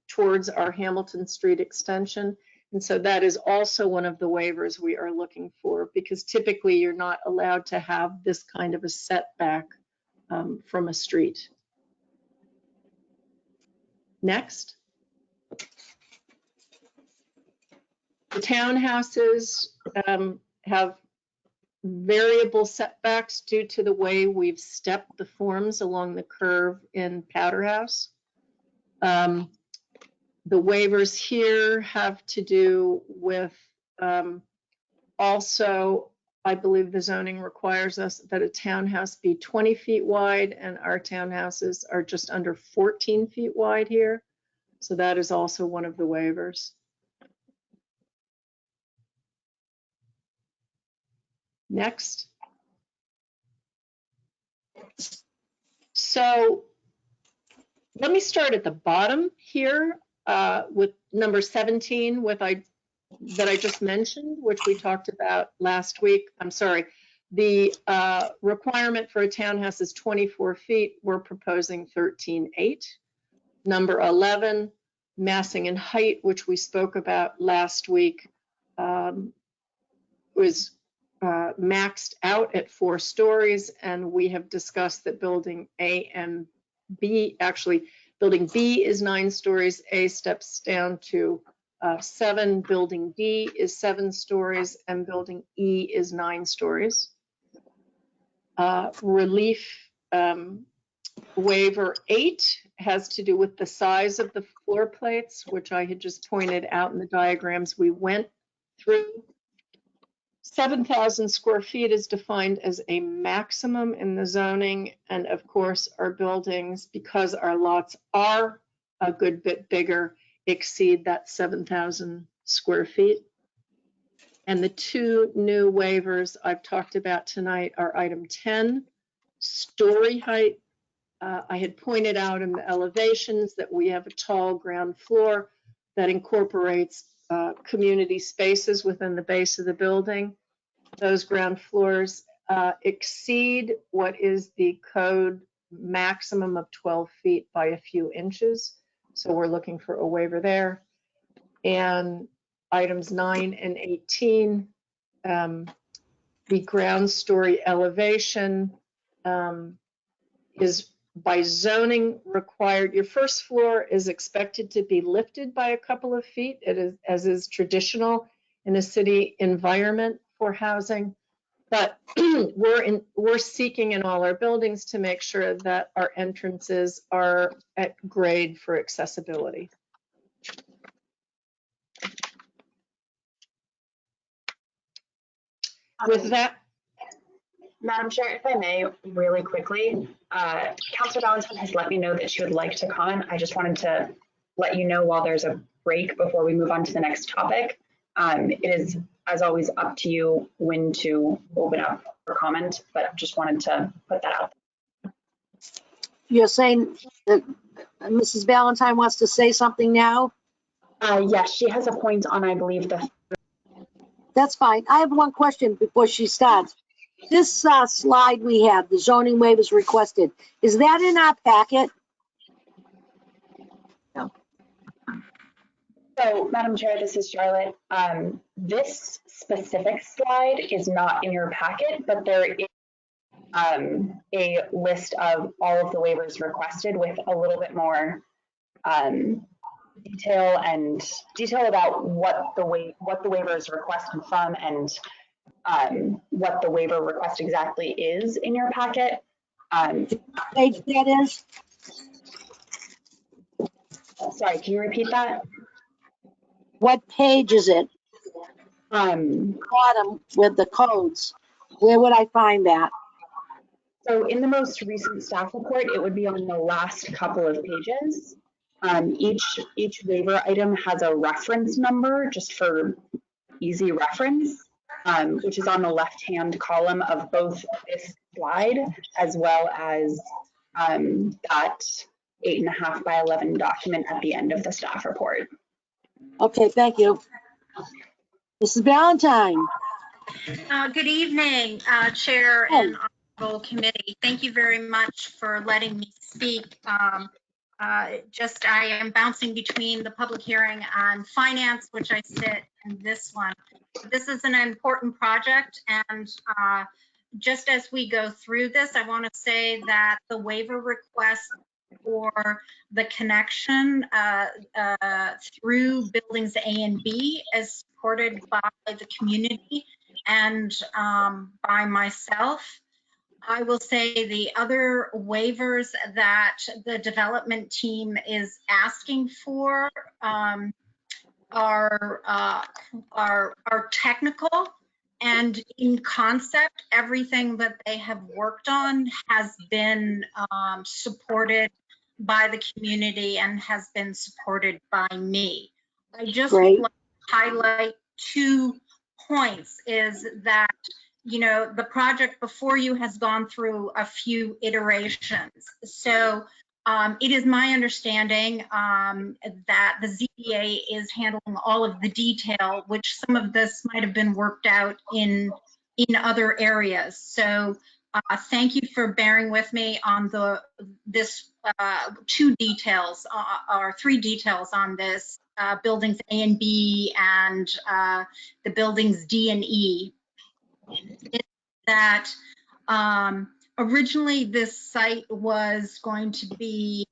towards our Hamilton Street extension. And so that is also one of the waivers we are looking for, because typically you're not allowed to have this kind of a setback from a street. Next. The townhouses have variable setbacks due to the way we've stepped the forms along the curve in Powder House. The waivers here have to do with also, I believe the zoning requires us that a townhouse be 20 feet wide, and our townhouses are just under 14 feet wide here. So that is also one of the waivers. Next. So let me start at the bottom here with number 17 that I just mentioned, which we talked about last week. I'm sorry. The requirement for a townhouse is 24 feet. We're proposing 13.8. Number 11, massing and height, which we spoke about last week, was maxed out at 4 stories, and we have discussed that building A and B, actually building B is 9 stories, A steps down to 7, building D is 7 stories, and building E is 9 stories. Relief waiver 8 has to do with the size of the floor plates, which I had just pointed out in the diagrams we went through. 7,000 square feet is defined as a maximum in the zoning, and of course our buildings, because our lots are a good bit bigger, exceed that 7,000 square feet. And the two new waivers I've talked about tonight are item 10, story height. I had pointed out in the elevations that we have a tall ground floor that incorporates community spaces within the base of the building. Those ground floors exceed what is the code maximum of 12 feet by a few inches. So we're looking for a waiver there. And items 9 and 18, the ground story elevation is by zoning required. Your first floor is expected to be lifted by a couple of feet, as is traditional in a city environment for housing. But we're seeking in all our buildings to make sure that our entrances are at grade for accessibility. With that, Madam Chair, if I may, really quickly, Councilor Valentine has let me know that she would like to comment. I just wanted to let you know while there's a break before we move on to the next topic. It is, as always, up to you when to open up for comment, but just wanted to put that out. You're saying that Mrs. Valentine wants to say something now? Yes, she has a point on, I believe, That's fine. I have one question before she starts. This slide we have, the zoning waivers requested, is that in our packet? No. So, Madam Chair, this is Charlotte. This specific slide is not in your packet, but there is a list of all of the waivers requested with a little bit more detail about what the waiver is requested from and what the waiver request exactly is in your packet. Page that is? Sorry, can you repeat that? What page is it? Bottom with the codes. Where would I find that? So in the most recent staff report, it would be on the last couple of pages. Each waiver item has a reference number just for easy reference, which is on the left-hand column of both this slide as well as that 8.5 by 11 document at the end of the staff report. Okay, thank you. Mrs. Valentine. Good evening, Chair and Honorable Committee. Thank you very much for letting me speak. I am bouncing between the public hearing on finance, which I sit, and this one. This is an important project, and just as we go through this, I want to say that the waiver request for the connection through buildings A and B is supported by the community and by myself. I will say the other waivers that the development team is asking for are technical, and in concept, everything that they have worked on has been supported by the community and has been supported by me. I just would like to highlight 2 points is that, you know, the project before you has gone through a few iterations. So it is my understanding that the ZBA is handling all of the detail, which some of this might have been worked out in other areas. So thank you for bearing with me on this 2 details or 3 details on this, buildings A and B and the buildings D and E. That originally this site was going to be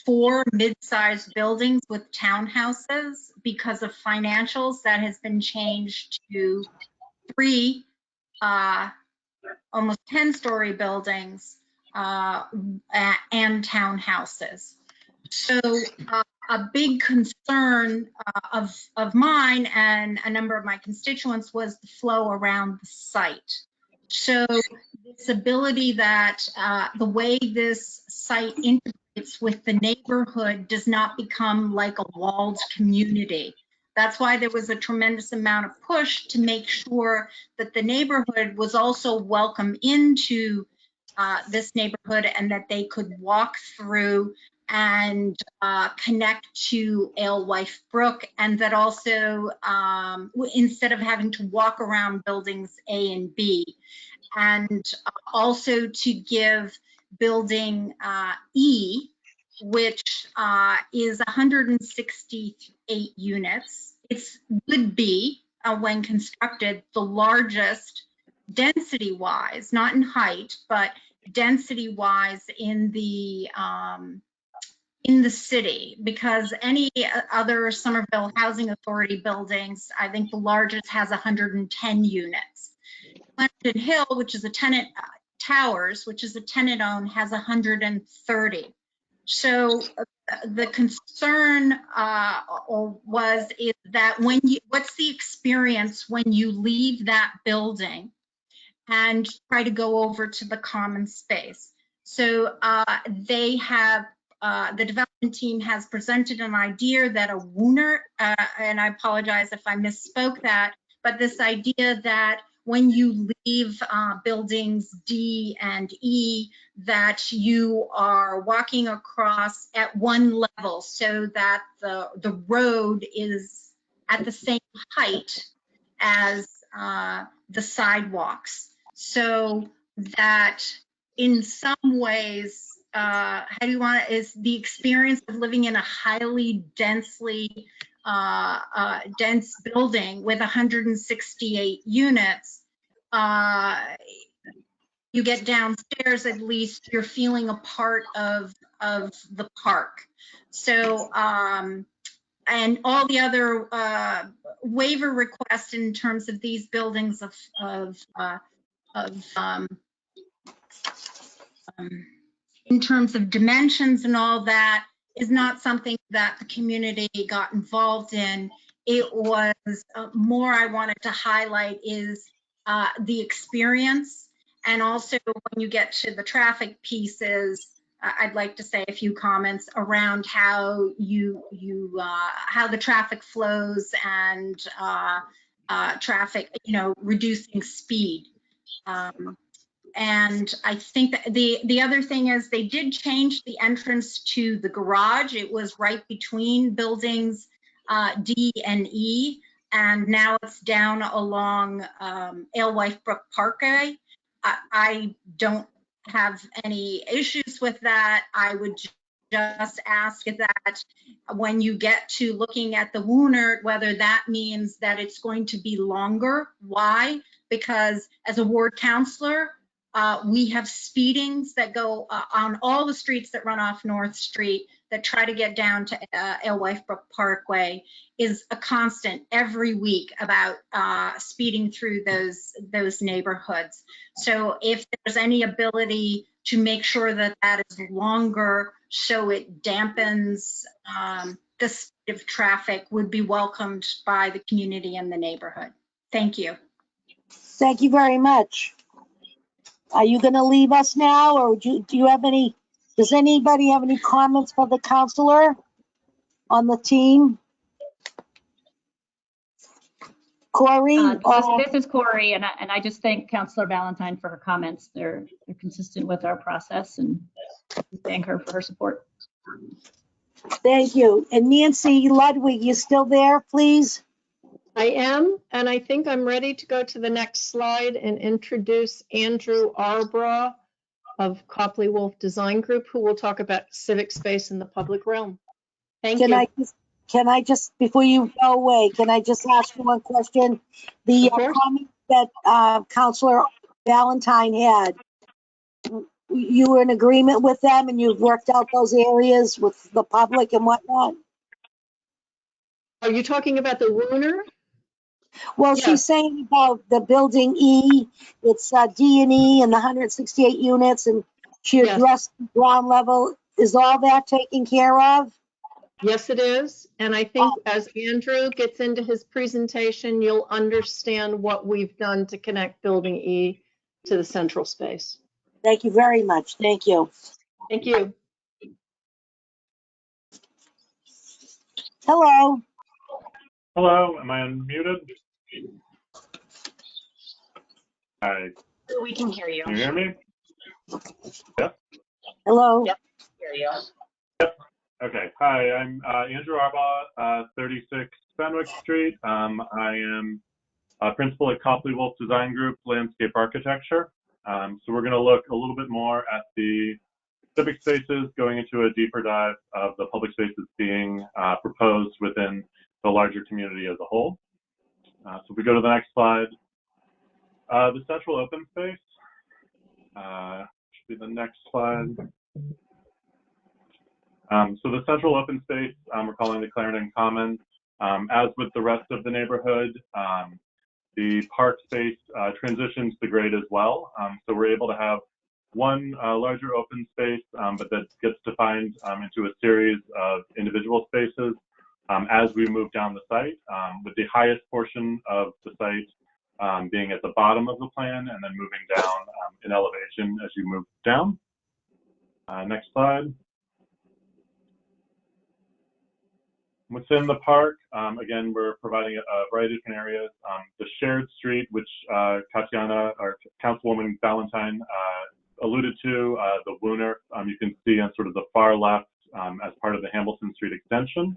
4 mid-sized buildings with townhouses. Because of financials, that has been changed to 3 almost 10-story buildings and townhouses. So a big concern of mine and a number of my constituents was the flow around the site. So this ability that the way this site integrates with the neighborhood does not become like a walled community. That's why there was a tremendous amount of push to make sure that the neighborhood was also welcome into this neighborhood and that they could walk through and connect to Alewife Brook, and that also instead of having to walk around buildings A and B, and also to give building E, which is 168 units. It would be, when constructed, the largest density-wise, not in height, but density-wise in the city, because any other Somerville Housing Authority buildings, I think the largest has 110 units. Clarendon Hill, which is a tenant, Towers, which is a tenant-owned, has 130. So the concern is that what's the experience when you leave that building and try to go over to the common space? So they have, the development team has presented an idea that a Wooner, and I apologize if I misspoke that, but this idea that when you leave buildings D and E, that you are walking across at one level so that the road is at the same height as the sidewalks. So that in some ways, how do you want it, is the experience of living in a highly densely dense building with 168 units, you get downstairs, at least you're feeling a part of the park. So, and all the other waiver requests in terms of these buildings in terms of dimensions and all that is not something that the community got involved in. It was more I wanted to highlight is the experience, and also when you get to the traffic pieces, I'd like to say a few comments around how how the traffic flows and traffic, reducing speed. And I think that the other thing is they did change the entrance to the garage. It was right between buildings D and E, and now it's down along Alewife Brook Parkway. I don't have any issues with that. I would just ask that when you get to looking at the Wooner, whether that means that it's going to be longer. Why? Because as a ward councillor, we have speedings that go on all the streets that run off North Street that try to get down to Alewife Brook Parkway is a constant every week about speeding through those neighborhoods. So if there's any ability to make sure that that is longer so it dampens the speed of traffic, would be welcomed by the community and the neighborhood. Thank you. Thank you very much. Are you going to leave us now, or do you have any, does anybody have any comments for the counselor on the team? Corey? This is Corey, and I just thank Councilor Valentine for her comments. They're consistent with our process, and we thank her for her support. Thank you. And Nancy Ludwig, you still there, please? I am, and I think I'm ready to go to the next slide and introduce Andrew Arbraugh of Copley Wolf Design Group, who will talk about civic space in the public realm. Thank you. Can I just, before you go away, can I just ask you one question? The comment that Councilor Valentine had, you were in agreement with them and you've worked out those areas with the public and whatnot? Are you talking about the Wooner? Well, yes. She's saying about the building E, it's D and E and the 168 units, and she addressed the ground level. Is all that taken care of? Yes, it is. And I think as Andrew gets into his presentation, you'll understand what we've done to connect building E to the central space. Thank you very much. Thank you. Thank you. Hello. Hello, am I unmuted? Hi, We can hear you. can you hear me? Yep. Hello. Yep, hear you. Okay, hi, I'm Andrew Arbaugh, 36 Fenwick Street. I am a principal at Copley Wolf Design Group Landscape Architecture. So we're going to look a little bit more at the civic spaces, going into a deeper dive of the public spaces being proposed within the larger community as a whole. So if we go to the next slide, the central open space should be the next slide. So the central open space, we're calling the Clarendon Commons. As with the rest of the neighborhood, the park space transitions to grade as well. So we're able to have one larger open space, but that gets defined into a series of individual spaces as we move down the site, with the highest portion of the site being at the bottom of the plan and then moving down in elevation as you move down. Next slide. Within the park, again, we're providing a variety of different areas. The shared street, which Tatiana, or Councilwoman Valentine alluded to, the Wooner, you can see on sort of the far left as part of the Hamilton Street extension.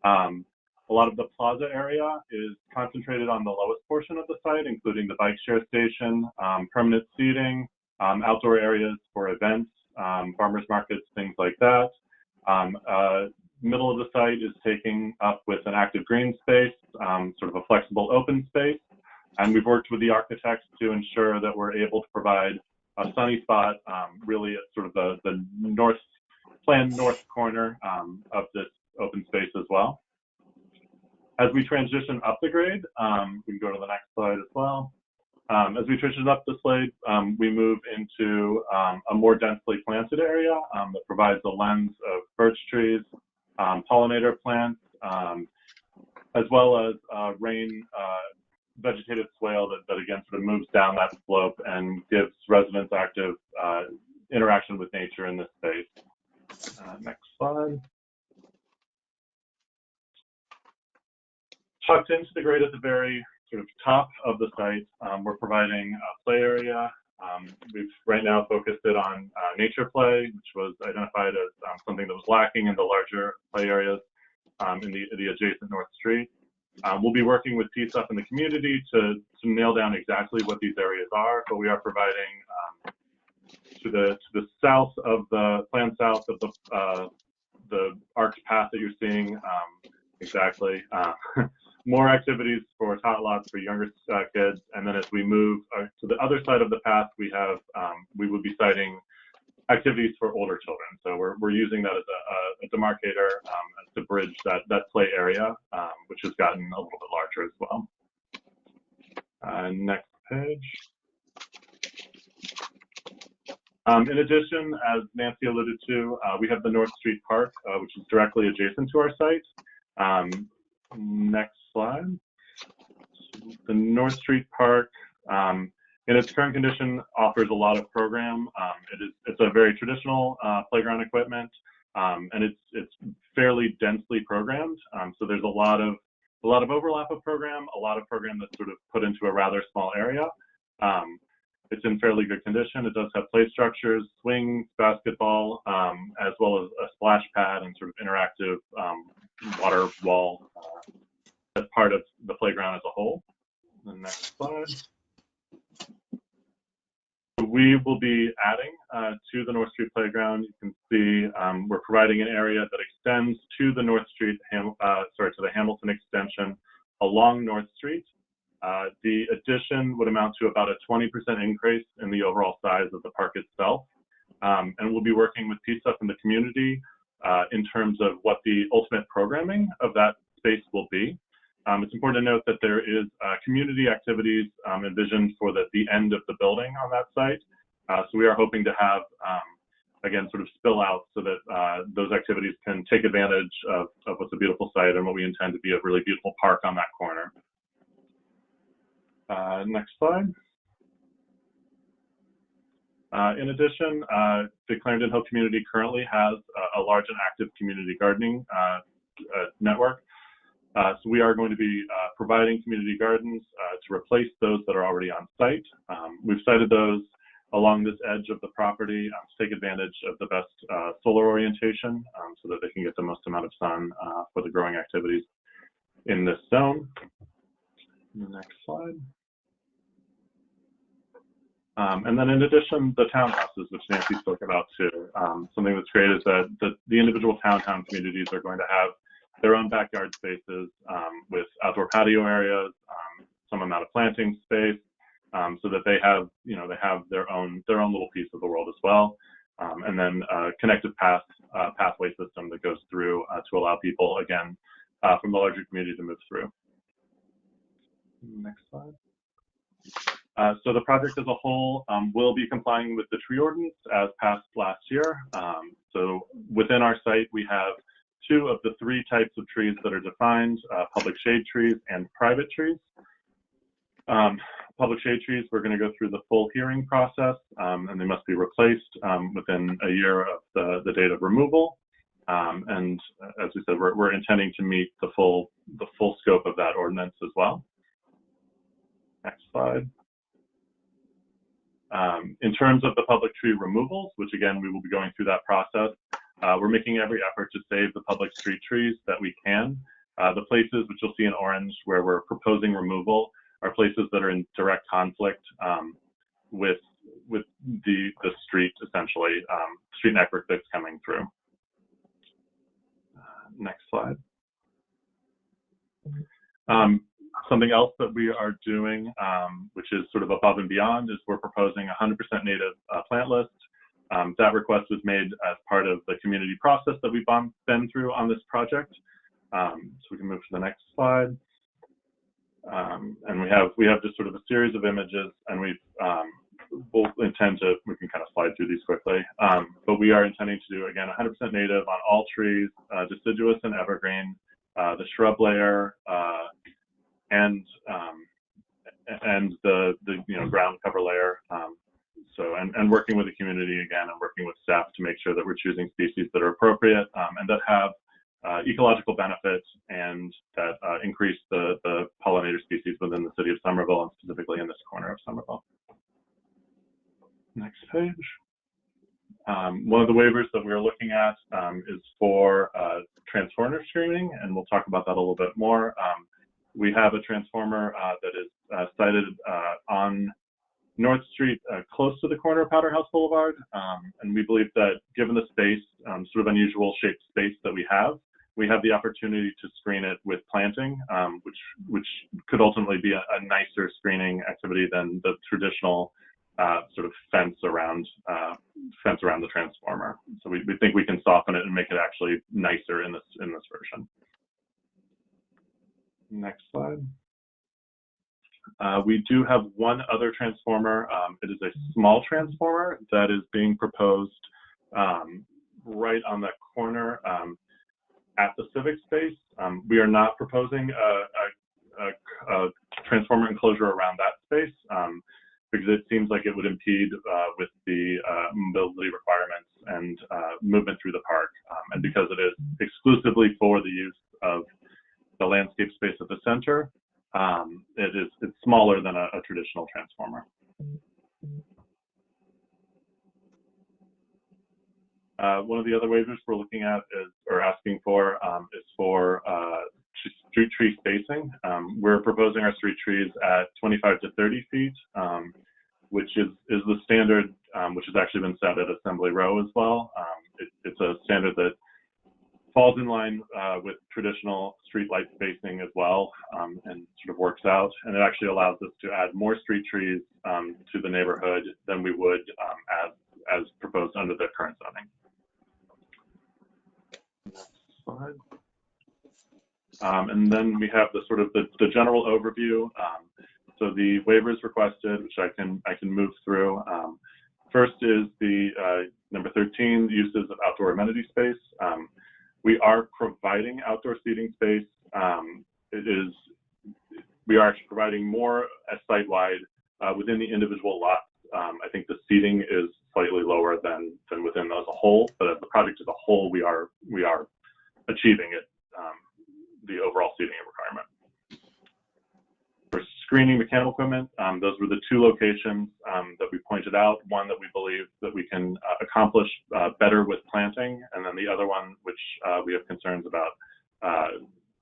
A lot of the plaza area is concentrated on the lowest portion of the site, including the bike share station, permanent seating, outdoor areas for events, farmers markets, things like that. Middle of the site is taken up with an active green space, sort of a flexible open space. And we've worked with the architects to ensure that we're able to provide a sunny spot, really at sort of the planned north corner of this open space as well. As we transition up the grade, we can go to the next slide as well. As we transition up the slide, we move into a more densely planted area that provides a lens of birch trees, pollinator plants, as well as rain vegetated swale that again sort of moves down that slope and gives residents active interaction with nature in this space. Next slide. Tucked into the grade at the very sort of top of the site, we're providing a play area. We've right now focused it on nature play, which was identified as something that was lacking in the larger play areas in the adjacent North Street. We'll be working with PSUP in the community to nail down exactly what these areas are, but we are providing to the south of the plan south of the arched path that you're seeing exactly. More activities for tot lots for younger kids, and then as we move to the other side of the path, we have we would be citing activities for older children. So we're using that as a demarcator to bridge that play area, which has gotten a little bit larger as well. Next page. In addition, as Nancy alluded to, we have the North Street Park, which is directly adjacent to our site. Next slide. The North Street Park, in its current condition, offers a lot of program. It's a very traditional playground equipment, and it's fairly densely programmed. So there's a lot of overlap of program, a lot of program that's sort of put into a rather small area. It's in fairly good condition. It does have play structures, swings, basketball, as well as a splash pad and sort of interactive water wall as part of the playground as a whole. The next slide. We will be adding to the North Street Playground. You can see we're providing an area that extends to the North Street, to the Hamilton extension along North Street. The addition would amount to about a 20% increase in the overall size of the park itself. And we'll be working with PSUP in the community in terms of what the ultimate programming of that space will be. It's important to note that there is community activities envisioned for the end of the building on that site. So we are hoping to have, again, sort of spill out so that those activities can take advantage of what's a beautiful site and what we intend to be a really beautiful park on that corner. Next slide. In addition, the Clarendon Hill community currently has a large and active community gardening network. So we are going to be providing community gardens to replace those that are already on site. We've sited those along this edge of the property to take advantage of the best solar orientation so that they can get the most amount of sun for the growing activities in this zone. Next slide. And then in addition, the townhouses, which Nancy spoke about too. Something that's great is that the individual towntown communities are going to have their own backyard spaces with outdoor patio areas, some amount of planting space, so that they have, they have their own little piece of the world as well. And then a connected pathway system that goes through to allow people, again, from the larger community to move through. Next slide. So the project as a whole will be complying with the tree ordinance as passed last year. So within our site, we have 2 of the 3 types of trees that are defined, public shade trees and private trees. Public shade trees, we're going to go through the full hearing process, and they must be replaced within a year of the date of removal. And as we said, we're intending to meet the full scope of that ordinance as well. Next slide. In terms of the public tree removals, which again, we will be going through that process, we're making every effort to save the public street trees that we can. The places which you'll see in orange where we're proposing removal are places that are in direct conflict with the street, essentially, street network that's coming through. Next slide. Something else that we are doing, which is sort of above and beyond, is we're proposing a 100% native plant list. That request was made as part of the community process that we've been through on this project. So we can move to the next slide. And we have just sort of a series of images, and we'll intend to, we can kind of slide through these quickly, but we are intending to do, again, 100% native on all trees, deciduous and evergreen, the shrub layer, and the ground cover layer. So, and working with the community again, and working with staff to make sure that we're choosing species that are appropriate and that have ecological benefits and that increase the pollinator species within the city of Somerville, and specifically in this corner of Somerville. Next page. One of the waivers that we're looking at is for transformer screening, and we'll talk about that a little bit more. We have a transformer that is sited on North Street, close to the corner of Powder House Boulevard, and we believe that given the space, sort of unusual shaped space that we have the opportunity to screen it with planting, which could ultimately be a nicer screening activity than the traditional sort of fence around the transformer. So we think we can soften it and make it actually nicer in this version. Next slide. We do have one other transformer. It is a small transformer that is being proposed right on the corner at the civic space. We are not proposing a transformer enclosure around that space because it seems like it would impede with the mobility requirements and movement through the park. And because it is exclusively for the use of the landscape space at the center, it's smaller than a traditional transformer. One of the other waivers we're looking at or asking for is for street tree spacing. We're proposing our street trees at 25 to 30 feet, which is the standard, which has actually been set at Assembly Row as well. It's a standard that falls in line with traditional street light spacing as well, and sort of works out. And it actually allows us to add more street trees to the neighborhood than we would as proposed under the current zoning. And then we have the sort of the general overview. So the waivers requested, which I can move through. First is the number 13, uses of outdoor amenity space. We are providing outdoor seating space. We are actually providing more site-wide within the individual lots. I think the seating is slightly lower than within as a whole, but as the project as a whole, we are achieving it the overall seating requirement. For screening mechanical equipment, those were the two locations that we pointed out. One that we believe that we can accomplish better with planting, and then the other one which we have concerns about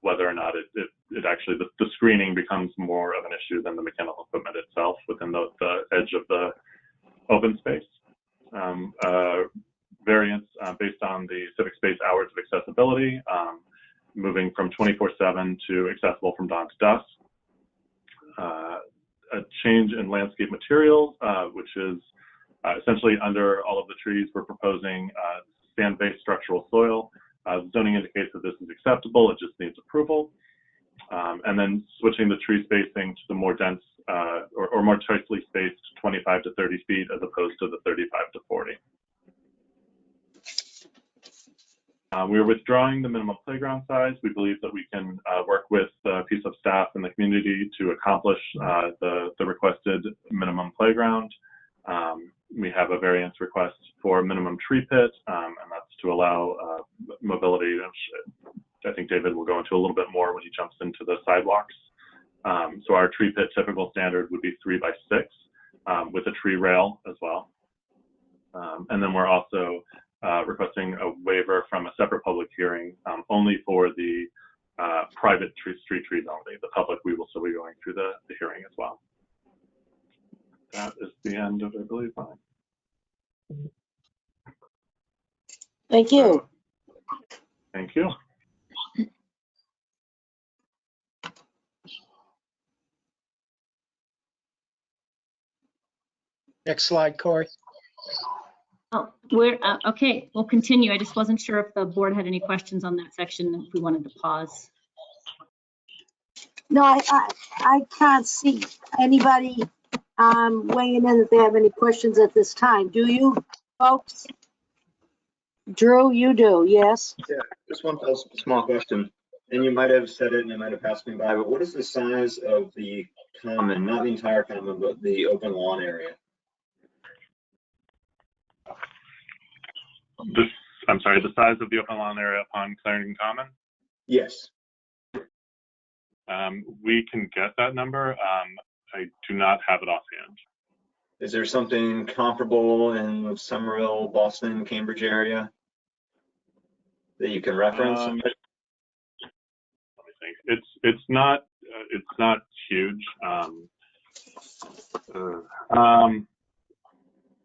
whether or not it actually, the screening becomes more of an issue than the mechanical equipment itself within the edge of the open space. Variance based on the civic space hours of accessibility, moving from 24/7 to accessible from dawn to dusk. A change in landscape materials, which is essentially under all of the trees, we're proposing sand-based structural soil. Zoning indicates that this is acceptable, it just needs approval. And then switching the tree spacing to the more dense or more choicely spaced 25 to 30 feet as opposed to the 35 to 40. We are withdrawing the minimum playground size. We believe that we can work with a piece of staff in the community to accomplish the requested minimum playground. We have a variance request for minimum tree pit, and that's to allow mobility. I think David will go into a little bit more when he jumps into the sidewalks. So our tree pit typical standard would be 3 by 6 with a tree rail as well. And then we're also requesting a waiver from a separate public hearing only for the private street trees only. The public, we will still be going through the hearing as well. That is the end of, I believe, mine. Thank you. Thank you. Next slide, Corey. Oh, we're okay. We'll continue. I just wasn't sure if the board had any questions on that section, if we wanted to pause. No, I can't see anybody weighing in that they have any questions at this time. Do you, folks? Drew, you do, yes? Yeah, just one small question. And you might have said it and it might have passed me by, but what is the size of the common, not the entire common, but the open lawn area? I'm sorry, the size of the open lawn area upon Clarendon Common? Yes. We can get that number. I do not have it offhand. Is there something comparable in Somerville, Boston, Cambridge area that you can reference? Let me think. It's not huge.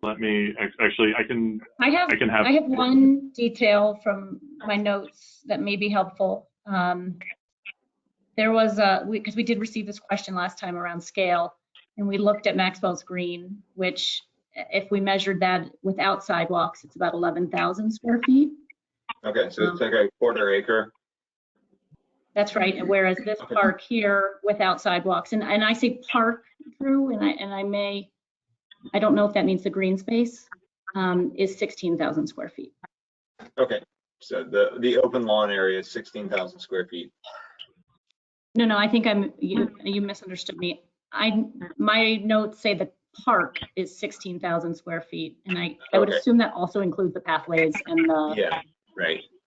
Let me actually. I have one detail from my notes that may be helpful. There was because we did receive this question last time around scale, and we looked at Maxwell's Green, which if we measured that without sidewalks, it's about 11,000 square feet. Okay, so it's like a quarter acre. That's right. And whereas this park here without sidewalks, and I say park, Drew, and I don't know if that means the green space, is 16,000 square feet. Okay, so the open lawn area is 16,000 square feet. No, I think you misunderstood me. My notes say the park is 16,000 square feet, and I would assume that also includes the pathways and the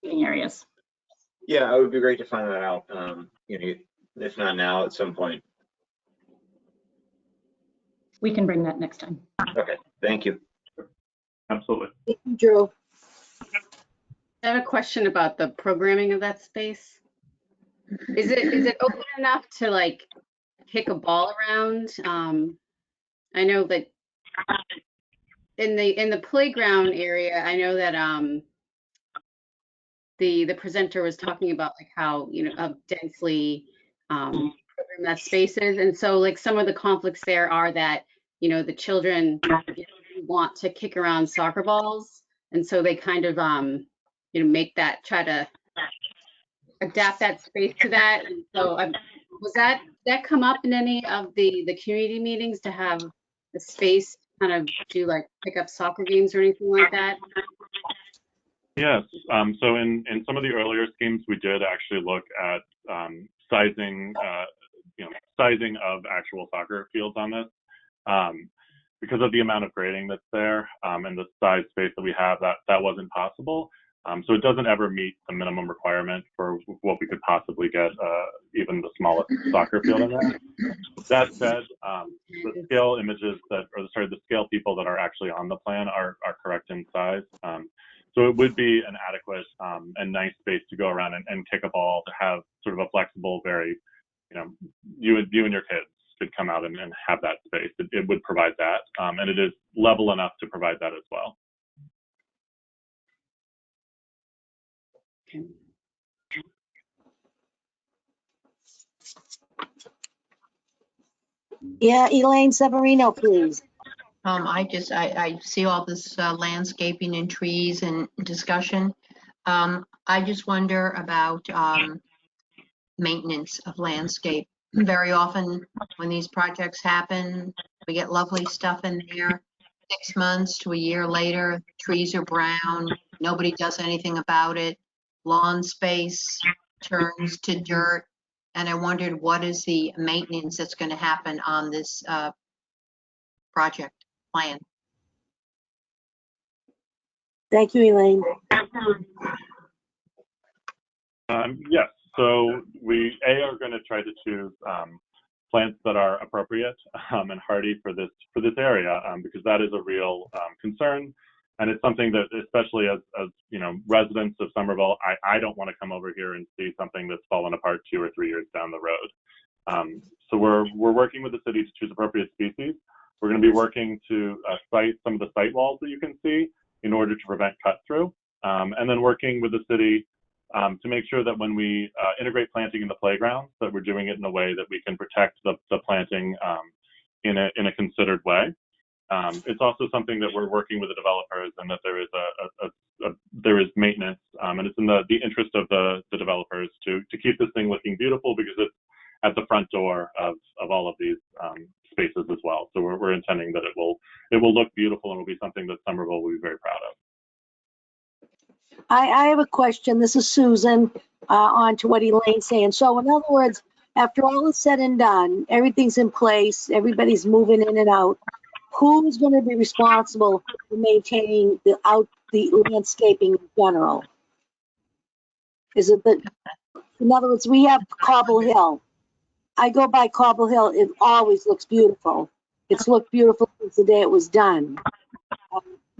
seating areas. Yeah, it would be great to find that out. If not now, at some point. We can bring that next time. Okay, thank you. Absolutely. Thank you, Drew. I have a question about the programming of that space. Is it open enough to like kick a ball around? I know that in the playground area, I know that the presenter was talking about like how densely programmed that space is, and so like some of the conflicts there are that the children want to kick around soccer balls, and so they kind of make that, try to adapt that space to that. And so was that come up in any of the community meetings to have the space kind of do like pick up soccer games or anything like that? Yes. So in some of the earlier schemes, we did actually look at sizing of actual soccer fields on this. Because of the amount of grading that's there and the size space that we have, that wasn't possible. So it doesn't ever meet the minimum requirement for what we could possibly get, even the smallest soccer field in there. That said, the scale images the scale people that are actually on the plan are correct in size. So it would be an adequate and nice space to go around and kick a ball, to have sort of a flexible, very, you and your kids could come out and have that space. It would provide that, and it is level enough to provide that as well. Yeah, Elaine Severino, please. I see all this landscaping and trees and discussion. I just wonder about maintenance of landscape. Very often when these projects happen, we get lovely stuff in there. 6 months to a year later, trees are brown, nobody does anything about it. Lawn space turns to dirt. And I wondered, what is the maintenance that's going to happen on this project plan? Thank you, Elaine. Yes, so we are going to try to choose plants that are appropriate and hardy for this area, because that is a real concern, and it's something that, especially as residents of Somerville, I don't want to come over here and see something that's fallen apart 2 or 3 years down the road. So we're working with the city to choose appropriate species. We're going to be working to site some of the site walls that you can see in order to prevent cut through, and then working with the city to make sure that when we integrate planting in the playgrounds, that we're doing it in a way that we can protect the planting in a considered way. It's also something that we're working with the developers, and that there is maintenance, and it's in the interest of the developers to keep this thing looking beautiful, because it's at the front door of all of these spaces as well. So we're intending that it will look beautiful, and will be something that Somerville will be very proud of. I have a question. This is Susan, on to what Elaine's saying. So in other words, after all is said and done, everything's in place, everybody's moving in and out, who's going to be responsible for maintaining the landscaping in general? Is it in other words, we have Cobble Hill. I go by Cobble Hill, it always looks beautiful. It's looked beautiful since the day it was done.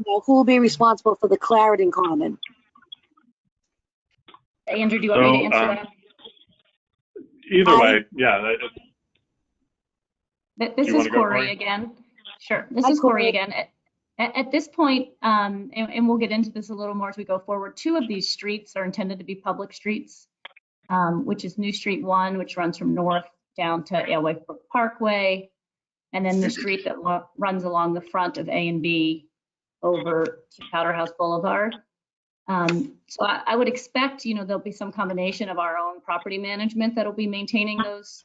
Who will be responsible for the Clarendon Common? Andrew, do you want me to answer that? Either way, yeah. This is Corey again. Sure, this is Corey again. At this point, and we'll get into this a little more as we go forward, 2 of these streets are intended to be public streets, which is New Street 1, which runs from north down to Alewife Brook Parkway, and then the street that runs along the front of A and B over to Powderhouse Boulevard. So I would expect, there'll be some combination of our own property management that'll be maintaining those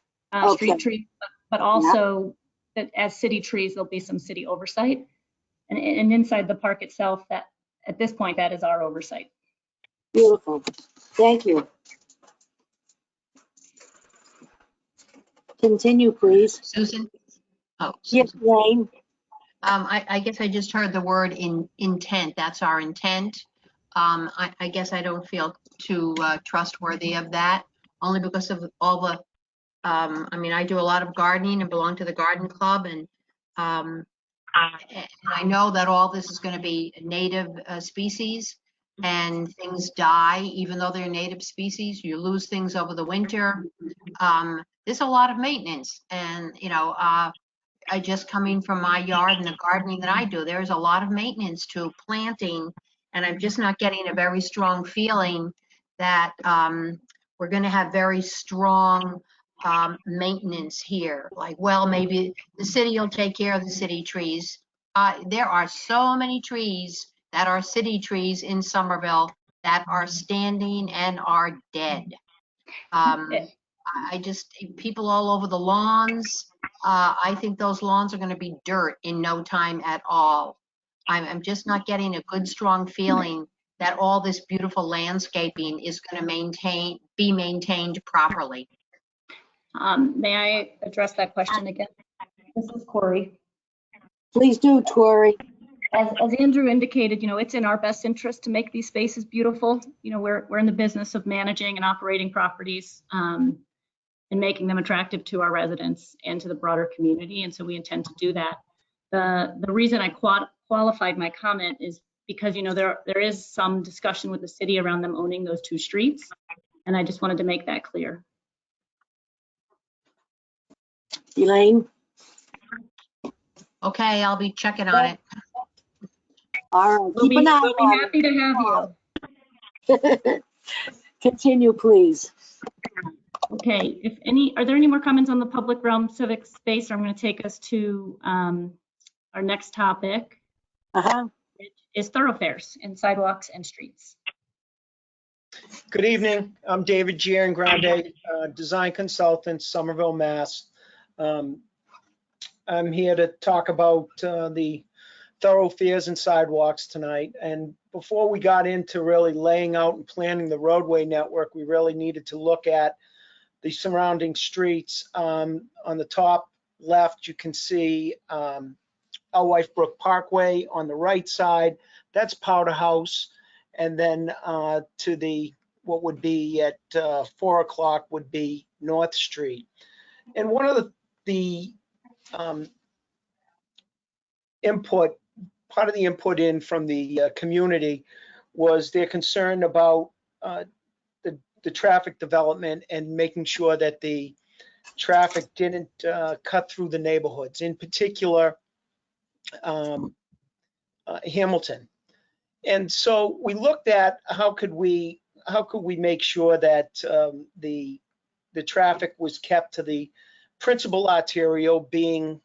street trees, but also that as city trees, there'll be some city oversight. And inside the park itself, that at this point, that is our oversight. Beautiful. Thank you. Continue, please. Susan? Oh, yes, Elaine. I guess I just heard the word intent. That's our intent. I guess I don't feel too trustworthy of that, only because of all the, I do a lot of gardening and belong to the garden club, and I know that all this is going to be native species, and things die, even though they're native species. You lose things over the winter. There's a lot of maintenance, and I just coming from my yard and the gardening that I do, there's a lot of maintenance to planting, and I'm just not getting a very strong feeling that we're going to have very strong maintenance here. Like, well, maybe the city will take care of the city trees. There are so many trees that are city trees in Somerville that are standing and are dead. People all over the lawns. I think those lawns are going to be dirt in no time at all. I'm just not getting a good, strong feeling that all this beautiful landscaping is going to be maintained properly. May I address that question again? This is Corey. Please do, Corey. As Andrew indicated, it's in our best interest to make these spaces beautiful. We're in the business of managing and operating properties and making them attractive to our residents and to the broader community. And so we intend to do that. The reason I qualified my comment is because, there is some discussion with the city around them owning those 2 streets. And I just wanted to make that clear. Elaine? Okay, I'll be checking on it. All right, We'll be happy to have you. Continue, please. Okay, are there any more comments on the public realm civic space? I'm going to take us to our next topic, which is thoroughfares and sidewalks and streets. Good evening. I'm David Giangrande, design consultant, Somerville, Mass. I'm here to talk about the thoroughfares and sidewalks tonight. And before we got into really laying out and planning the roadway network, we really needed to look at the surrounding streets. On the top left, you can see Alewife Brook Parkway. On the right side, that's Powder House. And then to the, what would be at 4 o'clock would be North Street. And one of the input, part of the input in from the community was their concern about the traffic development and making sure that the traffic didn't cut through the neighborhoods, in particular Hamilton. And so we looked at how could we make sure that the traffic was kept to the principal arterial, being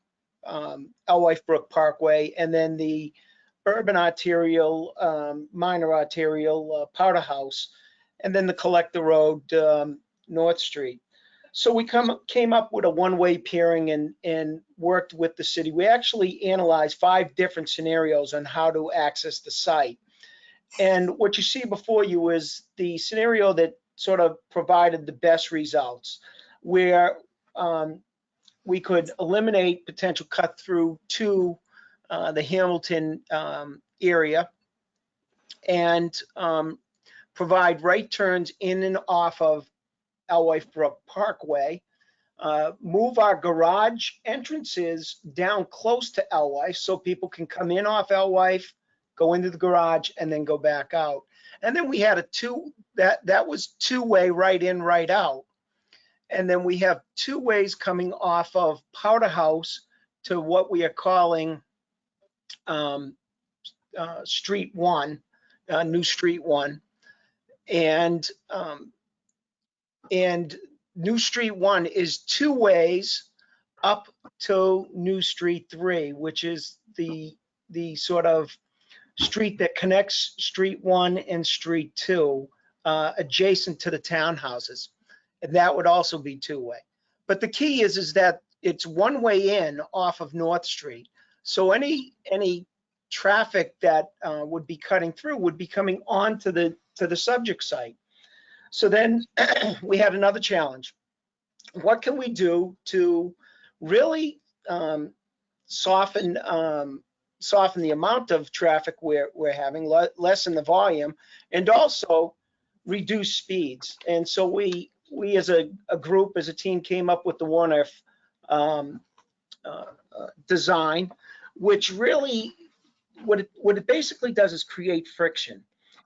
Alewife Brook Parkway, and then the urban arterial, minor arterial, Powder House, and then the collector road, North Street. So we came up with a one-way pairing and worked with the city. We actually analyzed 5 different scenarios on how to access the site. And what you see before you is the scenario that sort of provided the best results, where we could eliminate potential cut through to the Hamilton area and provide right turns in and off of Alewife Brook Parkway, move our garage entrances down close to Alewife so people can come in off Alewife, go into the garage, and then go back out. And then we had that was 2-way right in, right out. And then we have 2 ways coming off of Powder House to what we are calling Street 1, New Street 1. And New Street 1 is 2 ways up to New Street 3, which is the sort of street that connects Street 1 and Street 2, adjacent to the townhouses. And that would also be 2-way. But the key is that it's 1 way in off of North Street. So any traffic that would be cutting through would be coming on to the subject site. So then we had another challenge. What can we do to really soften the amount of traffic we're having, lessen the volume, and also reduce speeds? And so we as a group, as a team, came up with the Warner design, which really, what it basically does is create friction.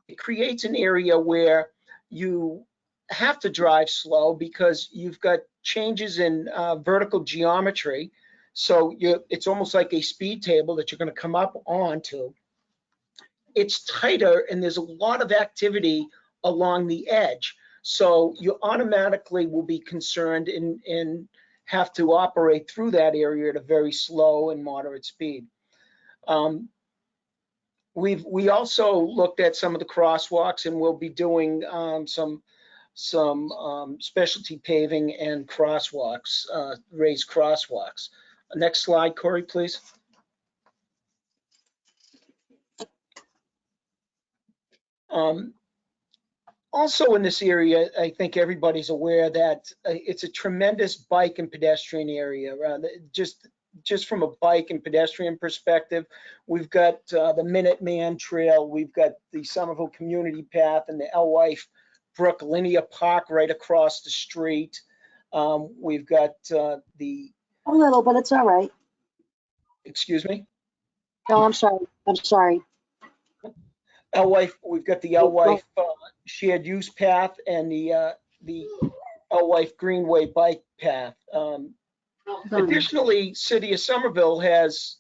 It creates an area where you have to drive slow because you've got changes in vertical geometry. So it's almost like a speed table that you're going to come up onto. It's tighter and there's a lot of activity along the edge. So you automatically will be concerned and have to operate through that area at a very slow and moderate speed. We also looked at some of the crosswalks, and we'll be doing some specialty paving and crosswalks, raised crosswalks. Next slide, Corey, please. Also in this area, I think everybody's aware that it's a tremendous bike and pedestrian area. Just just from a bike and pedestrian perspective, we've got the Minuteman Trail, we've got the Somerville Community Path and the Alewife Brook Linear Park right across the street. We've got A little, but it's all right. excuse me? No, I'm sorry. I'm sorry. Alewife, we've got the Alewife shared use path and the Alewife Greenway bike path. Additionally, City of Somerville has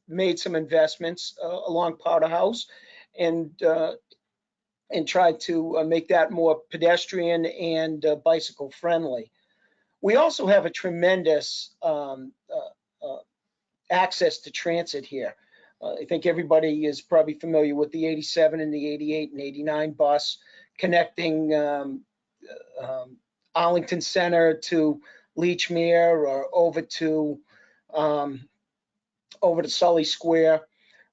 made some investments along Powder House and tried to make that more pedestrian and bicycle friendly. We also have a tremendous access to transit here. I think everybody is probably familiar with the 87 and the 88 and 89 bus connecting Arlington Center to Leechmere or over to Sully Square.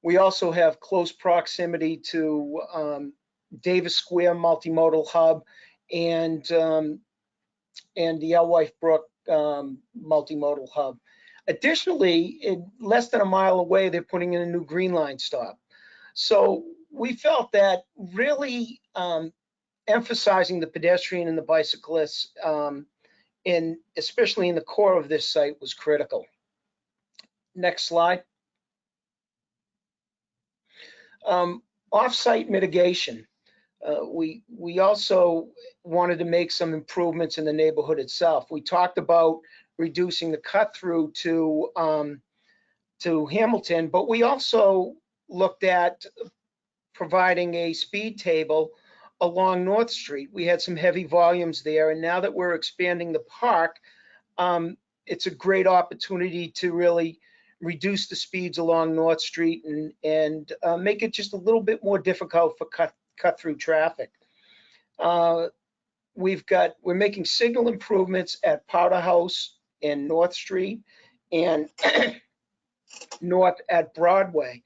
We also have close proximity to Davis Square Multimodal Hub and the Alewife Brook Multimodal Hub. Additionally, less than a mile away, they're putting in a new Green Line stop. So we felt that really emphasizing the pedestrian and the bicyclists, especially in the core of this site, was critical. Next slide. Off-site mitigation. We also wanted to make some improvements in the neighborhood itself. We talked about reducing the cut through to Hamilton, but we also looked at providing a speed table along North Street. We had some heavy volumes there, and now that we're expanding the park, it's a great opportunity to really reduce the speeds along North Street and make it just a little bit more difficult for cut through traffic. We're making signal improvements at Powder House and North Street and north at Broadway.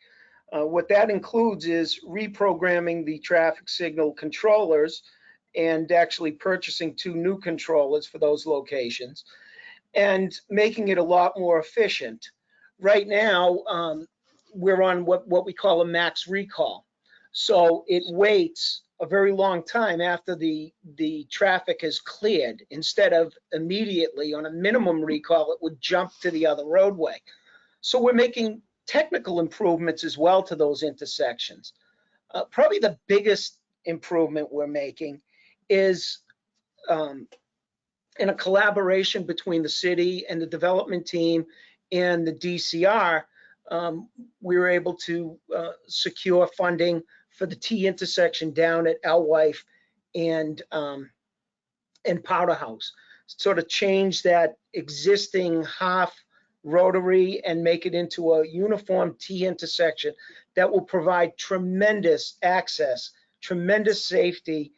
What that includes is reprogramming the traffic signal controllers and actually purchasing 2 new controllers for those locations and making it a lot more efficient. Right now, we're on what we call a max recall. So it waits a very long time after the traffic has cleared. Instead of immediately on a minimum recall, it would jump to the other roadway. So we're making technical improvements as well to those intersections. Probably the biggest improvement we're making is in a collaboration between the city and the development team and the DCR, we were able to secure funding for the T intersection down at Alewife and Powder House. Sort of change that existing half rotary and make it into a uniform T intersection that will provide tremendous access, tremendous safety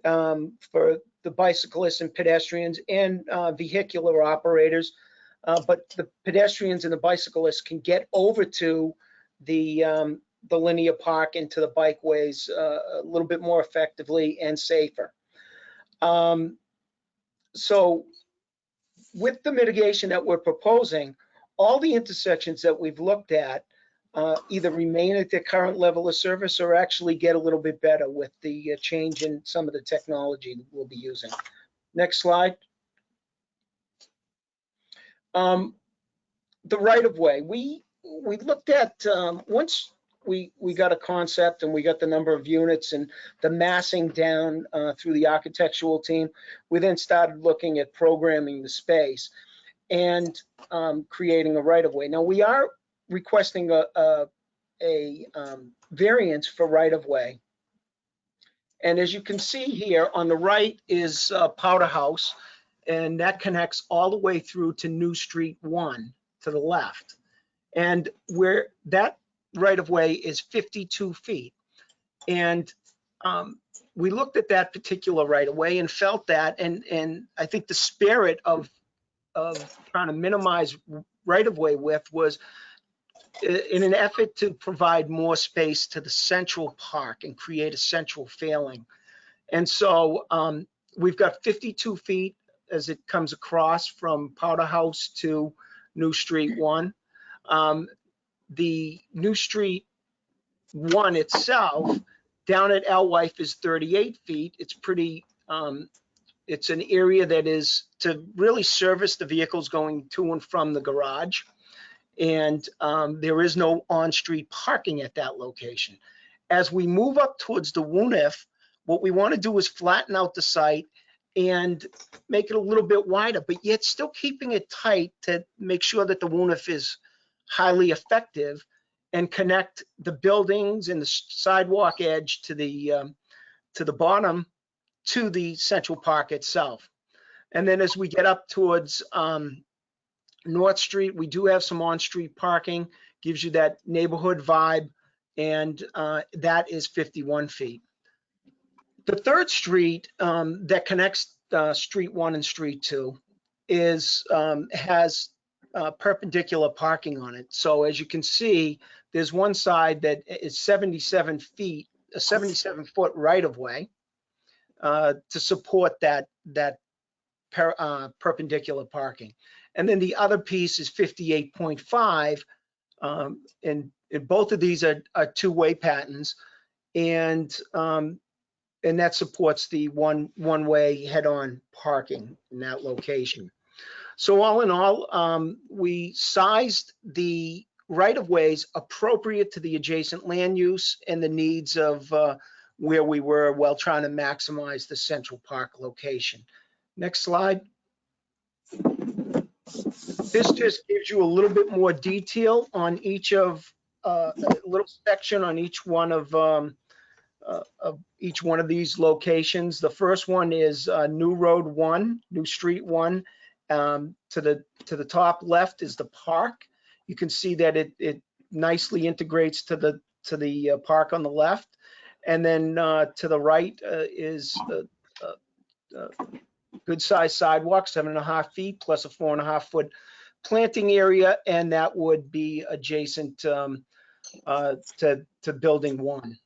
for the bicyclists and pedestrians and vehicular operators. But the pedestrians and the bicyclists can get over to the linear park and to the bikeways a little bit more effectively and safer. So with the mitigation that we're proposing, all the intersections that we've looked at either remain at their current level of service or actually get a little bit better with the change in some of the technology that we'll be using. Next slide. The right-of-way. We looked at, once we got a concept and we got the number of units and the massing down through the architectural team, we then started looking at programming the space and creating a right-of-way. Now we are requesting a variance for right-of-way. And as you can see here, on the right is Powder House, and that connects all the way through to New Street 1 to the left. And where that right-of-way is 52 feet. And we looked at that particular right-of-way and felt that, and I think the spirit of trying to minimize right-of-way width was in an effort to provide more space to the central park and create a central failing. And so we've got 52 feet as it comes across from Powder House to New Street 1. The New Street 1 itself, down at Alewife, is 38 feet. It's pretty, it's an area that is to really service the vehicles going to and from the garage. And there is no on-street parking at that location. As we move up towards the WUNIF, what we want to do is flatten out the site and make it a little bit wider, but yet still keeping it tight to make sure that the WUNIF is highly effective and connect the buildings and the sidewalk edge to the bottom to the Central Park itself. And then as we get up towards North Street, we do have some on-street parking, gives you that neighborhood vibe, and that is 51 feet. The third street that connects Street 1 and Street 2 is has perpendicular parking on it. So as you can see, there's one side that is 77 feet, a 77-foot right-of-way to support that perpendicular parking. And then the other piece is 58.5, and both of these are two-way patents, and that supports the one-way head-on parking in that location. So all in all, we sized the right-of-ways appropriate to the adjacent land use and the needs of where we were while trying to maximize the Central Park location. Next slide. This just gives you a little bit more detail on each of a little section on each one of these locations. The first one is New Road 1, New Street 1. To the top left is the park. You can see that it nicely integrates to the park on the left, and then to the right is good sized sidewalk, 7.5 feet plus a 4.5-foot planting area, and that would be adjacent to building 1.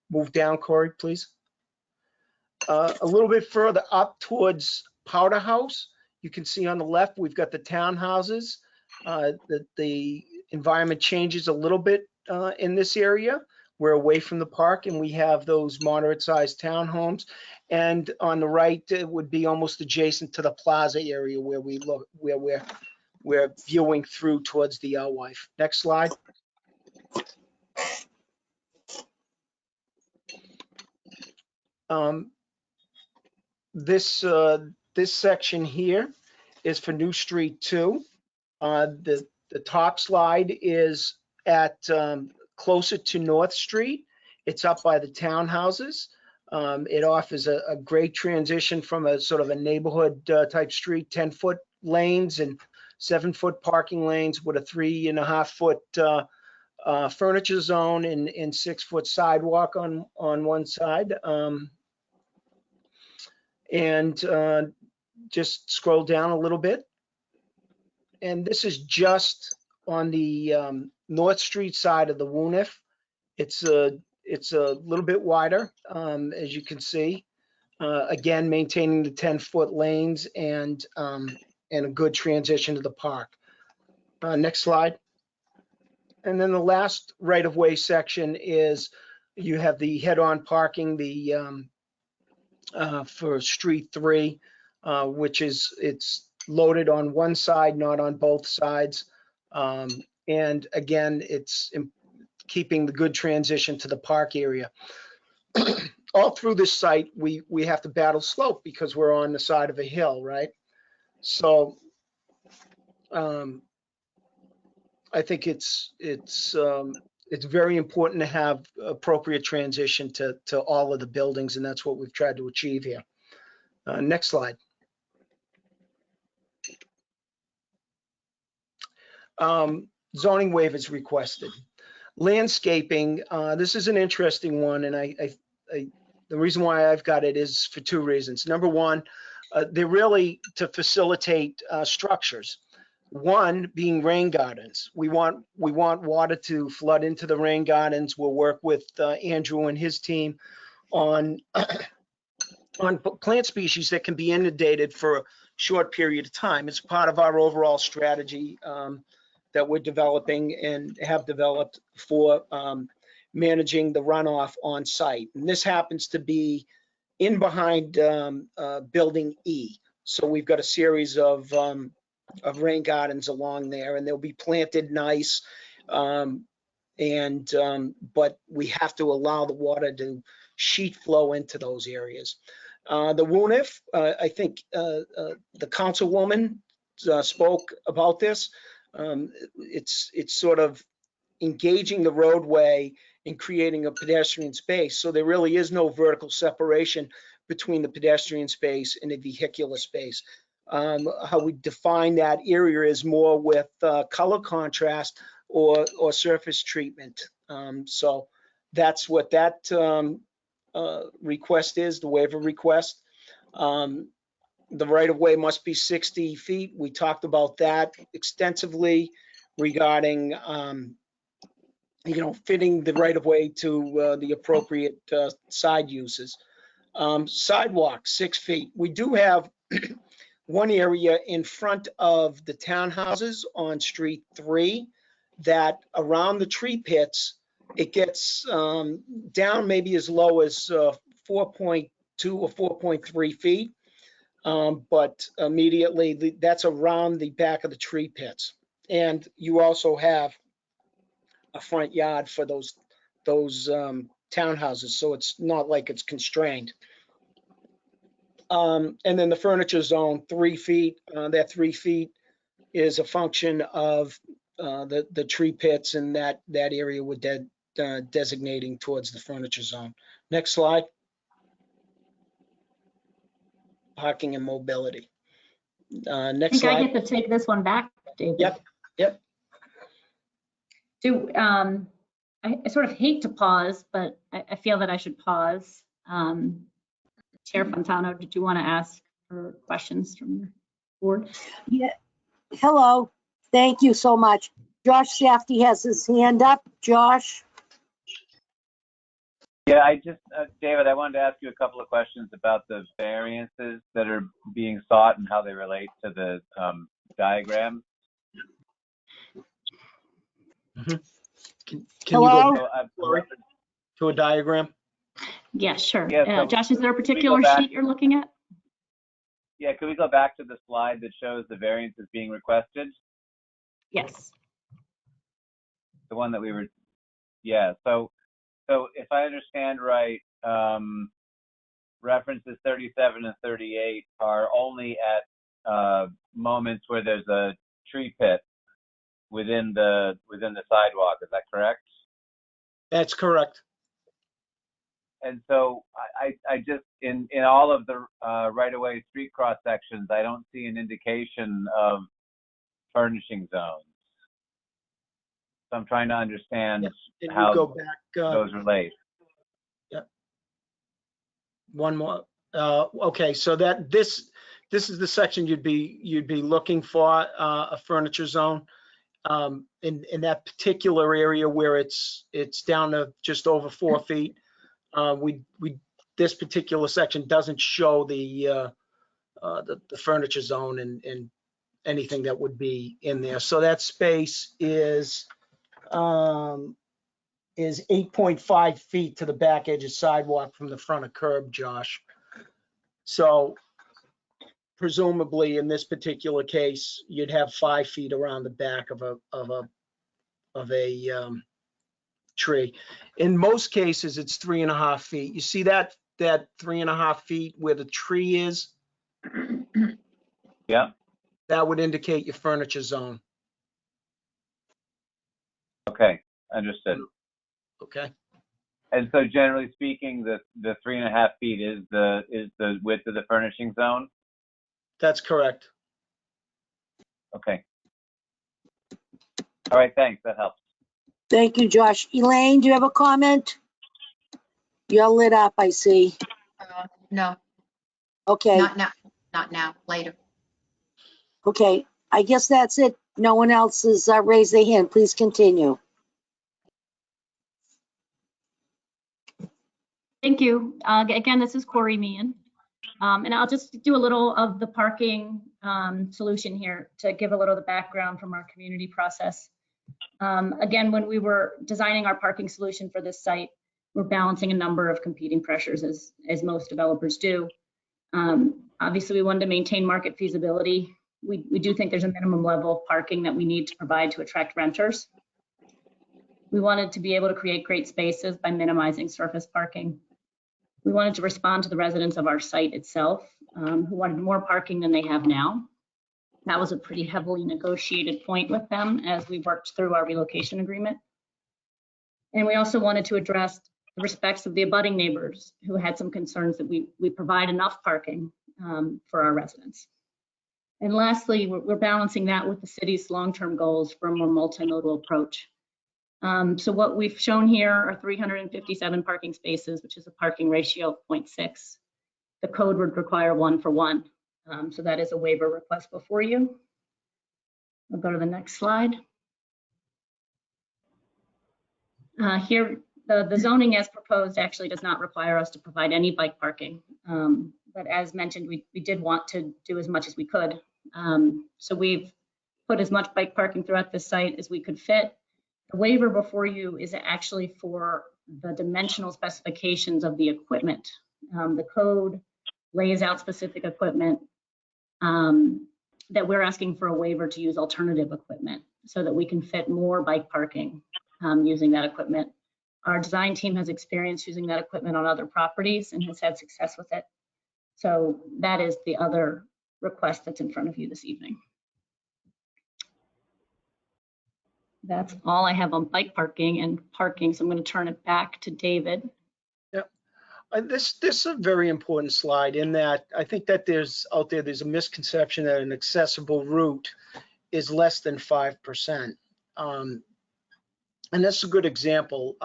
Move down, Corey, please. A little bit further up towards Powder House, you can see on the left we've got the townhouses. The environment changes a little bit in this area. We're away from the park, and we have those moderate-sized townhomes. And on the right, it would be almost adjacent to the plaza area where we're viewing through towards the Alewife. Next slide. This section here is for New Street 2. The top slide is at closer to North Street. It's up by the townhouses. It offers a great transition from a sort of a neighborhood type street, 10-foot lanes and 7-foot parking lanes with a 3.5-foot furniture zone and 6-foot sidewalk on one side. Just scroll down a little bit. And this is just on the North Street side of the WUNIF. It's a little bit wider, as you can see. Again, maintaining the 10-foot lanes and a good transition to the park. Next slide. And then the last right-of-way section is you have the head-on parking, for Street 3, which it's loaded on one side, not on both sides. And again, it's keeping the good transition to the park area. All through this site, we have to battle slope because we're on the side of a hill, right? So I think it's very important to have appropriate transition to all of the buildings, and that's what we've tried to achieve here. Next slide. Zoning waivers requested. Landscaping, this is an interesting one, and the reason why I've got it is for 2 reasons. Number one, they're really to facilitate structures. One being rain gardens. We want water to flood into the rain gardens. We'll work with Andrew and his team on plant species that can be inundated for short period of time. It's part of our overall strategy that we're developing and have developed for managing the runoff on site. And this happens to be in behind Building E. So we've got a series of rain gardens along there, and they'll be planted nice. But we have to allow the water to sheet flow into those areas. The WUNIF, I think the councilwoman spoke about this. It's sort of engaging the roadway and creating a pedestrian space. So there really is no vertical separation between the pedestrian space and the vehicular space. How we define that area is more with color contrast or surface treatment. So that's what that request is, the waiver request. The right-of-way must be 60 feet. We talked about that extensively regarding, fitting the right-of-way to the appropriate side uses. Sidewalk, 6 feet. We do have one area in front of the townhouses on Street 3 that around the tree pits, it gets down maybe as low as 4.2 or 4.3 feet. But immediately that's around the back of the tree pits. And you also have a front yard for those townhouses. So it's not like it's constrained. And then the furniture zone, 3 feet, that 3 feet is a function of the tree pits and that area with designating towards the furniture zone. Next slide. Parking and mobility. Next slide. I get to take this one back, David. Yep. I sort of hate to pause, but I feel that I should pause. Chair Fontano, did you want to ask for questions from the board? Yeah. Hello. Thank you so much. Josh Shafty has his hand up. Josh? Yeah, David, I wanted to ask you a couple of questions about the variances that are being sought and how they relate to the diagram. Mm-hmm. Can Hello? you go to a diagram? Yeah, sure. Yeah, so Josh, is there a particular sheet you're looking at? Yeah, could we go back to the slide that shows the variances being requested? Yes. The one that we were, yeah. So if I understand right, references 37 and 38 are only at moments where there's a tree pit within the sidewalk. Is that correct? That's correct. And so I just, in all of the right-of-way street cross sections, I don't see an indication of furnishing zones. So I'm trying to understand how go back, those relate. Yep. One more. Okay, so this is the section you'd be looking for a furniture zone. In that particular area where it's down to just over 4 feet. This particular section doesn't show the furniture zone and anything that would be in there. So that space is 8.5 feet to the back edge of sidewalk from the front of curb, Josh. So presumably in this particular case, you'd have 5 feet around the back of a tree. In most cases, it's 3.5 feet. You see that 3.5 feet where the tree is? Yeah. That would indicate your furniture zone. Okay, understood. Okay. And so generally speaking, the 3.5 feet is the width of the furnishing zone? That's correct. Okay. All right, thanks, that helps. Thank you, Josh. Elaine, do you have a comment? You're lit up, I see. No, Okay, not now, later. okay. I guess that's it. No one else has raised their hand. Please continue. Thank you. Again, this is Corey Meehan. And I'll just do a little of the parking solution here to give a little of the background from our community process. Again, when we were designing our parking solution for this site, we're balancing a number of competing pressures as most developers do. Obviously, we wanted to maintain market feasibility. We do think there's a minimum level of parking that we need to provide to attract renters. We wanted to be able to create great spaces by minimizing surface parking. We wanted to respond to the residents of our site itself, who wanted more parking than they have now. That was a pretty heavily negotiated point with them as we worked through our relocation agreement. And we also wanted to address the respects of the abutting neighbors who had some concerns that we provide enough parking for our residents. And lastly, we're balancing that with the city's long-term goals for a more multimodal approach. So what we've shown here are 357 parking spaces, which is a parking ratio of 0.6. The code would require 1 for 1. So that is a waiver request before you. We'll go to the next slide. Here, the zoning as proposed actually does not require us to provide any bike parking. But as mentioned, we did want to do as much as we could. So we've put as much bike parking throughout this site as we could fit. The waiver before you is actually for the dimensional specifications of the equipment. The code lays out specific equipment that we're asking for a waiver to use alternative equipment so that we can fit more bike parking using that equipment. Our design team has experience using that equipment on other properties and has had success with it. So that is the other request that's in front of you this evening. That's all I have on bike parking and parking. So I'm going to turn it back to David. Yep. This is a very important slide in that I think that there's a misconception that an accessible route is less than 5%. And that's a good example.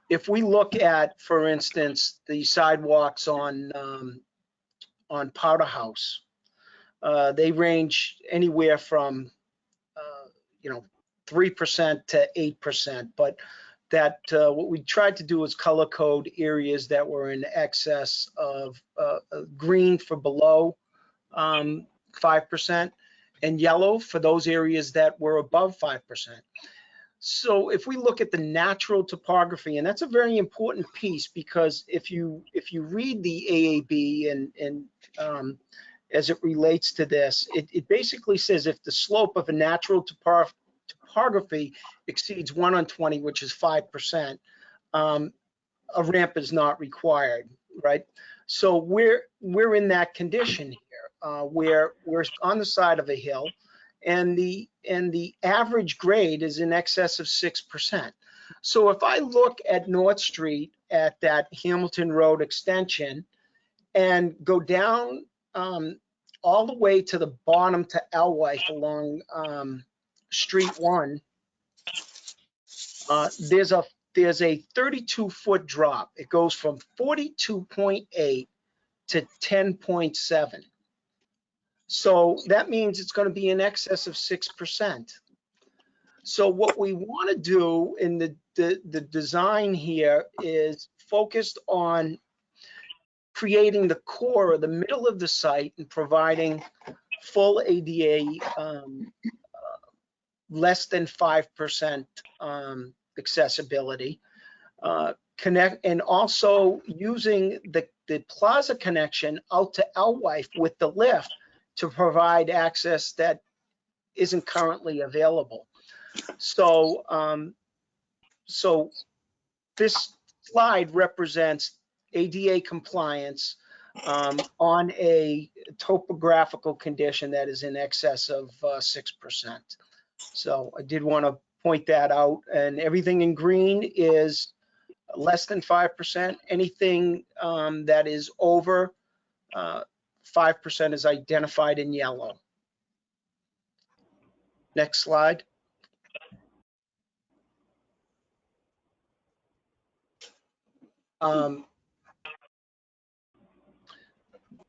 If we look at, for instance, the sidewalks on Powder House, they range anywhere from 3% to 8%, but that what we tried to do is color code areas that were in excess of green for below 5% and yellow for those areas that were above 5%. So if we look at the natural topography, and that's a very important piece, because if you read the AAB and as it relates to this, it basically says if the slope of a natural topography exceeds 1 on 20, which is 5%, a ramp is not required, right? So we're in that condition here, where we're on the side of a hill, and the average grade is in excess of 6%. So if I look at North Street at that Hamilton Road extension and go down all the way to the bottom to Elwife along Street 1, there's a 32-foot drop. It goes from 42.8 to 10.7. So that means it's going to be in excess of 6%. So what we want to do in the design here is focused on creating the core or the middle of the site and providing full ADA less than 5% accessibility, and also using the plaza connection out to Elwife with the lift to provide access that isn't currently available. So, so this slide represents ADA compliance on a topographical condition that is in excess of 6%. So I did want to point that out, and everything in green is less than 5%. Anything that is over 5% is identified in yellow. Next slide.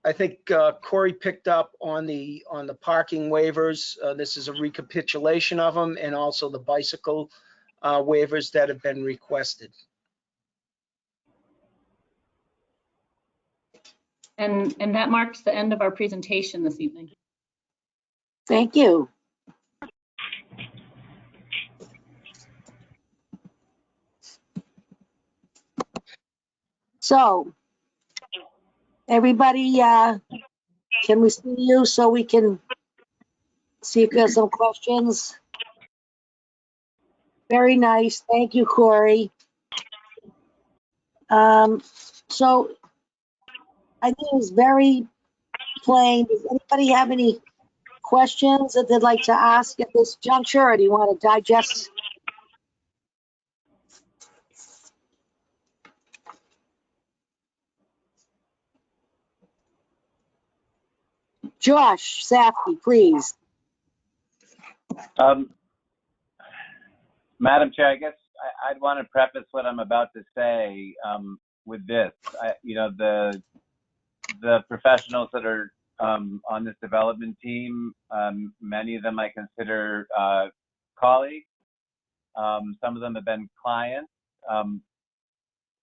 I think Corey picked up on the parking waivers. This is a recapitulation of them, and also the bicycle waivers that have been requested. And that marks the end of our presentation this evening. Thank you. So, everybody, can we see you so we can see if there's some questions? Very nice. Thank you, Corey. So I think it was very plain. Does anybody have any questions that they'd like to ask at this juncture, or do you want to digest? Josh Safety, please. Madam Chair, I guess I'd want to preface what I'm about to say with this. The professionals that are on this development team, many of them I consider colleagues. Some of them have been clients,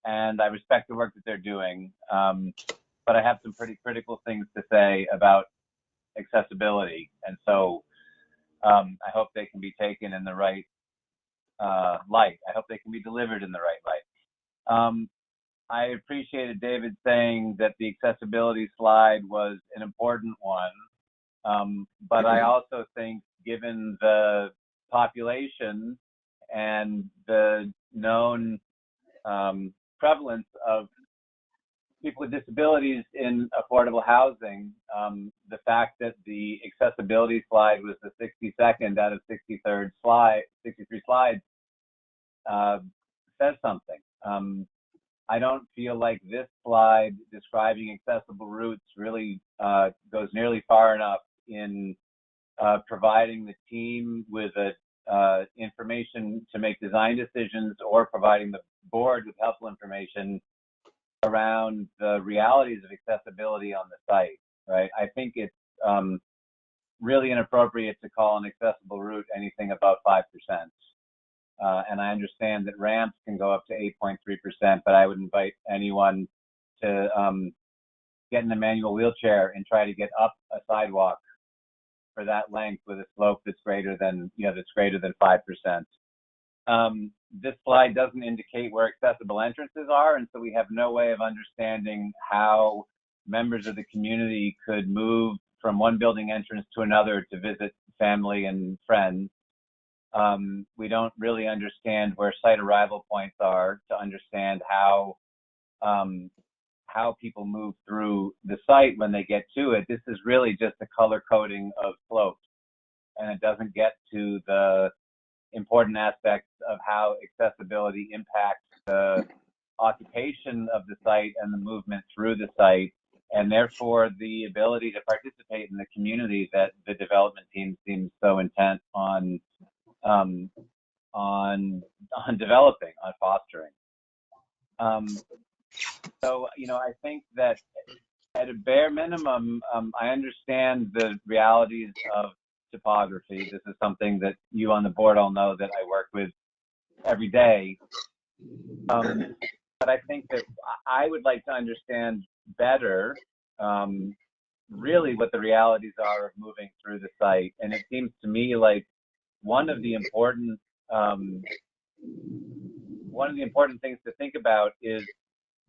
and I respect the work that they're doing. But I have some pretty critical things to say about accessibility, and so I hope they can be taken in the right light. I hope they can be delivered in the right light. I appreciated David saying that the accessibility slide was an important one, but I also think given the population and the known prevalence of people with disabilities in affordable housing, the fact that the accessibility slide was the 62nd out of 63 slides says something. I don't feel like this slide describing accessible routes really goes nearly far enough in providing the team with information to make design decisions or providing the board with helpful information around the realities of accessibility on the site, right? I think it's really inappropriate to call an accessible route anything above 5%. And I understand that ramps can go up to 8.3%, but I would invite anyone to get in a manual wheelchair and try to get up a sidewalk for that length with a slope that's greater than 5%. This slide doesn't indicate where accessible entrances are, and so we have no way of understanding how members of the community could move from one building entrance to another to visit family and friends. We don't really understand where site arrival points are to understand how people move through the site when they get to it. This is really just a color coding of slopes, and it doesn't get to the important aspects of how accessibility impacts the occupation of the site and the movement through the site, and therefore the ability to participate in the community that the development team seems so intent on developing, on fostering. So, I think that at a bare minimum, I understand the realities of topography. This is something that you on the board all know that I work with every day. But I think that I would like to understand better really what the realities are of moving through the site. And it seems to me like one of the important things to think about is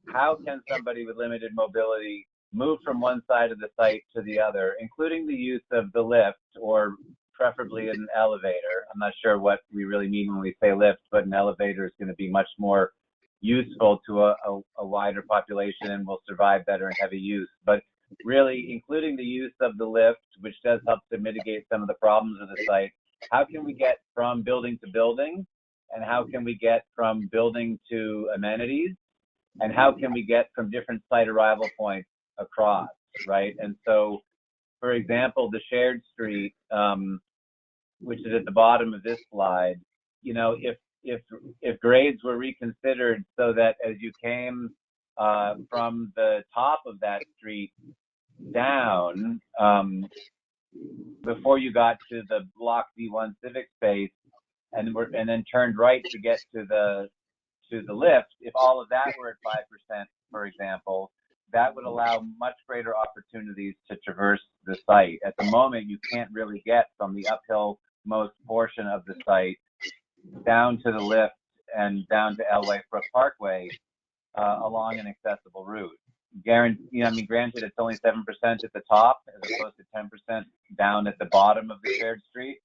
how can somebody with limited mobility move from one side of the site to the other, including the use of the lift or preferably an elevator. I'm not sure what we really mean when we say lift, but an elevator is going to be much more useful to a wider population and will survive better in heavy use. But really, including the use of the lift, which does help to mitigate some of the problems of the site, how can we get from building to building? And how can we get from building to amenities? And how can we get from different site arrival points across, right? And so, for example, the shared street, which is at the bottom of this slide, if grades were reconsidered so that as you came from the top of that street down, before you got to the Block D1 civic space, and then turned right to get to the lift, if all of that were at 5%, for example, that would allow much greater opportunities to traverse the site. At the moment, you can't really get from the uphill most portion of the site down to the lift and down to Alewife Brook Parkway along an accessible route. Granted, it's only 7% at the top as opposed to 10% down at the bottom of the shared street.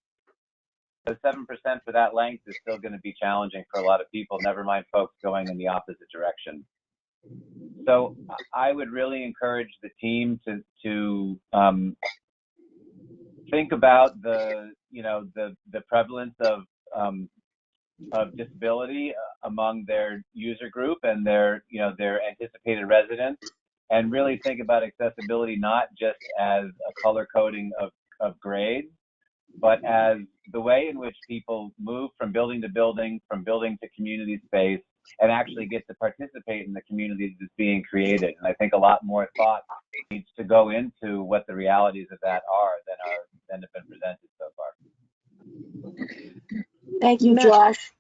So 7% for that length is still going to be challenging for a lot of people, never mind folks going in the opposite direction. So I would really encourage the team to think about the prevalence of disability among their user group and their anticipated residents, and really think about accessibility not just as a color coding of grades, but as the way in which people move from building to building, from building to community space, and actually get to participate in the community that's being created. And I think a lot more thought needs to go into what the realities of that are than have been presented so far. Thank you, Josh.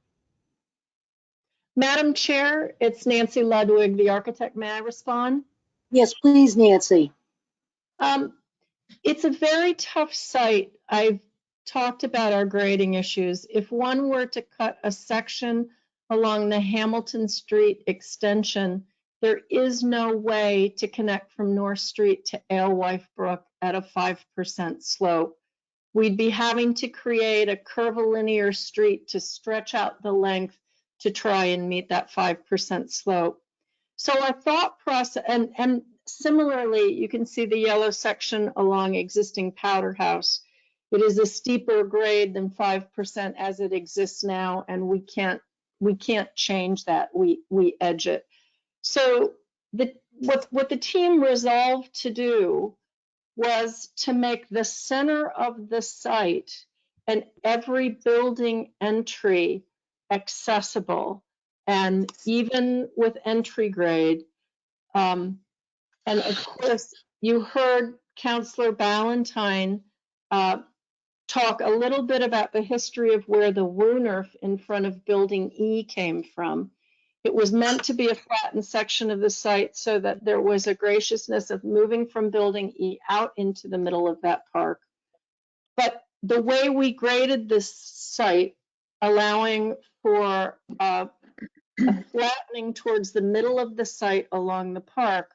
Madam Chair, it's Nancy Ludwig, the architect. May I respond? Yes, please, Nancy. It's a very tough site. I've talked about our grading issues. If one were to cut a section along the Hamilton Street extension, there is no way to connect from North Street to Alewife Brook at a 5% slope. We'd be having to create a curvilinear street to stretch out the length to try and meet that 5% slope. So our thought process, and similarly, you can see the yellow section along existing Powder House. It is a steeper grade than 5% as it exists now, and we can't change that. We edge it. So what the team resolved to do was to make the center of the site and every building entry accessible, and even with entry grade. And of course, you heard Councillor Ballantyne talk a little bit about the history of where the Woonerf in front of Building E came from. It was meant to be a flattened section of the site so that there was a graciousness of moving from Building E out into the middle of that park. But the way we graded this site, allowing for a flattening towards the middle of the site along the park,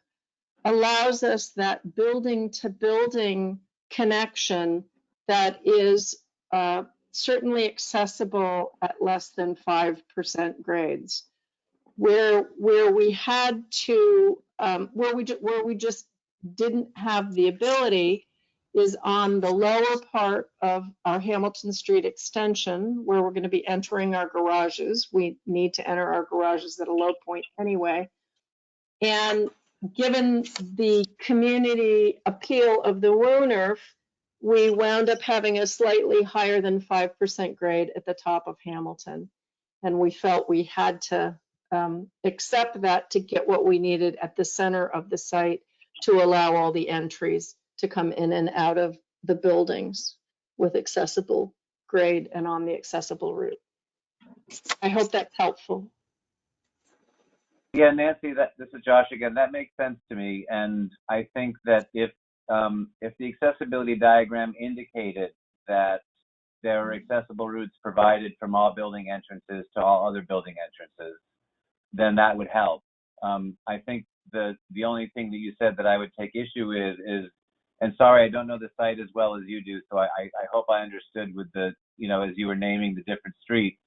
allows us that building to building connection that is certainly accessible at less than 5% grades. Where we had to, where we just didn't have the ability is on the lower part of our Hamilton Street extension, where we're going to be entering our garages. We need to enter our garages at a low point anyway. And given the community appeal of the Woonerf, we wound up having a slightly higher than 5% grade at the top of Hamilton. And we felt we had to accept that to get what we needed at the center of the site to allow all the entries to come in and out of the buildings with accessible grade and on the accessible route. I hope that's helpful. Yeah, Nancy, this is Josh again. That makes sense to me, and I think that if the accessibility diagram indicated that there are accessible routes provided from all building entrances to all other building entrances, then that would help. I think the only thing that you said that I would take issue with is, and sorry, I don't know the site as well as you do, so I hope I understood with the, as you were naming the different streets.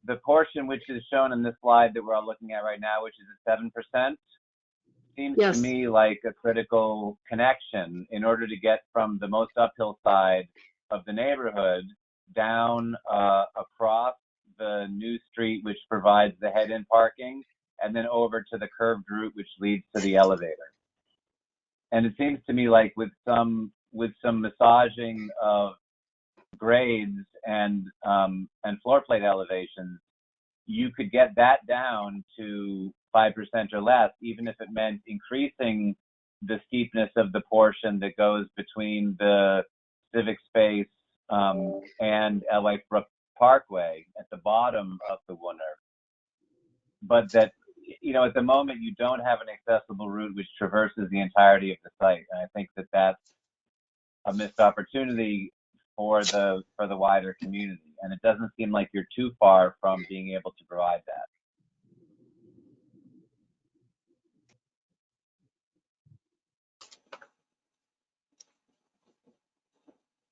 The portion which is shown in this slide that we're all looking at right now, which is at 7%, seems to me like a critical connection in order to get from the most uphill side of the neighborhood down across the new street, which provides the head-in parking, and then over to the curved route, which leads to the elevator. And it seems to me like with some massaging of grades and floor plate elevations, you could get that down to 5% or less, even if it meant increasing the steepness of the portion that goes between the civic space and Alewife Brook Parkway at the bottom of the Woonerf. But that you know, at the moment, you don't have an accessible route which traverses the entirety of the site. And I think that that's a missed opportunity for the wider community. And it doesn't seem like you're too far from being able to provide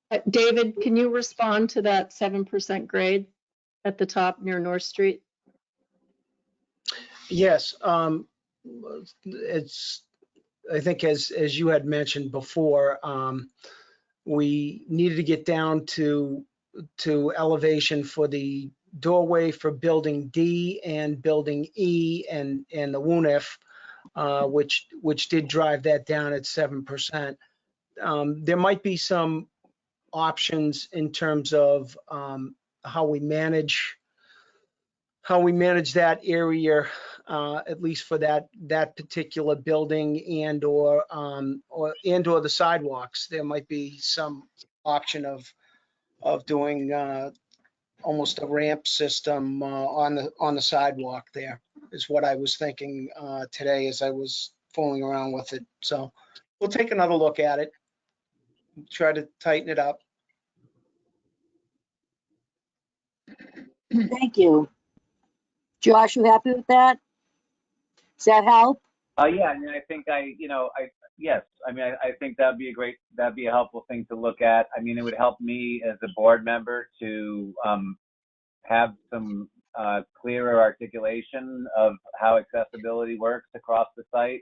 that. David, can you respond to that 7% grade at the top near North Street? Yes, it's, I think as you had mentioned before, we needed to get down to elevation for the doorway for building D and building E and the WUNIF, which did drive that down at 7%. There might be some options in terms of how we manage that area, at least for that particular building and or the sidewalks. There might be some option of doing almost a ramp system on the sidewalk. There is what I was thinking today as I was fooling around with it. So we'll take another look at it, try to tighten it up. Thank you. Josh, you happy with that? Does that help? Yeah, I mean, I think yes. I mean, I think that'd be a helpful thing to look at. I mean, it would help me as a board member to have some clearer articulation of how accessibility works across the site.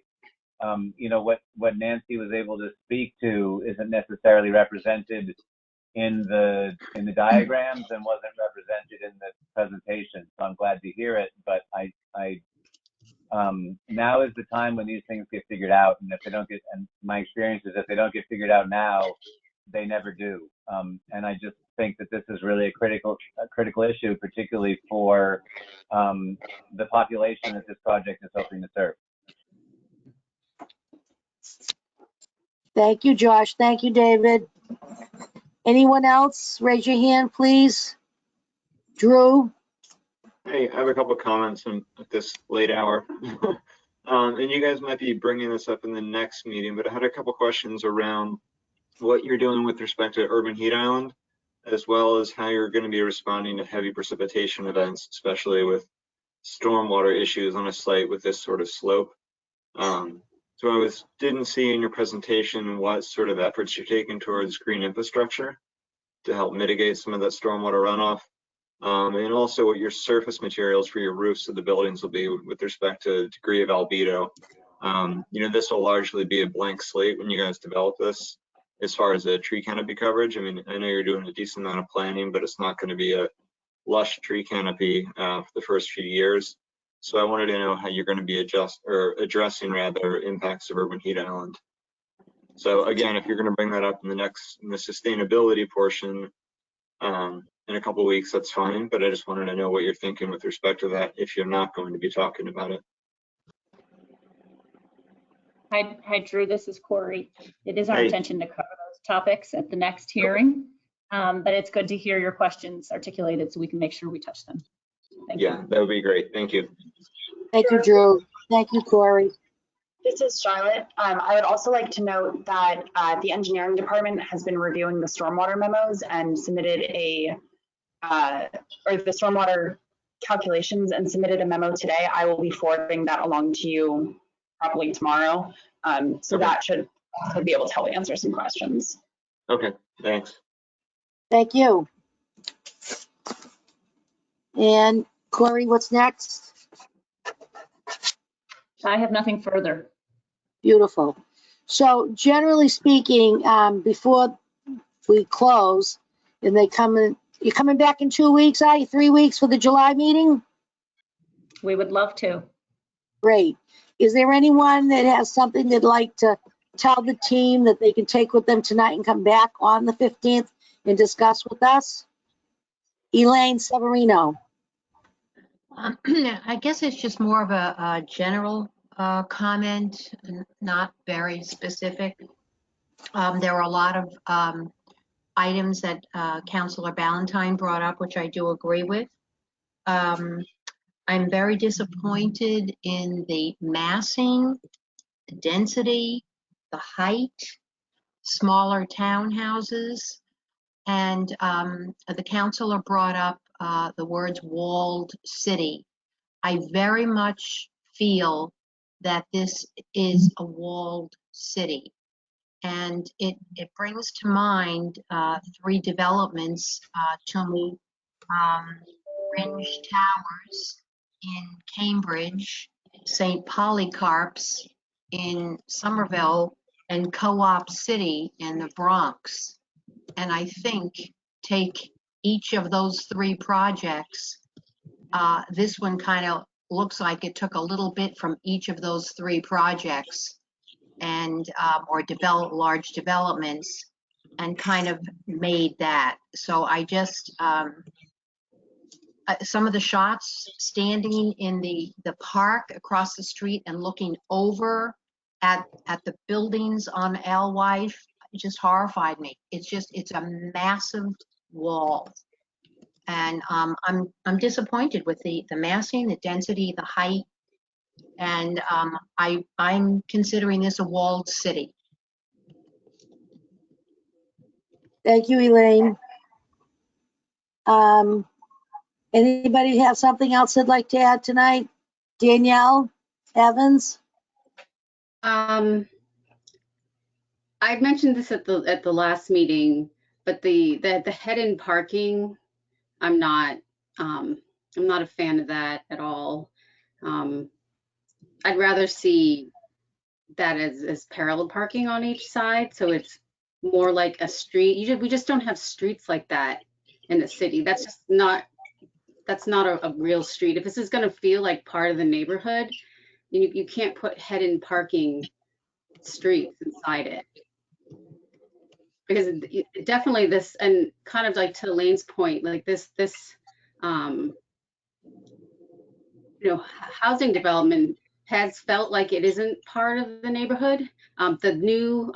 You know, what Nancy was able to speak to isn't necessarily represented in the diagrams and wasn't represented in the presentation. So I'm glad to hear it, but now is the time when these things get figured out, and if they don't get, and my experience is if they don't get figured out now, they never do. And I just think that this is really a critical issue, particularly for the population that this project is hoping to serve. Thank you, Josh. Thank you, David. Anyone else? Raise your hand, please. Drew? Hey, I have a couple of comments at this late hour. And you guys might be bringing this up in the next meeting, but I had a couple questions around what you're doing with respect to urban heat island, as well as how you're going to be responding to heavy precipitation events, especially with stormwater issues on a site with this sort of slope. So I didn't see in your presentation what sort of efforts you're taking towards green infrastructure to help mitigate some of that stormwater runoff. And also what your surface materials for your roofs of the buildings will be with respect to degree of albedo. You know, this will largely be a blank slate when you guys develop this as far as the tree canopy coverage. I mean, I know you're doing a decent amount of planning, but it's not going to be a lush tree canopy for the first few years. So I wanted to know how you're going to be addressing rather impacts of urban heat island. So again, if you're going to bring that up in the sustainability portion in a couple of weeks, that's fine. But I just wanted to know what you're thinking with respect to that if you're not going to be talking about it. Hi, Drew. This is Corey. It is our intention to cover those topics at the next hearing, but it's good to hear your questions articulated so we can make sure we touch them. Thank you. That would be great. Thank you. Thank you, Drew. Thank you, Corey. This is Charlotte. I would also like to note that the engineering department has been reviewing the stormwater memos and submitted or the stormwater calculations and submitted a memo today. I will be forwarding that along to you probably tomorrow. So that should also be able to help answer some questions. Okay, thanks. Thank you. And Corey, what's next? I have nothing further. Beautiful. So generally speaking, before we close, and you're coming back in 2 weeks, are you? 3 weeks for the July meeting? We would love to. Great. Is there anyone that has something they'd like to tell the team that they can take with them tonight and come back on the 15th and discuss with us? Elaine Severino. I guess it's just more of a general comment, not very specific. There were a lot of items that Councilor Ballantyne brought up, which I do agree with. I'm very disappointed in the massing, the density, the height, smaller townhouses. And the councilor brought up the words walled city. I very much feel that this is a walled city. And it brings to mind three developments to me. Ringe Towers in Cambridge, St. Polycarp's in Somerville, and Co-op City in the Bronx. And I think take each of those three projects, this one kind of looks like it took a little bit from each of those three projects and or develop large developments and kind of made that. So I just some of the shots standing in the park across the street and looking over at the buildings on Alewife just horrified me. It's a massive wall. And I'm disappointed with the massing, the density, the height, and I'm considering this a walled city. Thank you, Elaine. Anybody have something else they'd like to add tonight? Danielle Evans? I mentioned this at the last meeting, but the head-in parking, I'm not a fan of that at all. I'd rather see that as parallel parking on each side, so it's more like a street. We just don't have streets like that in the city. That's not a real street. If this is going to feel like part of the neighborhood, you can't put head-in parking streets inside it. Because definitely this, and kind of like to Elaine's point, like this housing development has felt like it isn't part of the neighborhood. The new,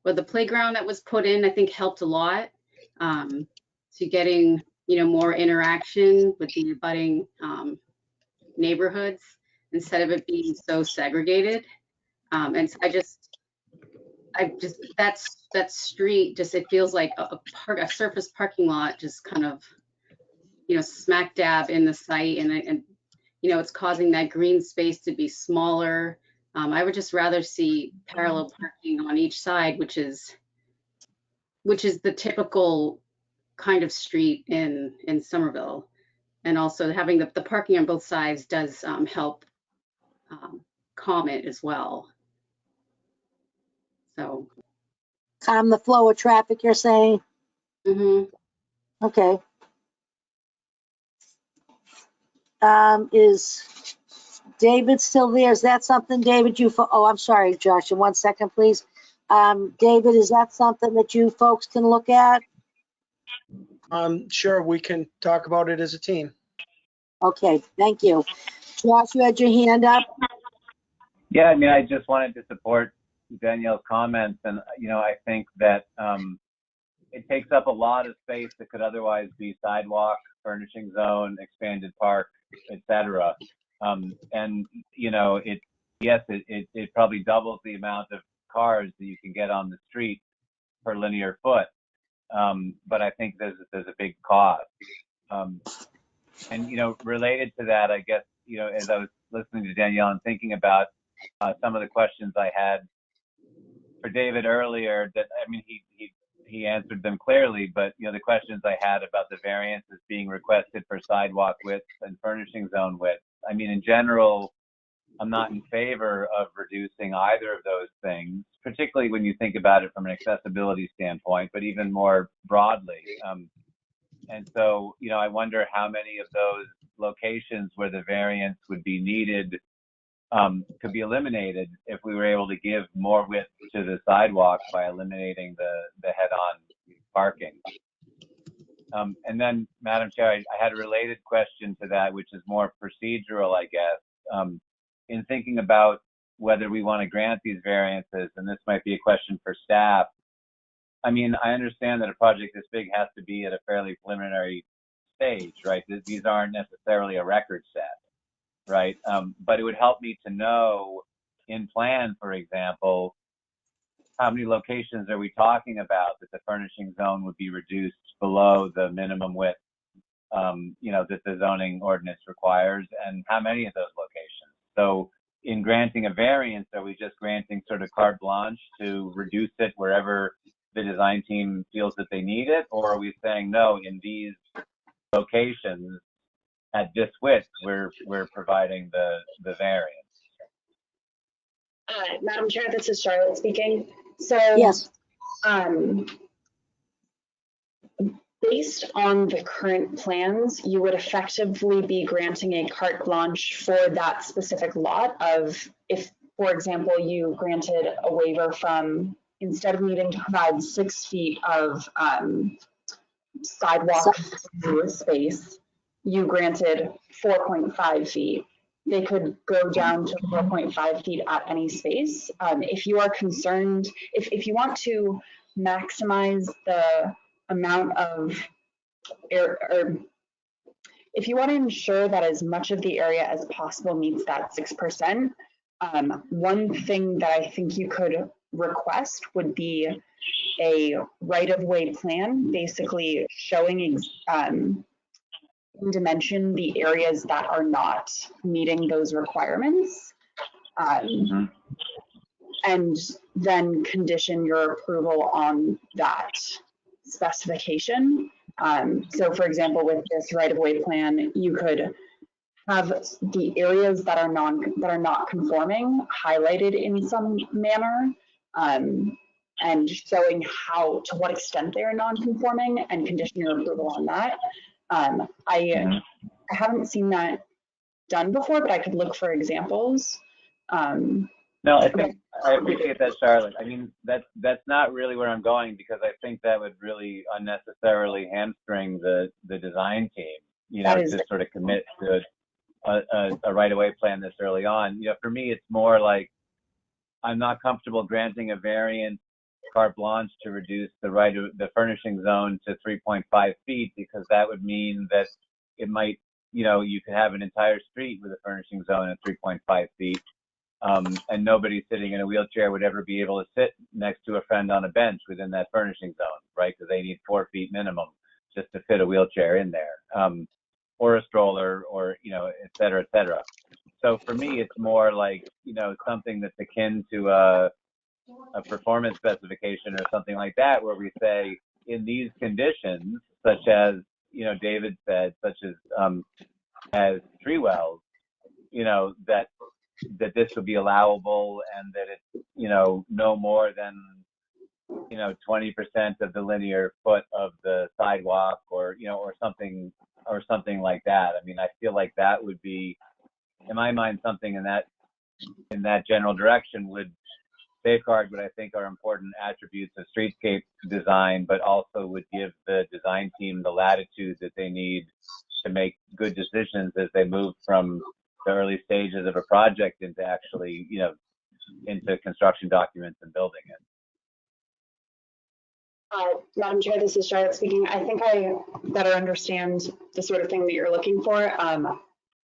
the playground that was put in, I think helped a lot to getting, more interaction with the abutting neighborhoods instead of it being so segregated. And so I just that street just, it feels like a surface parking lot, just kind of, smack dab in the site, and it's causing that green space to be smaller. I would just rather see parallel parking on each side, which is the typical kind of street in Somerville. And also having the parking on both sides does help calm it as well. So Calm the flow of traffic, you're saying? Mm-hmm. Okay. Is David still there? Is that something, David, oh, I'm sorry, Josh, in 1 second, please. David, is that something that you folks can look at? Sure, we can talk about it as a team. Okay, thank you. Josh, you had your hand up? Yeah, I mean, I just wanted to support Danielle's comments, and I think that it takes up a lot of space that could otherwise be sidewalk, furnishing zone, expanded park, etc. And it probably doubles the amount of cars that you can get on the street per linear foot. But I think there's a big cost. And related to that, I guess as I was listening to Danielle and thinking about some of the questions I had for David earlier, that I mean he answered them clearly, but the questions I had about the variances being requested for sidewalk width and furnishing zone width. I mean, in general, I'm not in favor of reducing either of those things, particularly when you think about it from an accessibility standpoint, but even more broadly. And so, I wonder how many of those locations where the variance would be needed could be eliminated if we were able to give more width to the sidewalk by eliminating the head-on parking. And then, Madam Chair, I had a related question to that, which is more procedural, I guess. In thinking about whether we want to grant these variances, and this might be a question for staff. I mean, I understand that a project this big has to be at a fairly preliminary stage, right? These aren't necessarily a record set, right? But it would help me to know in plan, for example, how many locations are we talking about that the furnishing zone would be reduced below the minimum width, that the zoning ordinance requires, and how many of those locations? So in granting a variance, are we just granting sort of carte blanche to reduce it wherever the design team feels that they need it? Or are we saying, no, in these locations at this width, we're providing the variance? Madam Chair, this is Charlotte speaking. So, Yes. Based on the current plans, you would effectively be granting a carte blanche for that specific lot of, if, for example, you granted a waiver from, instead of needing to provide 6 feet of sidewalk space, you granted 4.5 feet. They could go down to 4.5 feet at any space. If you are concerned, if you want to maximize the amount of air, or if you want to ensure that as much of the area as possible meets that 6%, one thing that I think you could request would be a right-of-way plan, basically showing in dimension the areas that are not meeting those requirements, and then condition your approval on that specification. So for example, with this right-of-way plan, you could have the areas that are not conforming highlighted in some manner, and showing to what extent they are non-conforming, and condition your approval on that. I haven't seen that done before, but I could look for examples. No, I think I appreciate that, Charlotte. I mean, that's not really where I'm going, because I think that would really unnecessarily hamstring the design team, to sort of commit to a right-of-way plan this early on. For me, it's more like I'm not comfortable granting a variance carte blanche to reduce the furnishing zone to 3.5 feet, because that would mean that it might, you could have an entire street with a furnishing zone at 3.5 feet. And nobody sitting in a wheelchair would ever be able to sit next to a friend on a bench within that furnishing zone, right? Because they need 4 feet minimum just to fit a wheelchair in there, or a stroller, or, et cetera, et cetera. So for me, it's more like, something that's akin to a performance specification or something like that, where we say, in these conditions, such as, David said, such as tree wells, that this would be allowable, and that it's, no more than, 20% of the linear foot of the sidewalk, or, or something like that. I mean, I feel like that would be, in my mind, something in that general direction would safeguard what I think are important attributes of streetscape design, but also would give the design team the latitude that they need to make good decisions as they move from the early stages of a project into actually, into construction documents and building it. Madam Chair, this is Charlotte speaking. I think I better understand the sort of thing that you're looking for.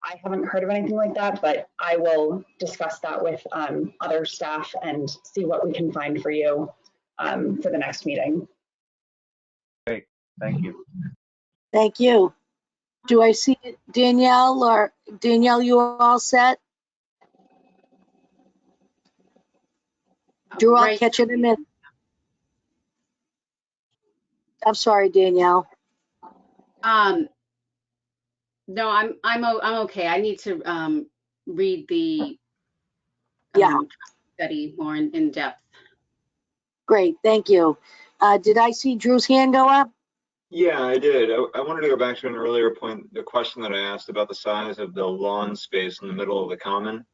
I haven't heard of anything like that, but I will discuss that with other staff and see what we can find for you for the next meeting. Great, thank you. Thank you. Do I see Danielle, or Danielle, you are all set? Drew, I'll catch you in a minute. I'm sorry, Danielle. No, I'm okay. I need to read the study more in depth. Great, thank you. Did I see Drew's hand go up? Yeah, I did. I wanted to go back to an earlier point, the question that I asked about the size of the lawn space in the middle of the common.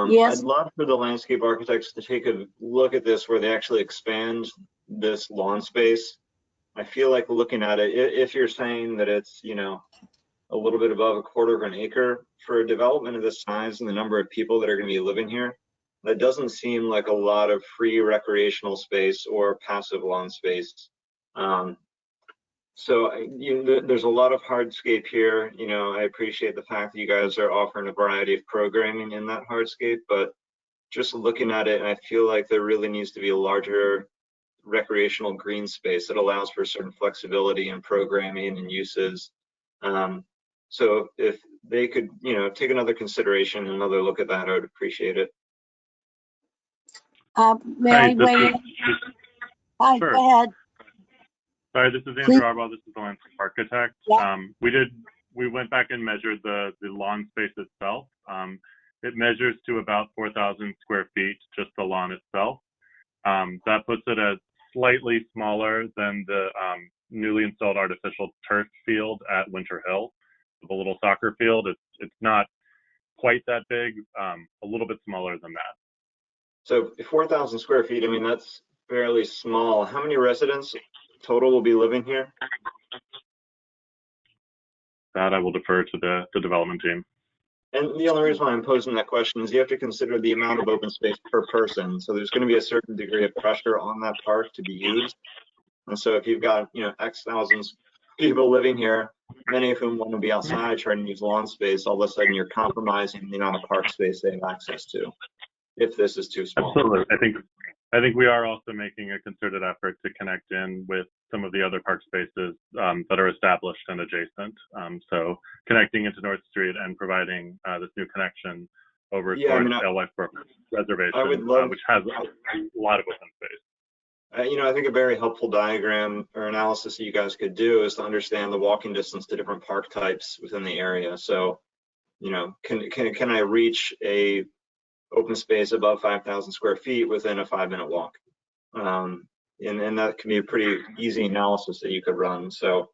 Yes. I'd love for the landscape architects to take a look at this where they actually expand this lawn space. I feel like looking at it, if you're saying that it's, a little bit above a quarter of an acre for a development of this size and the number of people that are going to be living here, that doesn't seem like a lot of free recreational space or passive lawn space. So there's a lot of hardscape here. I appreciate the fact that you guys are offering a variety of programming in that hardscape, but just looking at it, I feel like there really needs to be a larger recreational green space that allows for certain flexibility in programming and uses. So if they could, take another consideration and another look at that, I would appreciate it. Mary Wayne. Hi, Sure. go ahead. Sorry, this is Please. Andrew Arbaugh. This is the landscape architect. Yeah. We went back and measured the lawn space itself. It measures to about 4,000 square feet, just the lawn itself. That puts it at slightly smaller than the newly installed artificial turf field at Winter Hill, the little soccer field. It's not quite that big, a little bit smaller than that. So 4,000 square feet, I mean, that's fairly small. How many residents total will be living here? That I will defer to the development team. And the only reason why I'm posing that question is you have to consider the amount of open space per person. So there's going to be a certain degree of pressure on that park to be used. And so if you've got, X thousands people living here, many of whom want to be outside trying to use lawn space, all of a sudden you're compromising the amount of park space they have access to, if this is too small. Absolutely. I think we are also making a concerted effort to connect in with some of the other park spaces that are established and adjacent. So connecting into North Street and providing this new connection over towards Alewife Brook Reservation, which has a lot of open space. I think a very helpful diagram or analysis that you guys could do is to understand the walking distance to different park types within the area. So, can I reach a open space above 5,000 square feet within a 5-minute walk? And that can be a pretty easy analysis that you could run. So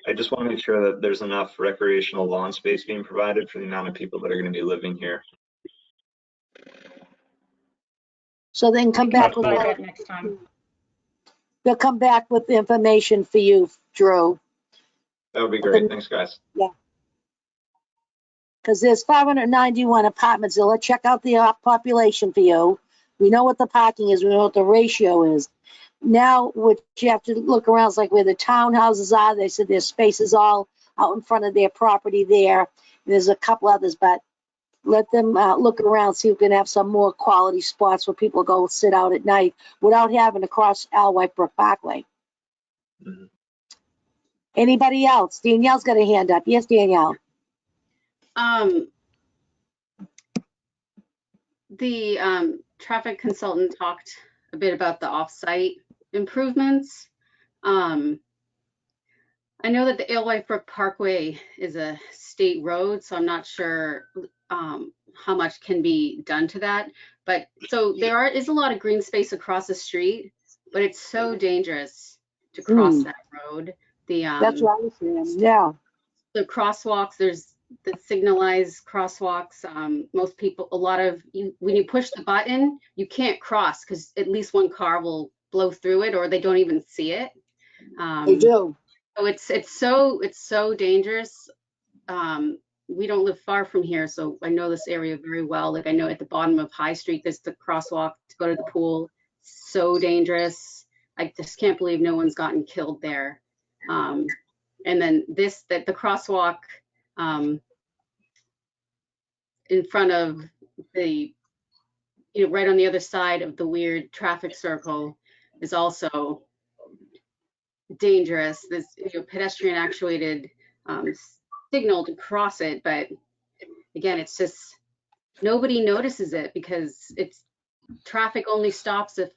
I just want to make sure that there's enough recreational lawn space being provided for the amount of people that are going to be living here. So then come back with that next time. They'll come back with the information for you, Drew. That would be great. Thanks, guys. Yeah. Because there's 591 apartments. They'll check out the population for you. We know what the parking is. We know what the ratio is. Now, what you have to look around is like where the townhouses are. They said there's spaces all out in front of their property there. There's a couple others, but let them look around, see if we can have some more quality spots where people go sit out at night without having to cross Alewife Brook Parkway. Mm-hmm. Anybody else? Danielle's got a hand up. Yes, Danielle. The traffic consultant talked a bit about the off-site improvements. I know that the Alewife Brook Parkway is a state road, so I'm not sure how much can be done to that. But so there is a lot of green space across the street, but it's so dangerous to cross that road. That's what I was saying. Yeah. The crosswalks, there's the signalized crosswalks. Most people, when you push the button, you can't cross because at least one car will blow through it, or they don't even see it. They do. So it's so dangerous. We don't live far from here, so I know this area very well. Like I know at the bottom of High Street, there's the crosswalk to go to the pool. So dangerous. I just can't believe no one's gotten killed there. And then the crosswalk in front of the, right on the other side of the weird traffic circle is also dangerous. This pedestrian actuated signal to cross it, but again, it's just nobody notices it because traffic only stops if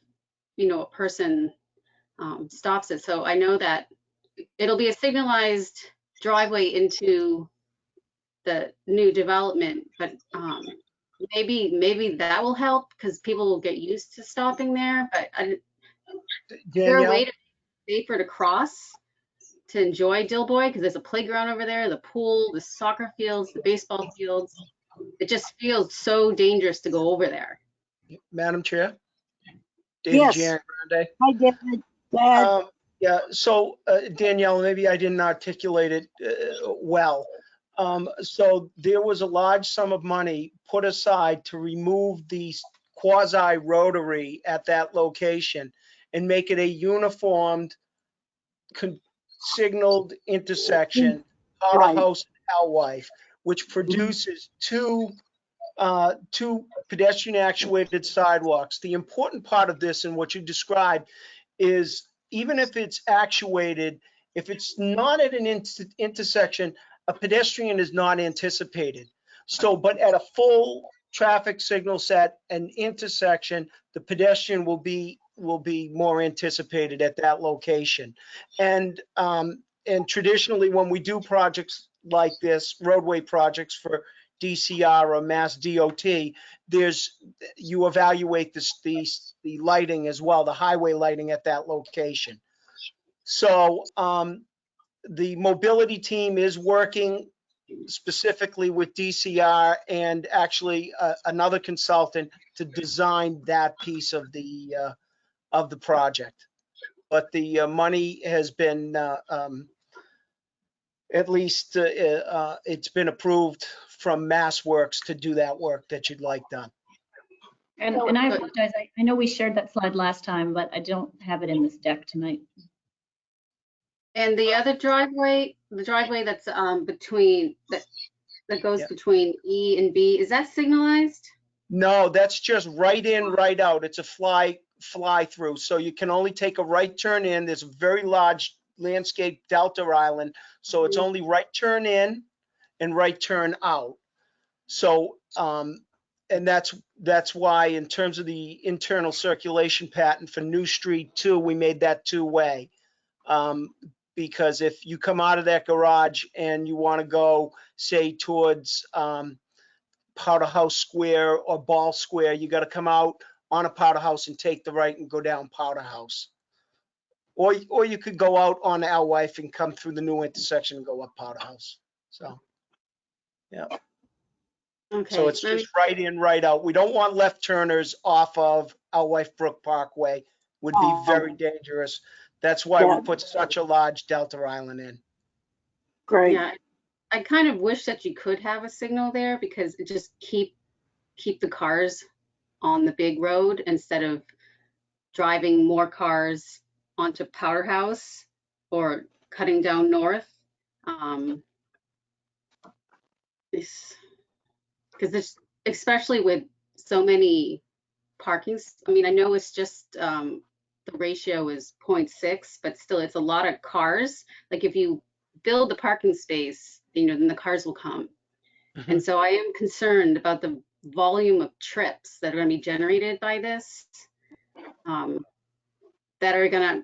a person stops it. So I know that it'll be a signalized driveway into the new development, but maybe that will help because people will get used to stopping there. But is there a way to safer to cross to enjoy Dilboy? Because there's a playground over there, the pool, the soccer fields, the baseball fields. It just feels so dangerous to go over there. Madam Chair? David Yes. Giangrande. Hi, David. Go ahead. Yeah, so Danielle, maybe I didn't articulate it well. So there was a large sum of money put aside to remove the quasi-rotary at that location and make it a uniformed signaled intersection, Powder Right. House and Alewife, which produces two pedestrian actuated sidewalks. The important part of this and what you described is even if it's actuated, if it's not at an intersection, a pedestrian is not anticipated. So, but at a full traffic signal set and intersection, the pedestrian will be more anticipated at that location. And traditionally, when we do projects like this, roadway projects for DCR or Mass DOT, you evaluate the lighting as well, the highway lighting at that location. So the mobility team is working specifically with DCR and actually another consultant to design that piece of the project. But the money has been at least it's been approved from MassWorks to do that work that you'd like done. And I apologize, I know we shared that slide last time, but I don't have it in this deck tonight. And the other driveway, the driveway that's between, that goes between E and B, is that signalized? No, that's just right in, right out. It's a fly through. So you can only take a right turn in. There's a very large landscape Delta Island. So it's only right turn in and right turn out. So, and that's why in terms of the internal circulation pattern for New Street 2, we made that two-way. Because if you come out of that garage and you want to go, say, towards Powder House Square or Ball Square, you got to come out on a Powder House and take the right and go down Powder House. Or you could go out on Alewife and come through the new intersection and go up Powder House. So, yeah. Okay. So it's just right in, right out. We don't want left turners off of Alewife Brook Parkway. Would be very dangerous. That's why we put such a large Delta Island in. Great. Yeah, I kind of wish that you could have a signal there because it just keep the cars on the big road instead of driving more cars onto Powder House or cutting down north. Because there's, especially with so many parkings, I mean, I know it's just the ratio is 0.6, but still it's a lot of cars. Like if you build the parking space, then the cars will come. Mm-hmm. And so I am concerned about the volume of trips that are going to be generated by this, that are going to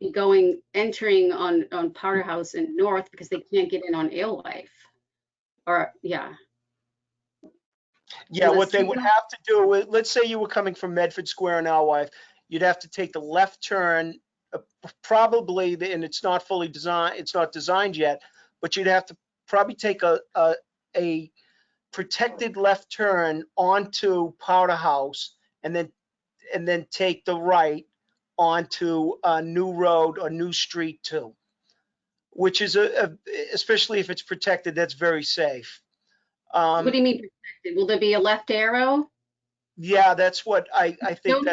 be entering on Powder House and north because they can't get in on Alewife. Or yeah, what they would have to do is, let's say you were coming from Medford Square and Alewife, you'd have to take the left turn, probably, and it's not fully designed, it's not designed yet, but you'd have to probably take a protected left turn onto Powder House and then take the right onto a New Road or New Street 2, which is especially if it's protected, that's very safe. What do you mean protected? Will there be a left arrow? Yeah, that's what I think.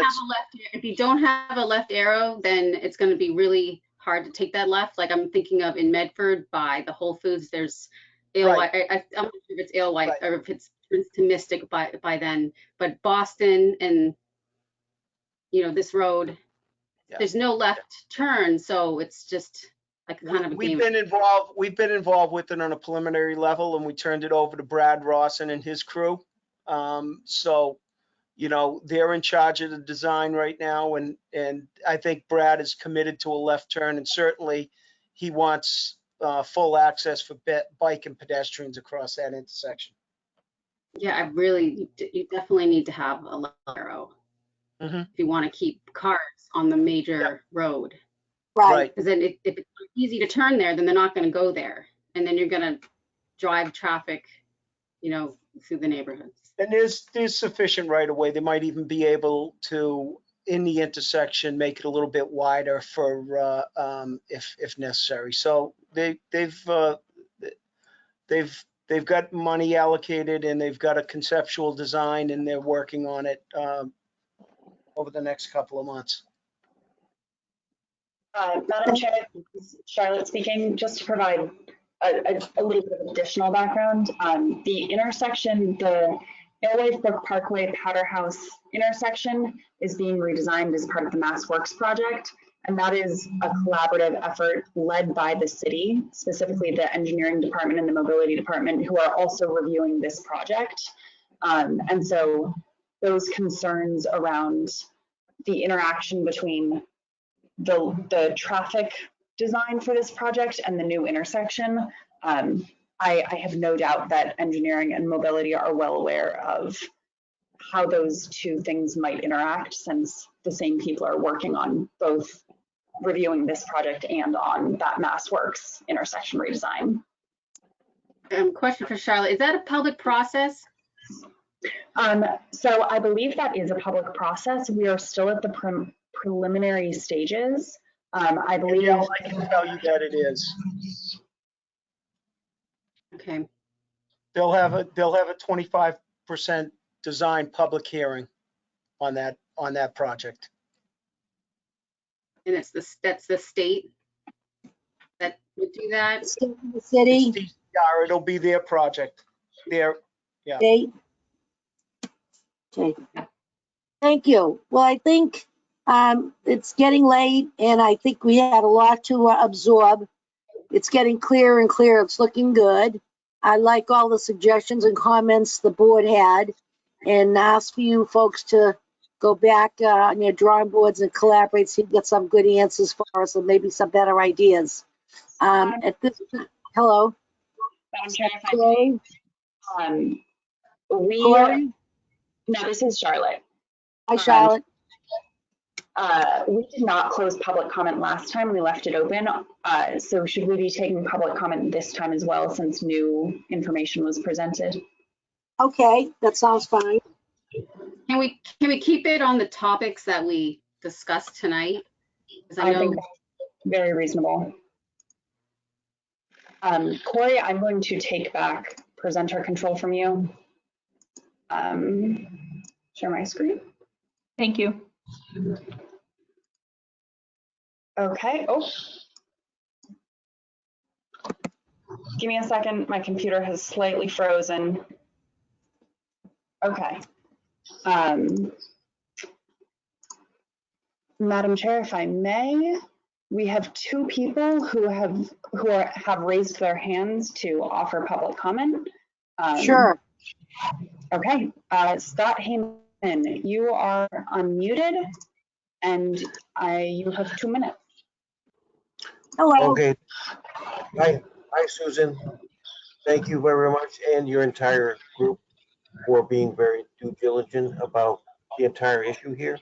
If you don't have a left arrow, then it's going to be really hard to take that left. Like I'm thinking of in Medford by the Whole Foods, there's Alewife. I'm not sure if it's Alewife or if it's to Mystic by then, but Boston and this road, there's no left turn, so it's just like kind of a game. We've been involved with it on a preliminary level, and we turned it over to Brad Rawson and his crew. So, they're in charge of the design right now, and I think Brad is committed to a left turn, and certainly he wants full access for bike and pedestrians across that intersection. Yeah, you definitely need to have a left arrow if you want to keep cars on the major road. Right. Because then if it's easy to turn there, then they're not going to go there, and then you're going to drive traffic, through the neighborhoods. And there's sufficient right of way. They might even be able to, in the intersection, make it a little bit wider for if necessary. So they've got money allocated, and they've got a conceptual design, and they're working on it over the next couple of months. Madam Chair, Charlotte speaking, just to provide a little bit of additional background. The intersection, the Airways Brook Parkway Powder House intersection is being redesigned as part of the Mass Works project. And that is a collaborative effort led by the city, specifically the engineering department and the mobility department, who are also reviewing this project. And so those concerns around the interaction between the traffic design for this project and the new intersection, I have no doubt that engineering and mobility are well aware of how those two things might interact, since the same people are working on both reviewing this project and on that Mass Works intersection redesign. Question for Charlotte, is that a public process? So I believe that is a public process. We are still at the preliminary stages. I believe. Yeah, I can tell you that it is. Okay. They'll have a 25% design public hearing on that project. And that's the state that would do that? The city? It's DCR, it'll be their project. Yeah. State? Okay. Thank you. Well, I think it's getting late, and I think we had a lot to absorb. It's getting clearer and clearer. It's looking good. I like all the suggestions and comments the board had, and ask for you folks to go back on your drawing boards and collaborate, see if you get some good answers for us, and maybe some better ideas. At this, hello. Madam Chair, if I may, Corey? No, this is Charlotte. Hi, Charlotte. We did not close public comment last time. We left it open. So should we be taking public comment this time as well, since new information was presented? Okay, that sounds fine. Can we keep it on the topics that we discussed tonight? I think that's very reasonable. Corey, I'm going to take back presenter control from you. Share my screen. Thank you. Okay. Oh. Give me a second. My computer has slightly frozen. Okay. Madam Chair, if I may, we have two people who have raised their hands to offer public comment. Sure. Okay. Scott Heyman, you are unmuted, and you have 2 minutes. Hello. Okay. Hi, Susan. Thank you very much, and your entire group, for being very due diligent about the entire issue here.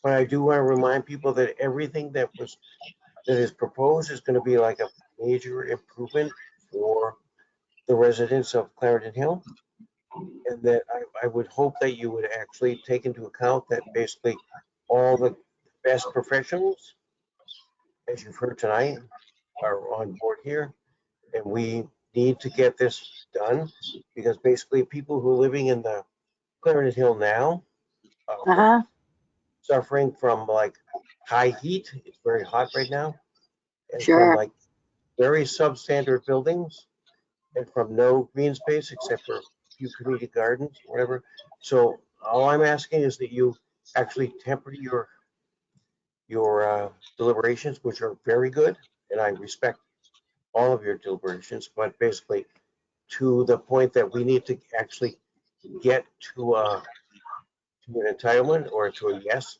But I do want to remind people that everything that is proposed is going to be like a major improvement for the residents of Clarendon Hill. And that I would hope that you would actually take into account that basically all the best professionals, as you've heard tonight, are on board here. And we need to get this done, because basically people who are living in the Clarendon Hill now are suffering from like high heat. It's very hot right now. And from like very substandard buildings, and from no green space except for a few community gardens, whatever. So all I'm asking is that you actually temper your deliberations, which are very good, and I respect all of your deliberations, but basically to the point that we need to actually get to an entitlement or to a yes,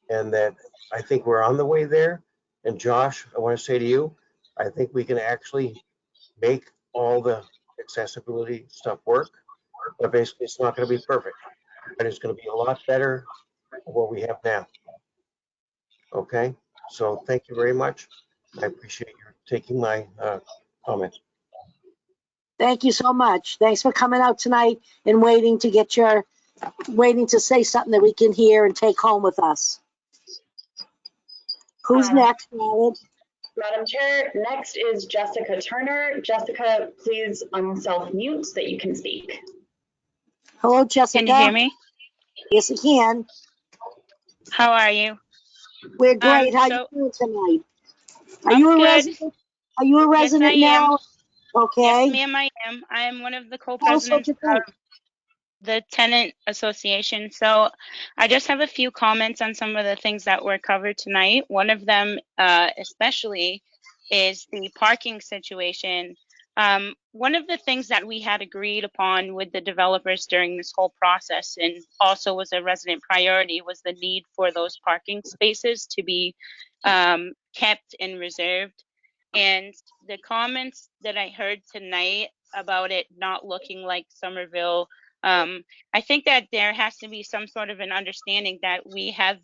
and that I think we're on the way there. And Josh, I want to say to you, I think we can actually make all the accessibility stuff work, but basically it's not going to be perfect, but it's going to be a lot better than what we have now. Okay, so thank you very much. I appreciate your taking my comments. Thank you so much. Thanks for coming out tonight and waiting to say something that we can hear and take home with us. Who's next, Charlotte? Madam Chair, next is Jessica Turner. Jessica, please self-mute so that you can speak. Hello, Jessica. Can you hear me? Yes, I can. How are you? We're great. How you doing tonight? Are you a good. resident? Are you a Yes, resident I am. now? Okay. Yes, ma'am, I am. I am one of the Tell us what co-presidents you of think. the tenant association. So I just have a few comments on some of the things that were covered tonight. One of them especially is the parking situation. One of the things that we had agreed upon with the developers during this whole process, and also was a resident priority, was the need for those parking spaces to be kept and reserved. And the comments that I heard tonight about it not looking like Somerville, I think that there has to be some sort of an understanding that we have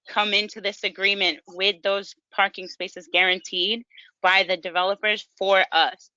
come into this agreement with those parking spaces guaranteed by the developers for us.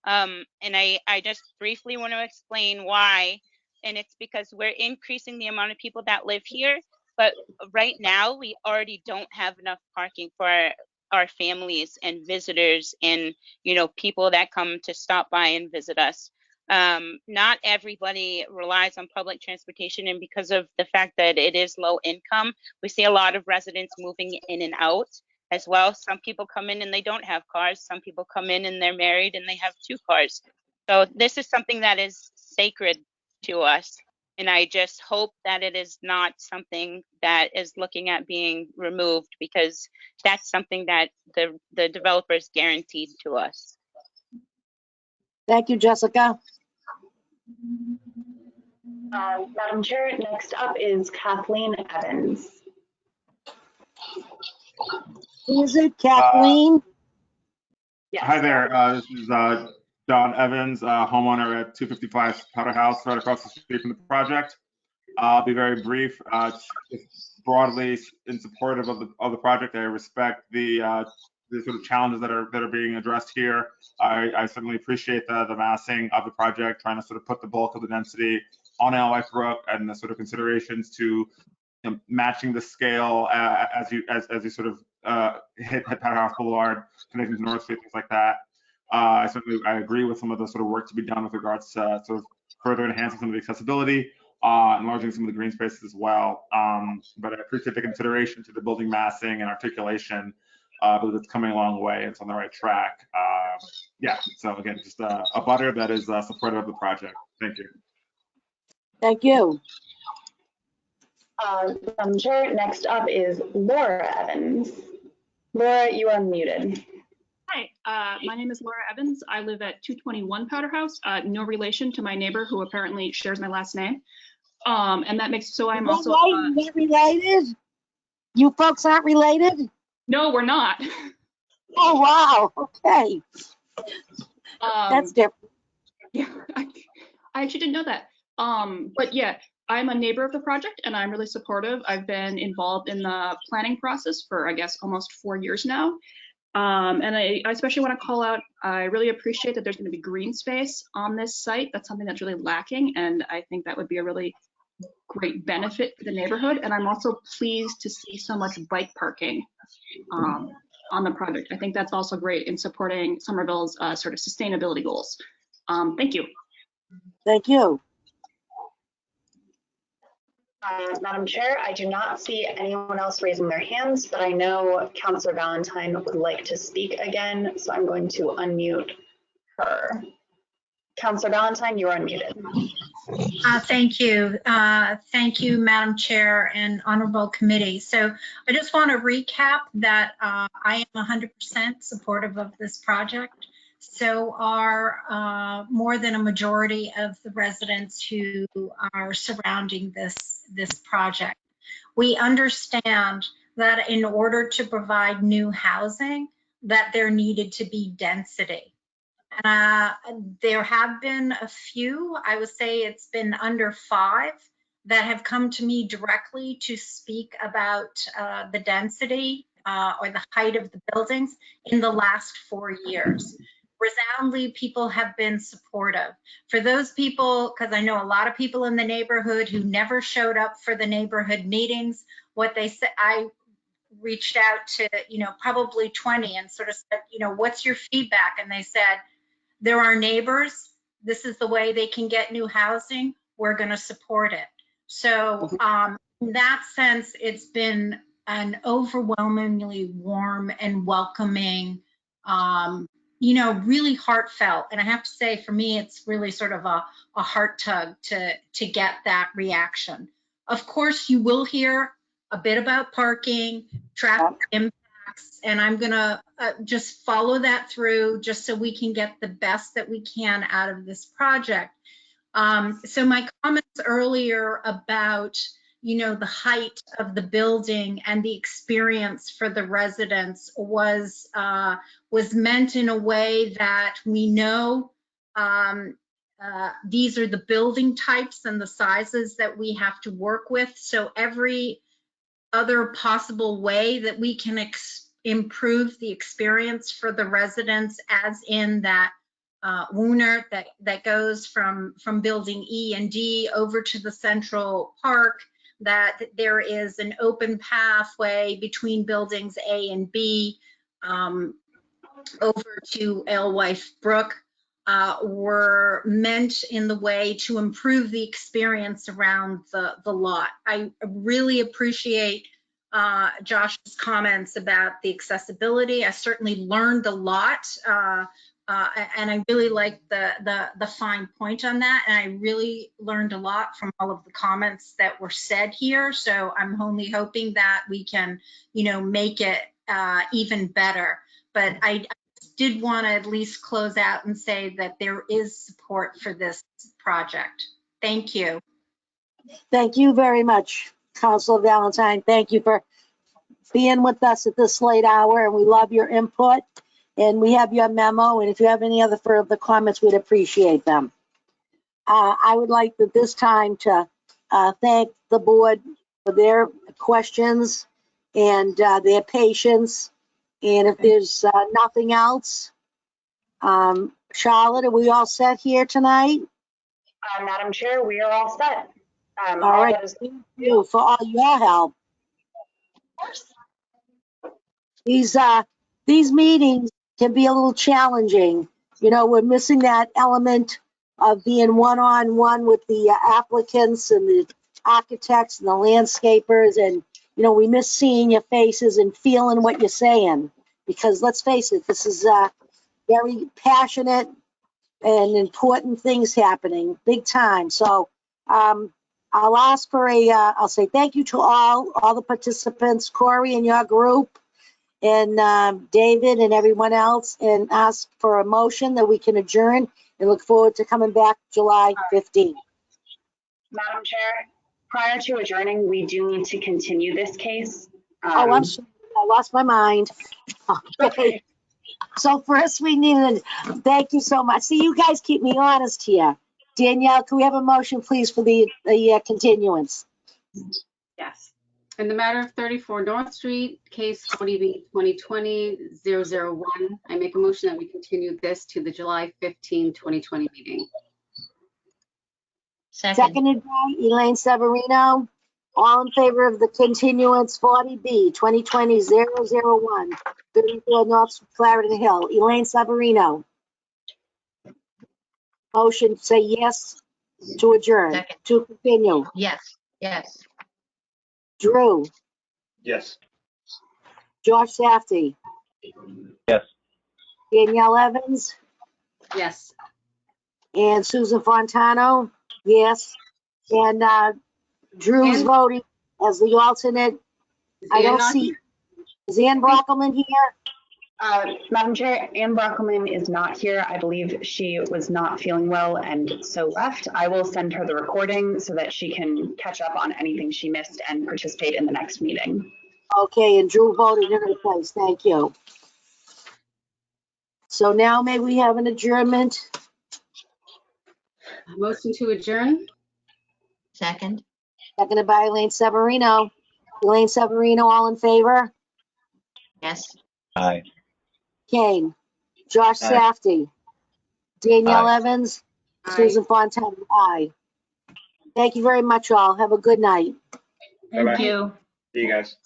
And I just briefly want to explain why. And it's because we're increasing the amount of people that live here, but right now we already don't have enough parking for our families and visitors and, you know, people that come to stop by and visit us. Not everybody relies on public transportation, and because of the fact that it is low income, we see a lot of residents moving in and out as well. Some people come in and they don't have cars. Some people come in and they're married and they have 2 cars. So this is something that is sacred to us. And I just hope that it is not something that is looking at being removed, because that's something that the developers guaranteed to us. Thank you, Jessica. Madam Chair, next up is Kathleen Evans. Who is it, Kathleen? Yes. Hi there. This is Don Evans, homeowner at 255 Powder House, right across the street from the project. I'll be very brief. Just broadly in supportive of the project. I respect the sort of challenges that are being addressed here. I certainly appreciate the massing of the project, trying to sort of put the bulk of the density on Alewife Brook, and the sort of considerations to matching the scale as you sort of hit Powder House Boulevard, connecting to North Street, things like that. I agree with some of the sort of work to be done with regards to sort of further enhancing some of the accessibility, enlarging some of the green spaces as well. But I appreciate the consideration to the building massing and articulation, because it's coming a long way. It's on the right track. Yeah, so again, just a butter that is supportive of the project. Thank you. Thank you. Madam Chair, next up is Laura Evans. Laura, you are muted. Hi, my name is Laura Evans. I live at 221 Powder House. No relation to my neighbor, who apparently shares my last name. And that makes so I'm also not related. You folks aren't related? No, we're not. Oh wow. Okay. That's different. Yeah, I actually didn't know that. But yeah, I'm a neighbor of the project and I'm really supportive. I've been involved in the planning process for, I guess, almost 4 years now. And I especially want to call out, I really appreciate that there's going to be green space on this site. That's something that's really lacking, and I think that would be a really great benefit for the neighborhood. And I'm also pleased to see so much bike parking on the project. I think that's also great in supporting Somerville's sort of sustainability goals. Thank you. Thank you. Madam Chair, I do not see anyone else raising their hands, but I know Councillor Valentine would like to speak again, so I'm going to unmute her. Councillor Valentine, you are unmuted. Thank you. Thank you, Madam Chair and Honorable Committee. So I just want to recap that I am 100% supportive of this project. So are more than a majority of the residents who are surrounding this project. We understand that in order to provide new housing, that there needed to be density. There have been a few, I would say it's been under 5, that have come to me directly to speak about the density or the height of the buildings in the last 4 years. Resoundingly, people have been supportive. For those people, because I know a lot of people in the neighborhood who never showed up for the neighborhood meetings, what they said, I reached out to, probably 20 and sort of said, what's your feedback? And they said, they're our neighbors. This is the way they can get new housing. We're going to support it. So in that sense, it's been and overwhelmingly warm and welcoming, really heartfelt. And I have to say, for me, it's really sort of a heart tug to get that reaction. Of course, you will hear a bit about parking, traffic impacts, and I'm gonna just follow that through just so we can get the best that we can out of this project. So my comments earlier about, the height of the building and the experience for the residents was meant in a way that we know these are the building types and the sizes that we have to work with. So every other possible way that we can improve the experience for the residents, as in that Wooner that goes from building E and D over to the Central Park, that there is an open pathway between buildings A and B over to Alewife Brook, were meant in the way to improve the experience around the lot. I really appreciate Josh's comments about the accessibility. I certainly learned a lot, and I really like the fine point on that. And I really learned a lot from all of the comments that were said here. So I'm only hoping that we can, make it even better. But I did want to at least close out and say that there is support for this project. Thank you. Thank you very much, Councilor Valentine. Thank you for being with us at this late hour, and we love your input. And we have your memo, and if you have any other further comments, we'd appreciate them. I would like at this time to thank the board for their questions and their patience. And if there's nothing else, Charlotte, are we all set here tonight? Madam Chair, we are all set. All right, thank you for all your help. These meetings can be a little challenging. We're missing that element of being one-on-one with the applicants and the architects and the landscapers, and we miss seeing your faces and feeling what you're saying, because let's face it, this is very passionate and important things happening, big time. So I'll ask for I'll say thank you to all the participants, Corey and your group, and David and everyone else, and ask for a motion that we can adjourn and look forward to coming back July 15th. Madam Chair, prior to adjourning, we do need to continue this case. I'm sorry, I lost my mind. Okay. So first we need thank you so much. See, you guys keep me honest here. Danielle, can we have a motion, please, for the continuance? Yes. In the matter of 34 North Street, case 40B 2020-001, I make a motion that we continue this to the July 15, 2020 meeting. Seconded by Elaine Severino. All in favor of the continuance 40B 2020-001, 34 North Clarendon Hill. Elaine Severino. Motion, say yes to adjourn. Second. To continue. Yes, yes. Drew. Yes. Josh Safdie. Yes. Danielle Evans. Yes. And Susan Fontano. Yes. And Drew's And- voting as the alternate. I don't see, is Ann Brockelman here? Madam Chair, Ann Brockelman is not here. I believe she was not feeling well and so left. I will send her the recording so that she can catch up on anything she missed and participate in the next meeting. Okay, and Drew voted in her place. Thank you. So now may we have an adjournment? Motion to adjourn. Second. Seconded by Elaine Severino. Elaine Severino, all in favor? Yes. Aye. Kane. Josh Aye. Safdie. Danielle Aye. Evans. Aye. Susan Fontana. Aye. Thank you very much, all. Have a good night. Thank Bye-bye. you. See you guys.